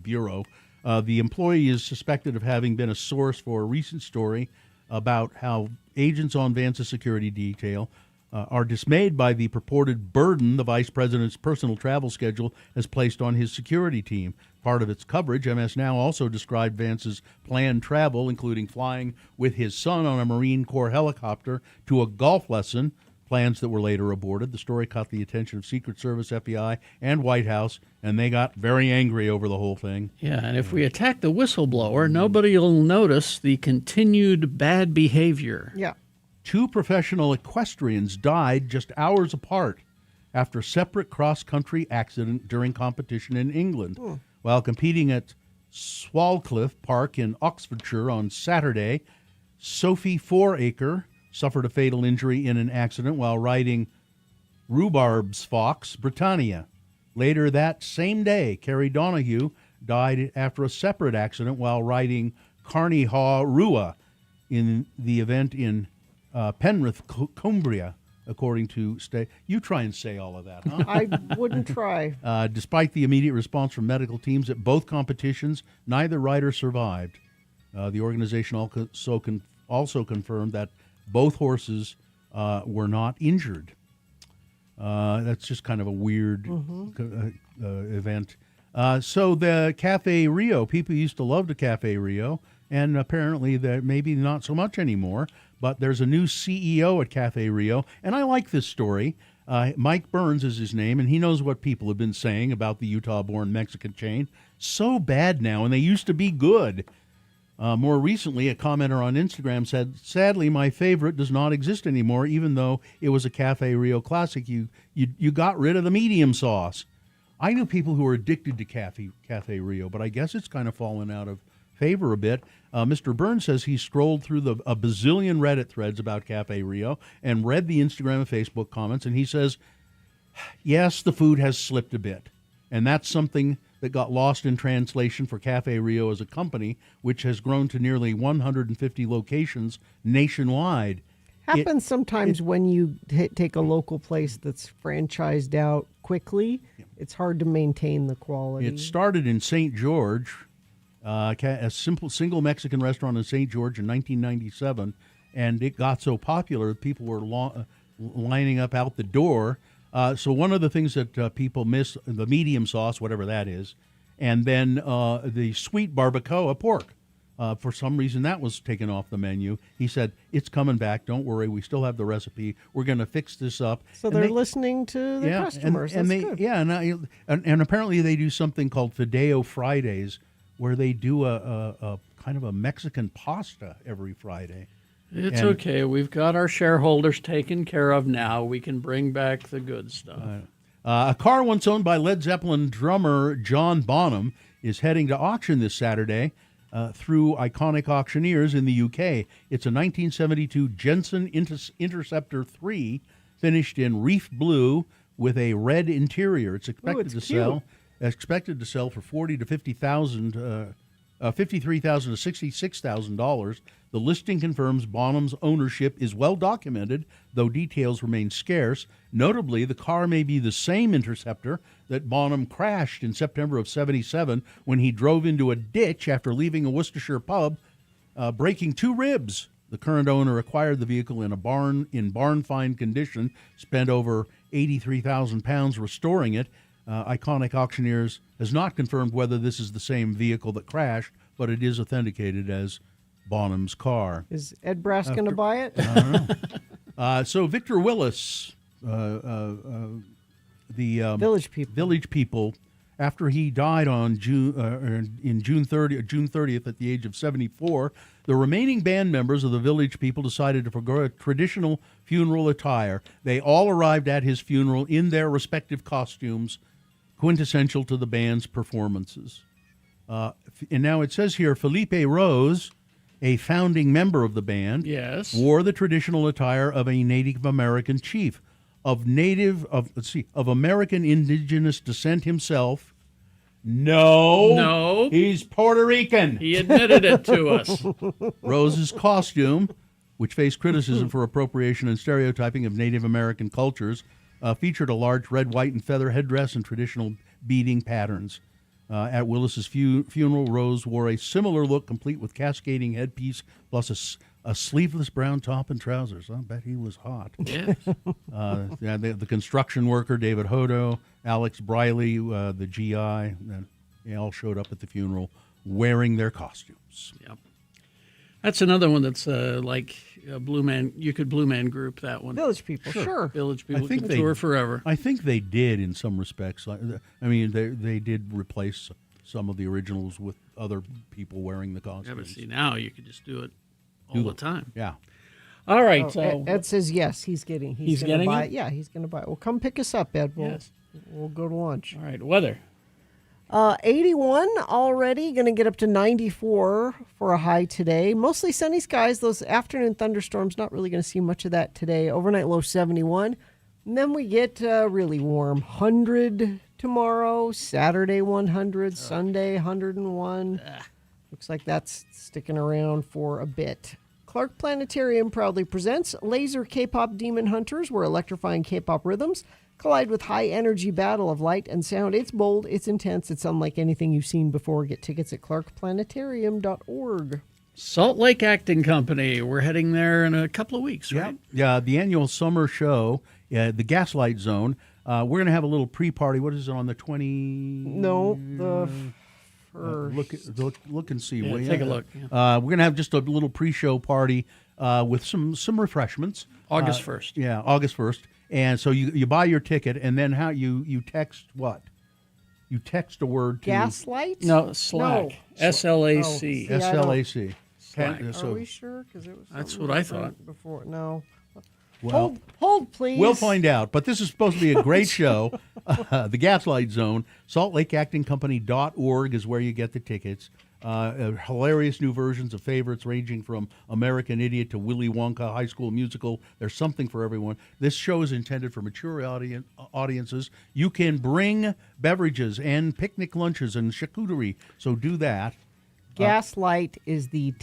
Bureau. The employee is suspected of having been a source for a recent story about how agents on Vance's security detail are dismayed by the purported burden the vice president's personal travel schedule has placed on his security team. Part of its coverage, MS Now also described Vance's planned travel, including flying with his son on a Marine Corps helicopter to a golf lesson, plans that were later aborted. The story caught the attention of Secret Service, FBI, and White House, and they got very angry over the whole thing. Yeah, and if we attack the whistleblower, nobody will notice the continued bad behavior. Yeah. 2 professional equestrians died just hours apart after separate cross-country accident during competition in England. While competing at Swalcliffe Park in Oxfordshire on Saturday, Sophie Fouracre suffered a fatal injury in an accident while riding Rhubarb's Fox, Britannia. Later that same day, Kerry Donahue died after a separate accident while riding Carney Haw Rua in the event in Penrith, Cumbria, according to You try and say all of that, huh? I wouldn't try. Despite the immediate response from medical teams at both competitions, neither rider survived. The organization also confirmed that both horses were not injured. That's just kind of a weird event. So the Cafe Rio, people used to love the Cafe Rio, and apparently maybe not so much anymore. But there's a new CEO at Cafe Rio, and I like this story. Mike Burns is his name, and he knows what people have been saying about the Utah-born Mexican chain. So bad now, and they used to be good. More recently, a commenter on Instagram said, "Sadly, my favorite does not exist anymore, even though it was a Cafe Rio classic. You got rid of the medium sauce." I knew people who were addicted to Cafe Rio, but I guess it's kind of fallen out of favor a bit. Mr. Burns says he scrolled through a bazillion Reddit threads about Cafe Rio and read the Instagram and Facebook comments, and he says, yes, the food has slipped a bit. And that's something that got lost in translation for Cafe Rio as a company, which has grown to nearly 150 locations nationwide. Happens sometimes when you take a local place that's franchised out quickly. It's hard to maintain the quality. It started in St. George, a single Mexican restaurant in St. George in 1997, and it got so popular that people were lining up out the door. So one of the things that people miss, the medium sauce, whatever that is, and then the sweet barbacoa pork. For some reason, that was taken off the menu. He said, it's coming back. Don't worry. We still have the recipe. We're going to fix this up. So they're listening to the customers. And That's they, good. yeah, and apparently they do something called Fideo Fridays, where they do a kind of a Mexican pasta every Friday. It's okay. We've got our shareholders taken care of now. We can bring back the good stuff. A car once owned by Led Zeppelin drummer John Bonham is heading to auction this Saturday through Iconic Auctioneers in the UK. It's a 1972 Jensen Interceptor 3 finished in reef blue with a red interior. It's expected to sell for $40,000 to $50,000. $53,000 to $66,000. The listing confirms Bonham's ownership is well documented, though details remain scarce. Notably, the car may be the same Interceptor that Bonham crashed in September of '77 when he drove into a ditch after leaving a Worcestershire pub, breaking 2 ribs. The current owner acquired the vehicle in barn-find condition, spent over £83,000 restoring it. Iconic Auctioneers has not confirmed whether this is the same vehicle that crashed, but it is authenticated as Bonham's car. Is Ed Brass going to buy it? I don't know. So Victor Willis, the Village People, after he died on June 30th at the age of 74, the remaining band members of the Village People decided to forgo a traditional funeral attire. They all arrived at his funeral in their respective costumes, quintessential to the band's performances. And now it says here, Felipe Rose, a founding member of the band, yes, wore the traditional attire of a Native American chief. Of American indigenous descent himself. No. He's Puerto Rican. He admitted it to us. Rose's costume, which faced criticism for appropriation and stereotyping of Native American cultures, featured a large red, white, and feather headdress and traditional beading patterns. At Willis's funeral, Rose wore a similar look, complete with cascading headpiece, plus a sleeveless brown top and trousers. I bet he was hot. Yes. The construction worker, David Hodo, Alex Briley, the GI, they all showed up at the funeral wearing their costumes. Yep. That's another one that's like a Blue Man. You could Blue Man Group that one. Village People, sure. Village People can tour forever. I think they did in some respects. I mean, they did replace some of the originals with other people wearing the costumes. Yeah, but see, now you could just do it all the time. Yeah. All right. Oh, So Ed says yes, he's getting getting buy it? Yeah, he's going to buy it. Well, come pick us up, Ed. We'll go to lunch. All right. Weather. 81 already, going to get up to 94 for a high today. Mostly sunny skies. Those afternoon thunderstorms, not really going to see much of that today. Overnight low 71. And then we get really warm. 100 tomorrow, Saturday 100, Sunday 101. Looks like that's sticking around for a bit. Clark Planetarium proudly presents Laser K-Pop Demon Hunters, where electrifying K-pop rhythms collide with high-energy battle of light and sound. It's bold, it's intense, it's unlike anything you've seen before. Get tickets at clarkplanetarium.org. Salt Lake Acting Company. We're heading there in a couple of weeks, right? Yeah, the annual summer show, the Gaslight Zone. We're going to have a little pre-party. What is it, on the 20? No, the look and see. Yeah, will you? take a look. We're going to have just a little pre-show party with some refreshments. August 1st. Yeah, August 1st. And so you buy your ticket, and then how you text what? You text a word to Gaslight? No, Slack. SLAC. SLAC. Slack. Are we sure? Because it was. That's what I thought. Before, no. Well, hold, please. We'll find out. But this is supposed to be a great show. The Gaslight Zone. SaltLakeActingCompany.org is where you get the tickets. Hilarious new versions of favorites ranging from American Idiot to Willy Wonka, High School Musical. There's something for everyone. This show is intended for mature audiences. You can bring beverages and picnic lunches and charcuterie, so do that. Gaslight is the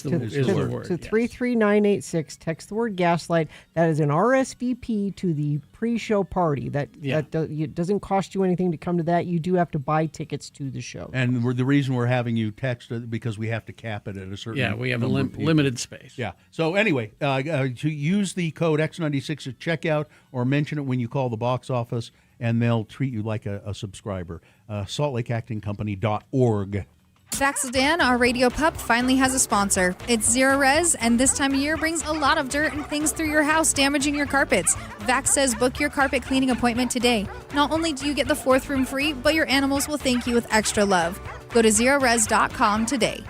word. To 33986. Text the word gaslight. That is an RSVP to the pre-show party. It doesn't cost you anything to come to that. You do have to buy tickets to the show. And the reason we're having you text because we have to cap it at a certain. Yeah, we have a limited space. Yeah. So anyway, to use the code X96 at checkout or mention it when you call the box office, and they'll treat you like a subscriber. SaltLakeActingCompany.org. Vaxeldan, our radio pup, finally has a sponsor. It's Zero Res, and this time of year brings a lot of dirt and things through your house, damaging your carpets. Vax says book your carpet cleaning appointment today. Not only do you get the 4th room free, but your animals will thank you with extra love. Go to zerores.com today.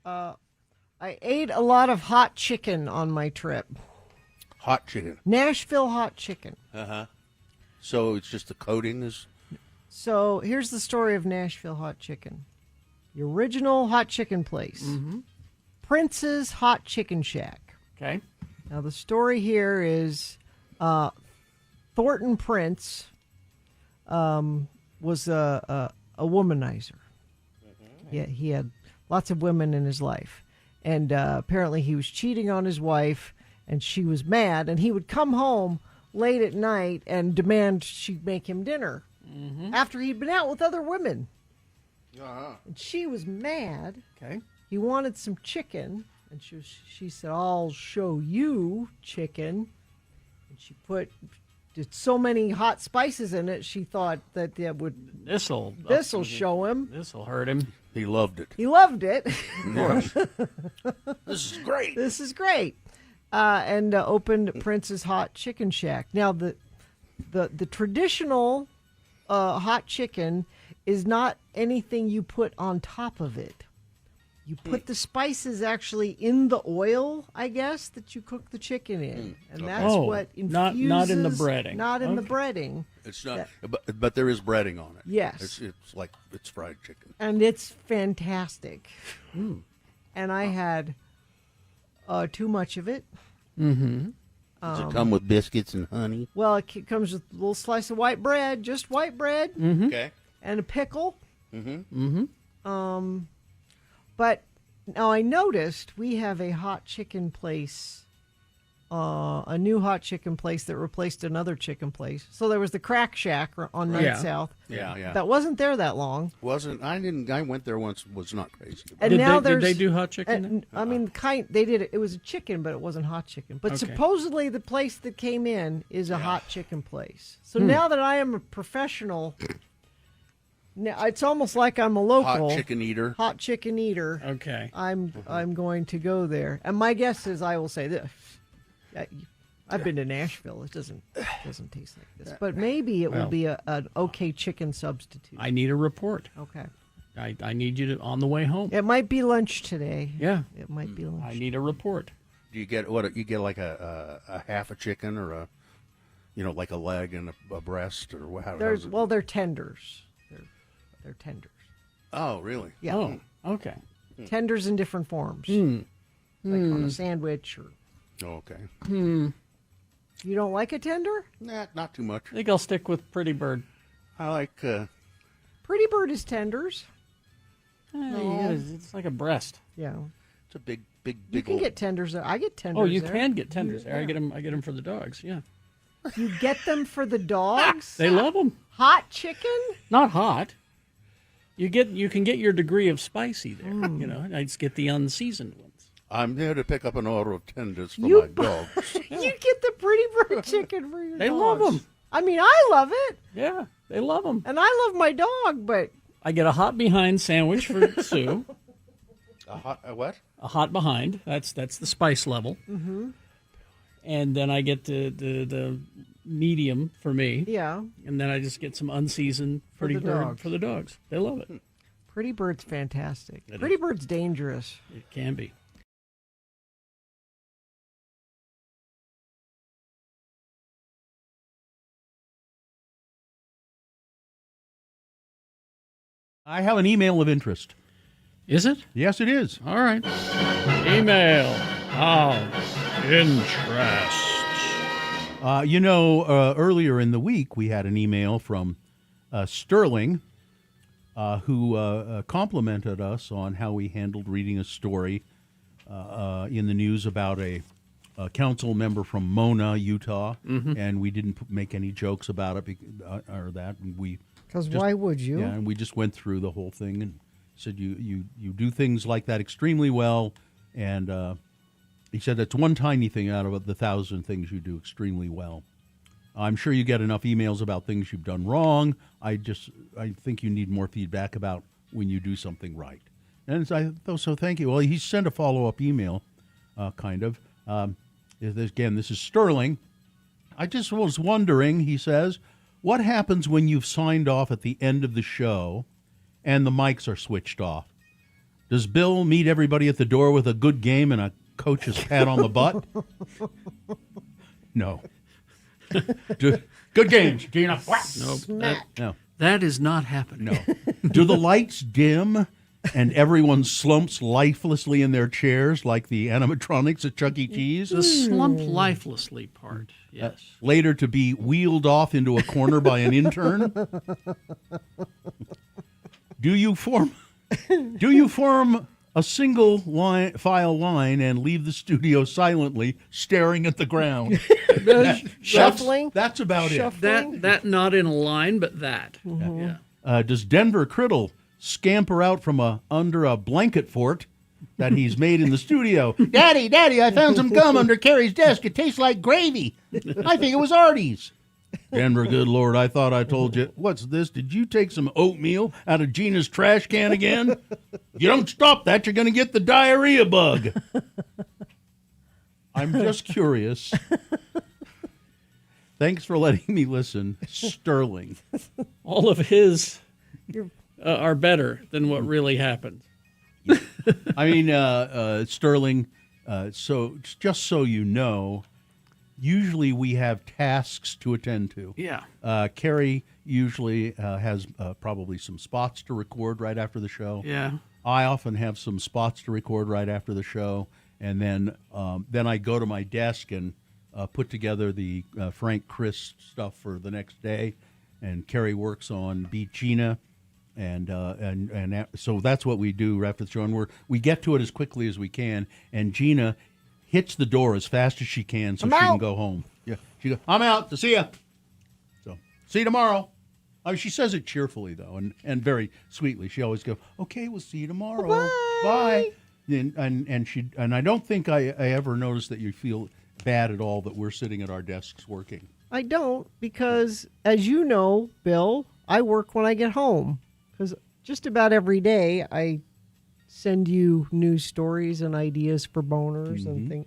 I ate a lot of hot chicken on my trip. Hot chicken. Nashville hot chicken. Uh-huh. So it's just the coating is... So here's the story of Nashville hot chicken. The original hot chicken place. Mm-hmm. Prince's Hot Chicken Shack. Okay. Now the story here is Thornton Prince was a womanizer. Mm-hmm. Yeah, he had lots of women in his life. And apparently he was cheating on his wife, and she was mad, and he would come home late at night and demand she make him dinner after he'd been out with other women. And she was mad. Okay. He wanted some chicken, and she said, "I'll show you chicken." And she did so many hot spices in it. She thought that this'll show him. This'll hurt him. He loved it. He loved it. Yes. This is great. This is great. And opened Prince's Hot Chicken Shack. Now the traditional hot chicken is not anything you put on top of it. You put the spices actually in the oil, I guess, that you cook the chicken in, and that's what infuses. Not in the breading. Not in the breading. It's not, but there is breading on it. Yes, it's like it's fried chicken, and it's fantastic. And I had too much of it. Mm-hmm. Does it come with biscuits and honey? Well, it comes with a little slice of white bread, just white bread. Okay. And a pickle. Mm-hmm. But now I noticed we have a hot chicken place, a new hot chicken place that replaced another chicken place. So there was the Crack Shack on North South. Yeah. That wasn't there that long. I went there once. Was not crazy. And did they do hot chicken? I mean, they did it. It was a chicken, but it wasn't hot chicken. But supposedly the place that came in is a hot chicken place. So now that I am a professional. Now, it's almost like I'm a local hot chicken eater. Okay. I'm going to go there, and my guess is I will say this: I've been to Nashville. It doesn't taste like this, but maybe it will be an okay chicken substitute. I need a report. Okay. I need you to on the way home. It might be lunch today. Yeah. It might be lunch. I need a report. Do you get what? You get like a half a chicken or like a leg and a breast or how? They're tenders. They're tenders. Oh, really? Yeah. Oh, okay. Tenders in different forms. Like on a sandwich or. Oh, okay. You don't like a tender? Nah, not too much. I think I'll stick with Pretty Bird. I like. Pretty Bird is tenders. Yeah, it's like a breast. Yeah. It's a big. You can get tenders there. I get tenders. Oh, you there. can get tenders there. I get them for the dogs. Yeah. You get them for the dogs? They love them. Hot chicken? Not hot. You can get your degree of spicy there. You know, I just get the unseasoned ones. I'm there to pick up an order of tenders for my dog. You get the pretty bird chicken for your They dogs. love them. I mean, I love it. Yeah, they love them. And I love my dog, but I get a hot behind sandwich for Sue. A what? A hot behind. That's the spice level. Mm-hmm. And then I get the medium for me. Yeah. And then I just get some unseasoned Pretty the Bird dogs. for the dogs. They love it. Pretty Bird's fantastic. It Pretty is. Bird's dangerous. It can be. I have an email of interest. Is it? Yes, it is. All right. Email of interest. Earlier in the week, we had an email from Sterling who complimented us on how we handled reading a story in the news about a council member from Mona, Utah, and we didn't make any jokes about it or that. Because why would you? Yeah, and we just went through the whole thing and said you do things like that extremely well, and he said that's one tiny thing out of the 1,000 things you do extremely well. I'm sure you get enough emails about things you've done wrong. I think you need more feedback about when you do something right. And so thank you. Well, he sent a follow-up email, kind of. Again, this is Sterling. I just was wondering, he says, what happens when you've signed off at the end of the show and the mics are switched off? Does Bill meet everybody at the door with a good game and a coach's pat on the butt? No. Good games, Gina. No. That is not happening. No. Do the lights dim and everyone slumps lifelessly in their chairs like the animatronics at Chuck E. Cheese? The slump lifelessly part, yes. Later to be wheeled off into a corner by an intern? Do you form a single file line and leave the studio silently staring at the ground? Shuffling? That's about it. That not in a line, but that. Mm-hmm. Yeah. Does Denver Criddle scamper out from under a blanket fort that he's made in the studio? Daddy, I found some gum under Carrie's desk. It tastes like gravy. I think it was Artie's. Denver, good Lord, I thought I told you. What's this? Did you take some oatmeal out of Gina's trash can again? You don't stop that, you're going to get the diarrhea bug. I'm just curious. Thanks for letting me listen, Sterling. All of his are better than what really happened. I mean, Sterling, so just so you know, usually we have tasks to attend to. Yeah. Carrie usually has probably some spots to record right after the show. Yeah. I often have some spots to record right after the show, and then I go to my desk and put together the Frank Chris stuff for the next day, and Carrie works on Beat Gina, and so that's what we do after the show, and we get to it as quickly as we can, and Gina hits the door as fast as she can so she can go home. Yeah, she goes, I'm out. To see ya. So see you tomorrow. I mean, she says it cheerfully though, and very sweetly. She always goes, "Okay, we'll see you tomorrow. Bye." And I don't think I ever noticed that you feel bad at all that we're sitting at our desks working. I don't, because as you know, Bill, I work when I get home. Because just about every day I send you news stories and ideas for boners and things.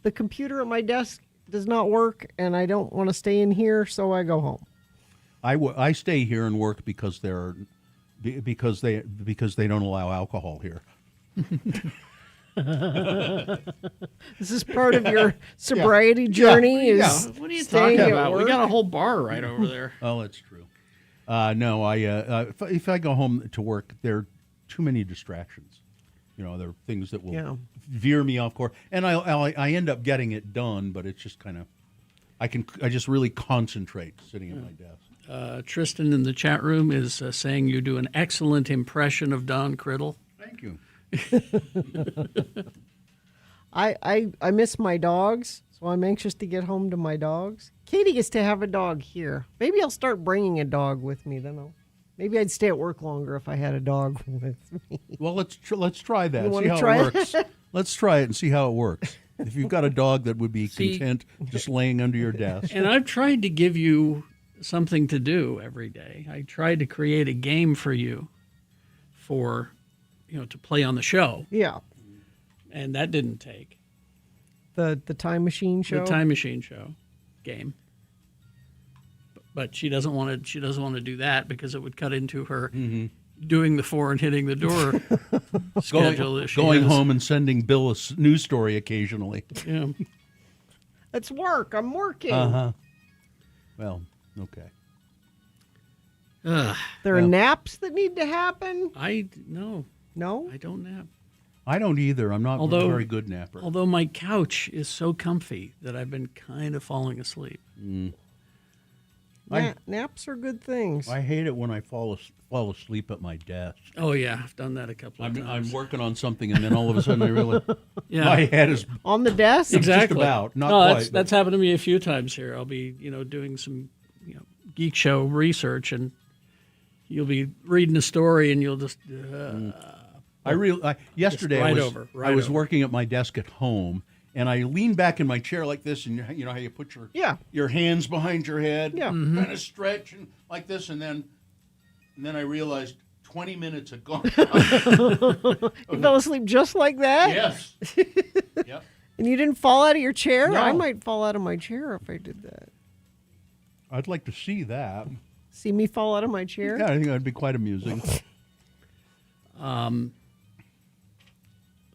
The computer at my desk does not work, and I don't want to stay in here, so I go home. I stay here and work because they don't allow alcohol here. This is part of your sobriety journey. Is What are you staying talking at about? We work? got a whole bar right over there. Oh, that's true. No, if I go home to work, there are too many distractions. You know, there are things that will veer me off course, and I end up getting it done, but it's just kind of I just really concentrate sitting at my desk. Tristan in the chat room is saying you do an excellent impression of Don Criddle. Thank you. I miss my dogs, so I'm anxious to get home to my dogs. Katie gets to have a dog here. Maybe I'll start bringing a dog with me, then Maybe I'd stay at work longer if I had a dog with me. Well, let's try that. You See wanna how try it works. Let's try it and see how it works. If you've got a dog that would be See- content just laying under your desk. And I've tried to give you something to do every day. I tried to create a game for you for, to play on the show. Yeah. And that didn't take. The Time Machine show? The Time Machine show game. But she doesn't want to. She doesn't want to do that because it would cut into her doing the 4 and hitting the door schedule. that she Going has. home and sending Bill a news story occasionally. Yeah. It's work. I'm working. Uh-huh. Well, okay. There are naps that need to happen? No. No? I don't nap. I don't either. I'm not a very good napper. Although my couch is so comfy that I've been kind of falling asleep. Naps are good things. I hate it when I fall asleep at my desk. Oh yeah, I've done that a couple of times. I'm working on something, and then all of a sudden I realize Yeah. my head is on the desk. Exactly. Just about, not no, quite. that's happened to me a few times here. I'll be, doing some, geek show research, and you'll be reading a story, and you'll just. Yesterday right I was, over, I was over. working at my desk at home, and I leaned back in my chair like this, and you know how you put your hands behind your head, kind of stretch and like this, and then I realized 20 minutes had gone. You fell asleep just like that? Yes. Yep. And you didn't fall out of your chair? No. I might fall out of my chair if I did that. I'd like to see that. See me fall out of my chair? Yeah, I think that'd be quite amusing.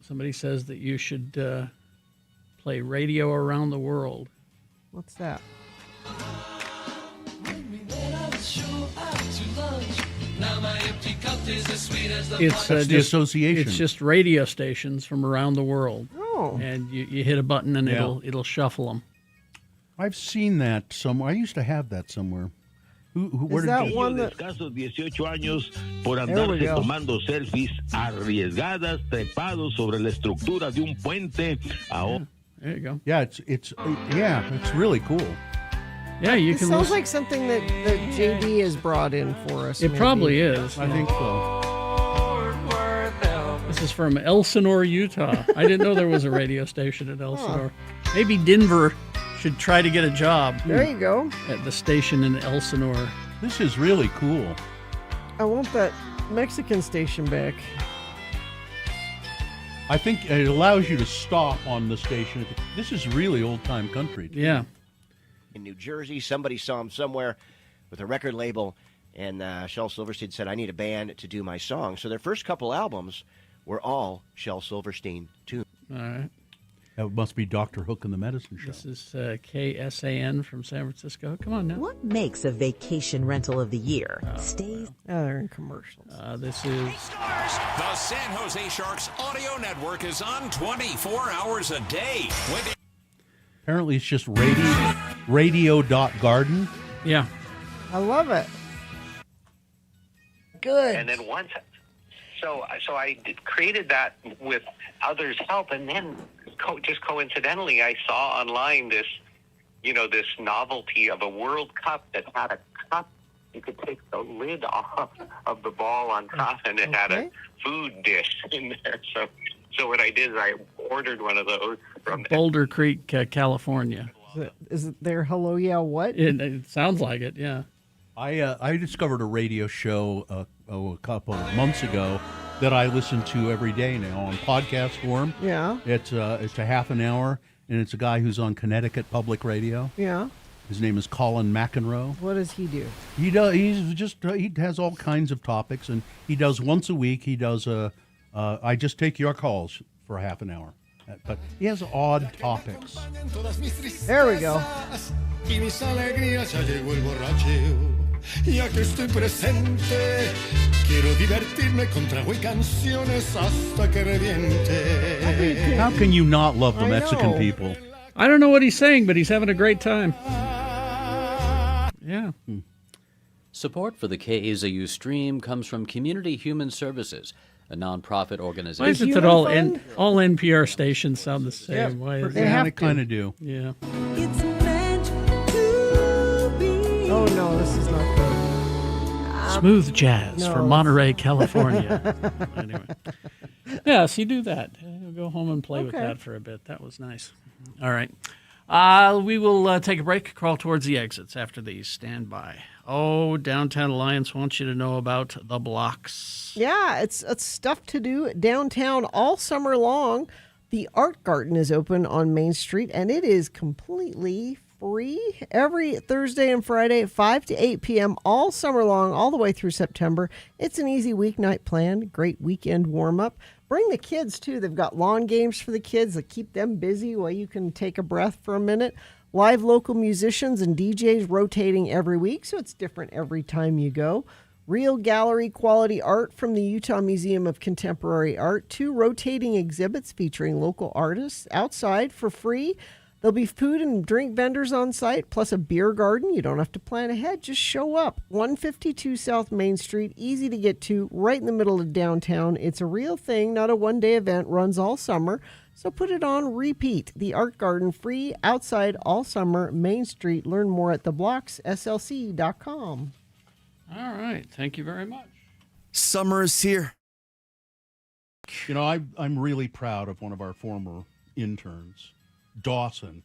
Somebody says that you should play Radio Around the World. What's that? It's That's the association. It's just radio stations from around the world. Oh. And you hit a button and Yeah. it'll shuffle them. I've seen that somewhere. I used to have that somewhere. Where Is did that you- one that... Escasos 18 años por There we andarse go. tomando selfies arriesgadas trepados sobre la estructura de un puente. There you go. Yeah, it's really cool. Yeah, you It can sounds listen. like something that JD has brought in for us. It maybe. probably is. I think so. This is from Elsinore, Utah. I didn't know there was a radio station in Elsinore. Maybe Denver should try to get a job. There you go. At the station in Elsinore. This is really cool. I want that Mexican station back. I think it allows you to stop on the station. This is really old-time country. Yeah. In New Jersey, somebody saw him somewhere with a record label, and Shel Silverstein said, I need a band to do my song. So their first couple albums were all Shel Silverstein tunes. All right. That must be Dr. Hook and the Medicine Show. This is KSAN from San Francisco. Come on now. What makes a vacation rental of the year? Stays. Oh, they're in commercials. This is The San Jose Sharks audio network is on 24 hours a day. Apparently it's just radio.garden. Yeah. I love it. Good. And then once, so I created that with others' help, and then just coincidentally, I saw online this novelty of a World Cup that had a cup. You could take the lid off of the ball on top, and it had a food dish in there. So what I did is I ordered one of those from Boulder Creek, California. Is it their Hello Yeah What? It sounds like it, yeah. I discovered a radio show a couple of months ago that I listen to every day now on podcast form. Yeah. It's a half an hour, and it's a guy who's on Connecticut Public Radio. Yeah. His name is Colin McEnroe. What does he do? He does. He has all kinds of topics, and he does once a week. He does I just take your calls for a half an hour, but he has odd topics. There we go. Y mis alegrías ya llegó el borracheo. Ya que estoy presente, quiero divertirme con trago y canciones hasta que reviente. How can you not love the I Mexican know. people? I don't know what he's saying, but he's having a great time. Yeah. Support for the KAZU stream comes from Community Human Services, a nonprofit organization. Why is it that all NPR stations sound the same? Why is They that? kind of do. Yeah. Oh no, this is not good. Smooth jazz No. from Monterey, California. Anyway. Yes, you do that. Go home and play with Okay. that for a bit. That was nice. All right. We will take a break, crawl towards the exits after these. Stand by. Oh, Downtown Alliance wants you to know about the blocks. Yeah, it's stuff to do downtown all summer long. The Art Garden is open on Main Street, and it is completely free every Thursday and Friday at 5 to 8 p.m. all summer long, all the way through September. It's an easy weeknight plan, great weekend warm-up. Bring the kids, too. They've got lawn games for the kids that keep them busy while you can take a breath for a minute. Live local musicians and DJs rotating every week, so it's different every time you go. Real gallery quality art from the Utah Museum of Contemporary Art. 2 rotating exhibits featuring local artists outside for free. There'll be food and drink vendors on site, plus a beer garden. You don't have to plan ahead. Just show up. 152 South Main Street, easy to get to, right in the middle of downtown. It's a real thing, not a one-day event. Runs all summer, so put it on repeat. The Art Garden, free outside all summer, Main Street. Learn more at theblockslc.com. All right. Thank you very much. Summer is here. You know, I'm really proud of one of our former interns, Dawson.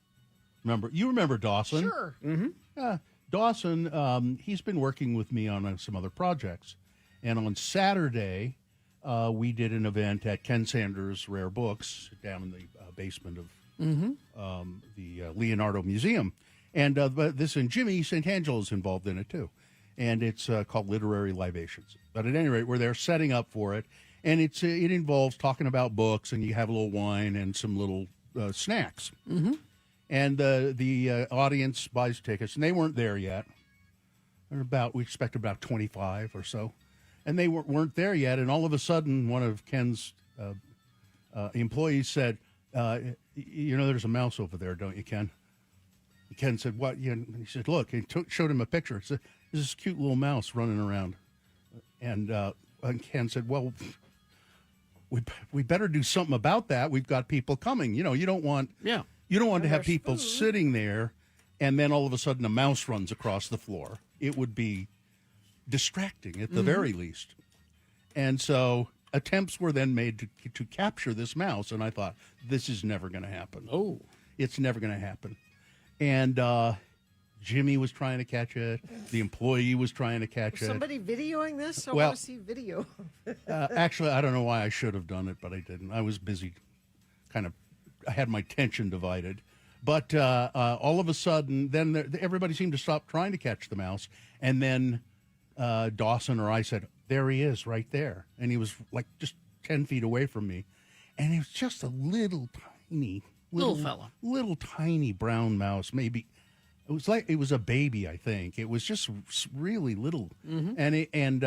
You remember Dawson? Sure. Mm-hmm. Yeah. Dawson, he's been working with me on some other projects. And on Saturday, we did an event at Ken Sanders Rare Books down in the basement of the Leonardo Museum. And Jimmy Santangelo is involved in it, too. And it's called Literary Libations. But at any rate, we're there setting up for it. And it involves talking about books, and you have a little wine and some little snacks. Mm-hmm. And the audience buys tickets, and they weren't there yet. We expected about 25 or so. And they weren't there yet, and all of a sudden, one of Ken's employees said, there's a mouse over there, don't you, Ken? Ken said, what? He said, look, and showed him a picture. He said, there's this cute little mouse running around. And Ken said, well, we better do something about that. We've got people coming. You don't want to have people sitting there and then all of a sudden a mouse runs across the floor. It would be distracting at the very least. And so attempts were then made to capture this mouse, and I thought, this is never going to happen. Oh. It's never going to happen. And Jimmy was trying to catch it. The employee was trying to catch it. Somebody videoing this? I Well, want to see video. Actually, I don't know why I should have done it, but I didn't. I was busy. I had my attention divided. But all of a sudden, then everybody seemed to stop trying to catch the mouse. And then Dawson or I said, there he is right there. And he was like just 10 feet away from me. And he was just a little tiny, little tiny brown mouse. Maybe it was a baby, I think. It was just really little. Mm-hmm. And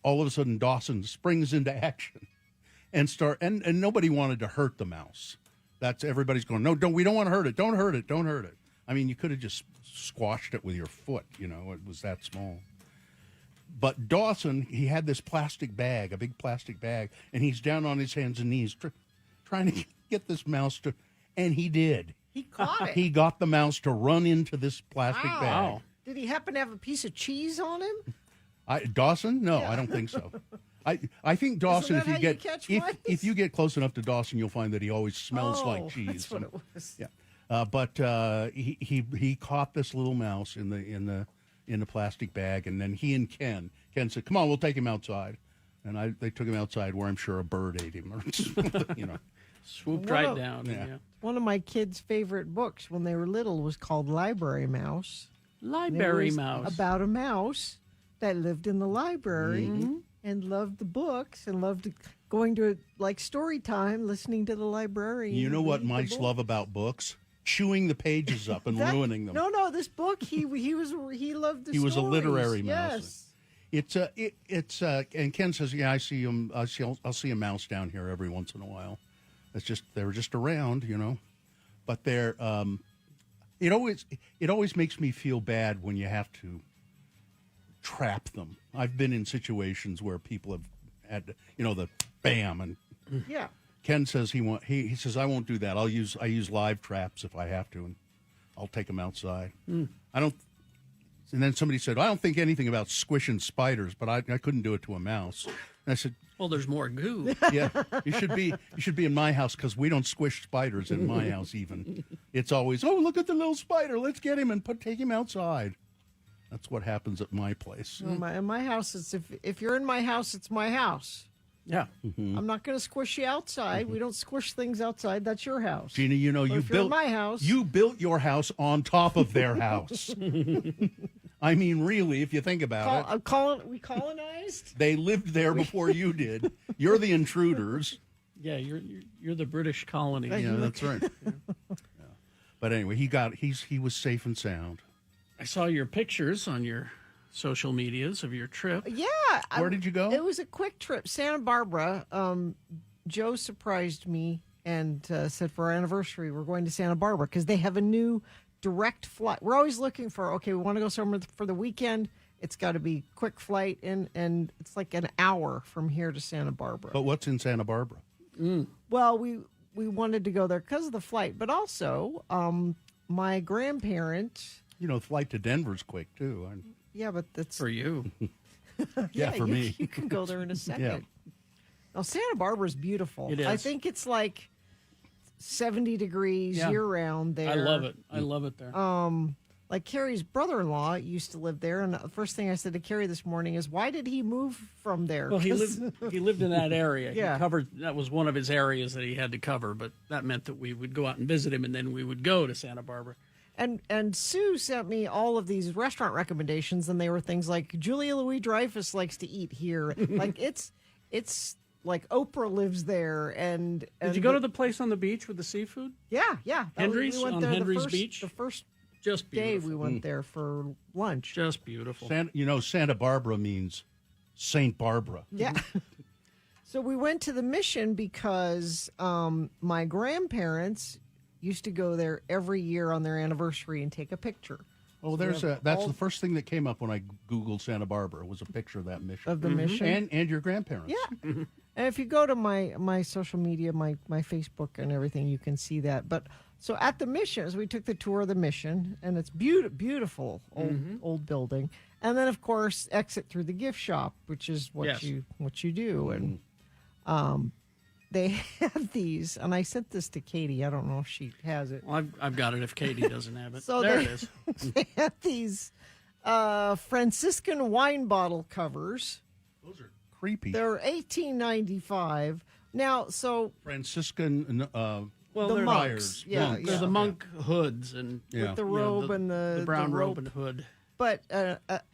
all of a sudden Dawson springs into action and nobody wanted to hurt the mouse. Everybody's going, no, we don't want to hurt it. Don't hurt it. Don't hurt it. I mean, you could have just squashed it with your foot, it was that small. But Dawson, he had this plastic bag, a big plastic bag, and he's down on his hands and knees trying to get this mouse and he did. He caught it. He got the mouse to run into this plastic bag. Wow. Did he happen to have a piece of cheese on him? Dawson? No, I don't think so. I think Dawson, if you get close enough to Dawson, you'll find that he always smells like cheese. That's what it was. Yeah. But he caught this little mouse in the plastic bag, and then he and Ken said, "Come on, we'll take him outside." And they took him outside, where I'm sure a bird ate him, or swooped right down. Yeah. One of my kids' favorite books when they were little was called Library Mouse. Library Mouse. About a mouse that lived in the library and loved the books and loved going to story time, listening to the librarian. You know what mice love about books? Chewing the pages up and ruining them. No, this book he loved the He was a stories. literary mouse. Yes. And Ken says, yeah, I see him. I'll see a mouse down here every once in a while. They're just around, but they're. It always makes me feel bad when you have to trap them. I've been in situations where people have had, the bam and. Yeah. Ken says he says I won't do that. I use live traps if I have to, and I'll take them outside. I don't. And then somebody said, I don't think anything about squishing spiders, but I couldn't do it to a mouse. And I said, Well, there's more goo. yeah, you should be in my house because we don't squish spiders in my house even. It's always, oh, look at the little spider. Let's get him and take him outside. That's what happens at my place. In my house, it's if you're in my house, it's my house. Yeah. I'm not going to squish you outside. We don't squish things outside. That's your house. Gina, you know, But if you're in my house. You built your house on top of their house. I mean, really, if you think about it. We colonized? They lived there before you did. You're the intruders. Yeah, you're the British colony. Yeah, that's right. Yeah. But anyway, he was safe and sound. I saw your pictures on your social medias of your trip. Yeah. Where did you go? It was a quick trip. Santa Barbara. Joe surprised me and said for our anniversary, we're going to Santa Barbara because they have a new direct flight. We're always looking for, okay, we want to go somewhere for the weekend. It's got to be quick flight, and it's like an hour from here to Santa Barbara. But what's in Santa Barbara? Well, we wanted to go there because of the flight, but also my grandparent. You know, flight to Denver's quick, too. Yeah, but that's for you. Yeah, for me. You can go there in a second. Yeah. Now, Santa Barbara's beautiful. It is. I think it's like 70 degrees year-round there. I love it. I love it there. Like Carrie's brother-in-law used to live there, and the first thing I said to Carrie this morning is, why did he move from there? Well, he lived in that area. Yeah. He covered, that was one of his areas that he had to cover, but that meant that we would go out and visit him, and then we would go to Santa Barbara. And Sue sent me all of these restaurant recommendations, and they were things like Julia Louis-Dreyfus likes to eat here. Like it's like Oprah lives there. And did you go to the place on the beach with the seafood? Yeah. Henry's we went on there Henry's the first, Beach. The first Just day beautiful. we went there for lunch. Just beautiful. Santa Barbara means Saint Barbara. Yeah. So we went to the Mission because my grandparents used to go there every year on their anniversary and take a picture. Oh, So that's the first thing that came up when I Googled Santa Barbara was a picture of that mission. Of the mission. And your grandparents. Yeah. And if you go to my social media, my Facebook and everything, you can see that. But so at the Mission, as we took the tour of the Mission, and it's beautiful old building. And then, of course, exit through the gift shop, which is what you do. And they have these, and I sent this to Katie. I don't know if she has it. Well, I've got it if Katie doesn't have it. So there it is. They have these Franciscan wine bottle covers. Those are creepy. They're $18.95 now. So Franciscan. Well, the they're monks, They're the monk hoods and with the robe and the brown the robe and hood. But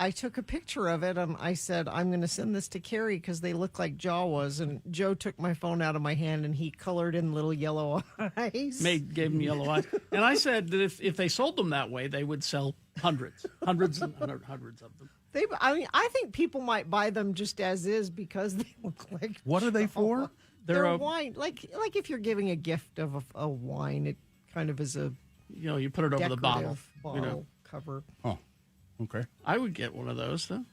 I took a picture of it, and I said, I'm going to send this to Carrie because they look like Jawas. And Joe took my phone out of my hand, and he colored in little yellow eyes. Gave him yellow eyes. And I said that if they sold them that way, they would sell hundreds of them. I think people might buy them just as is because they look like What are they for? They're wine. Like if you're giving a gift of a wine, it kind of is a you put it over the bottle. Cover. Oh. Okay. I would get one of those, though,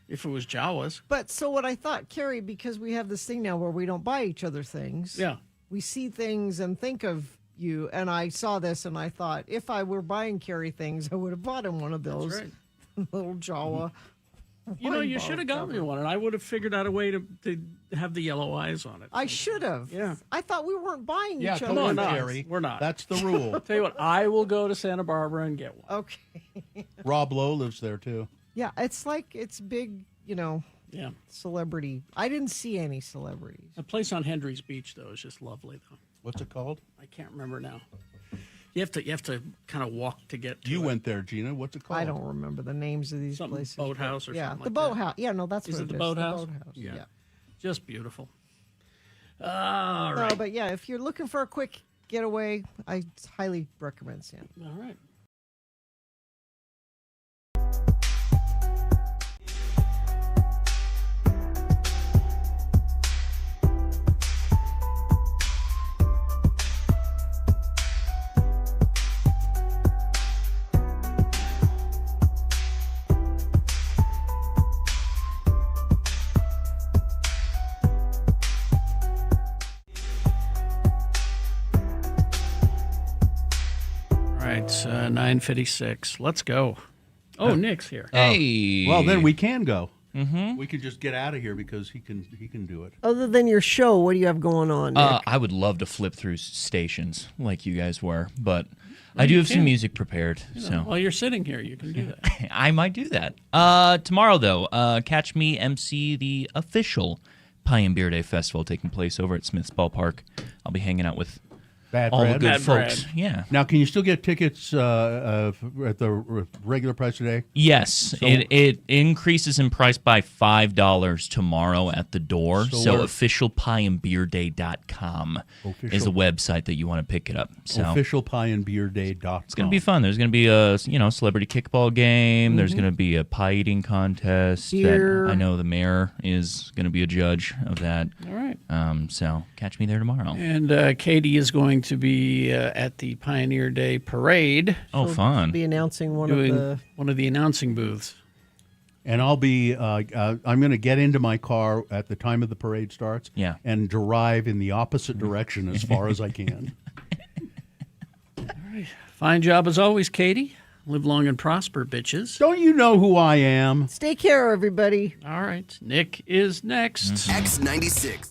if it was Jawas. But so what I thought, Carrie, because we have this thing now where we don't buy each other things. Yeah. We see things and think of you. And I saw this and I thought, if I were buying Carrie things, I would have bought him one of those. That's right. Little Jawa. You should have got me one, and I would have figured out a way to have the yellow eyes on it. I should have. Yeah. I thought we weren't buying each other. Come on, not. Jerry. We're not. That's the rule. Tell you what, I will go to Santa Barbara and get one. Okay. Rob Lowe lives there, too. Yeah, it's big, Yeah. celebrity. I didn't see any celebrities. A place on Hendry's Beach, though, is just lovely, though. What's it called? I can't remember now. You have to kind of walk to get to You it. went there, Gina. What's it called? I don't remember the names of these Something places. Boathouse or yeah, something the like boathouse. Yeah, no, that's Is what it the is. boathouse? The boathouse. Yeah. Yeah. Just beautiful. All right. No, but yeah, if you're looking for a quick getaway, I highly recommend Santa. All right. All right, 9:56. Let's go. Oh, Nick's here. Hey. Well, then we can go. Mm-hmm. We can just get out of here because he can do it. Other than your show, what do you have going on, Nick? I would love to flip through stations like you guys were, but I do have some music prepared. So While you're sitting here, you can do that. I might do that. Tomorrow, though, catch me MC the official Pie and Beer Day Festival taking place over at Smith's Ballpark. I'll be hanging out with Bad all Brad? the good Bad folks. Brad. Yeah. Now, can you still get tickets at the regular price today? Yes, So- it increases in price by $5 tomorrow at the door. So So, we're- officialpieandbeerday.com is the website that you want to pick it up. So Officialpieandbeerday.com. it's going to be fun. There's going to be a celebrity kickball game. There's going to be a pie eating contest. Beer. That I know the mayor is going to be a judge of that. All right. So catch me there tomorrow. And Katie is going to be at the Pioneer Day Parade. Oh, fun. Be announcing one doing of the. one of the announcing booths. And I'll be. I'm going to get into my car at the time of the parade starts. Yeah. And drive in the opposite direction as far as I can. Fine job as always, Katie. Live long and prosper, bitches. Don't you know who I am? Stay care, everybody. All right. Nick is next. X96.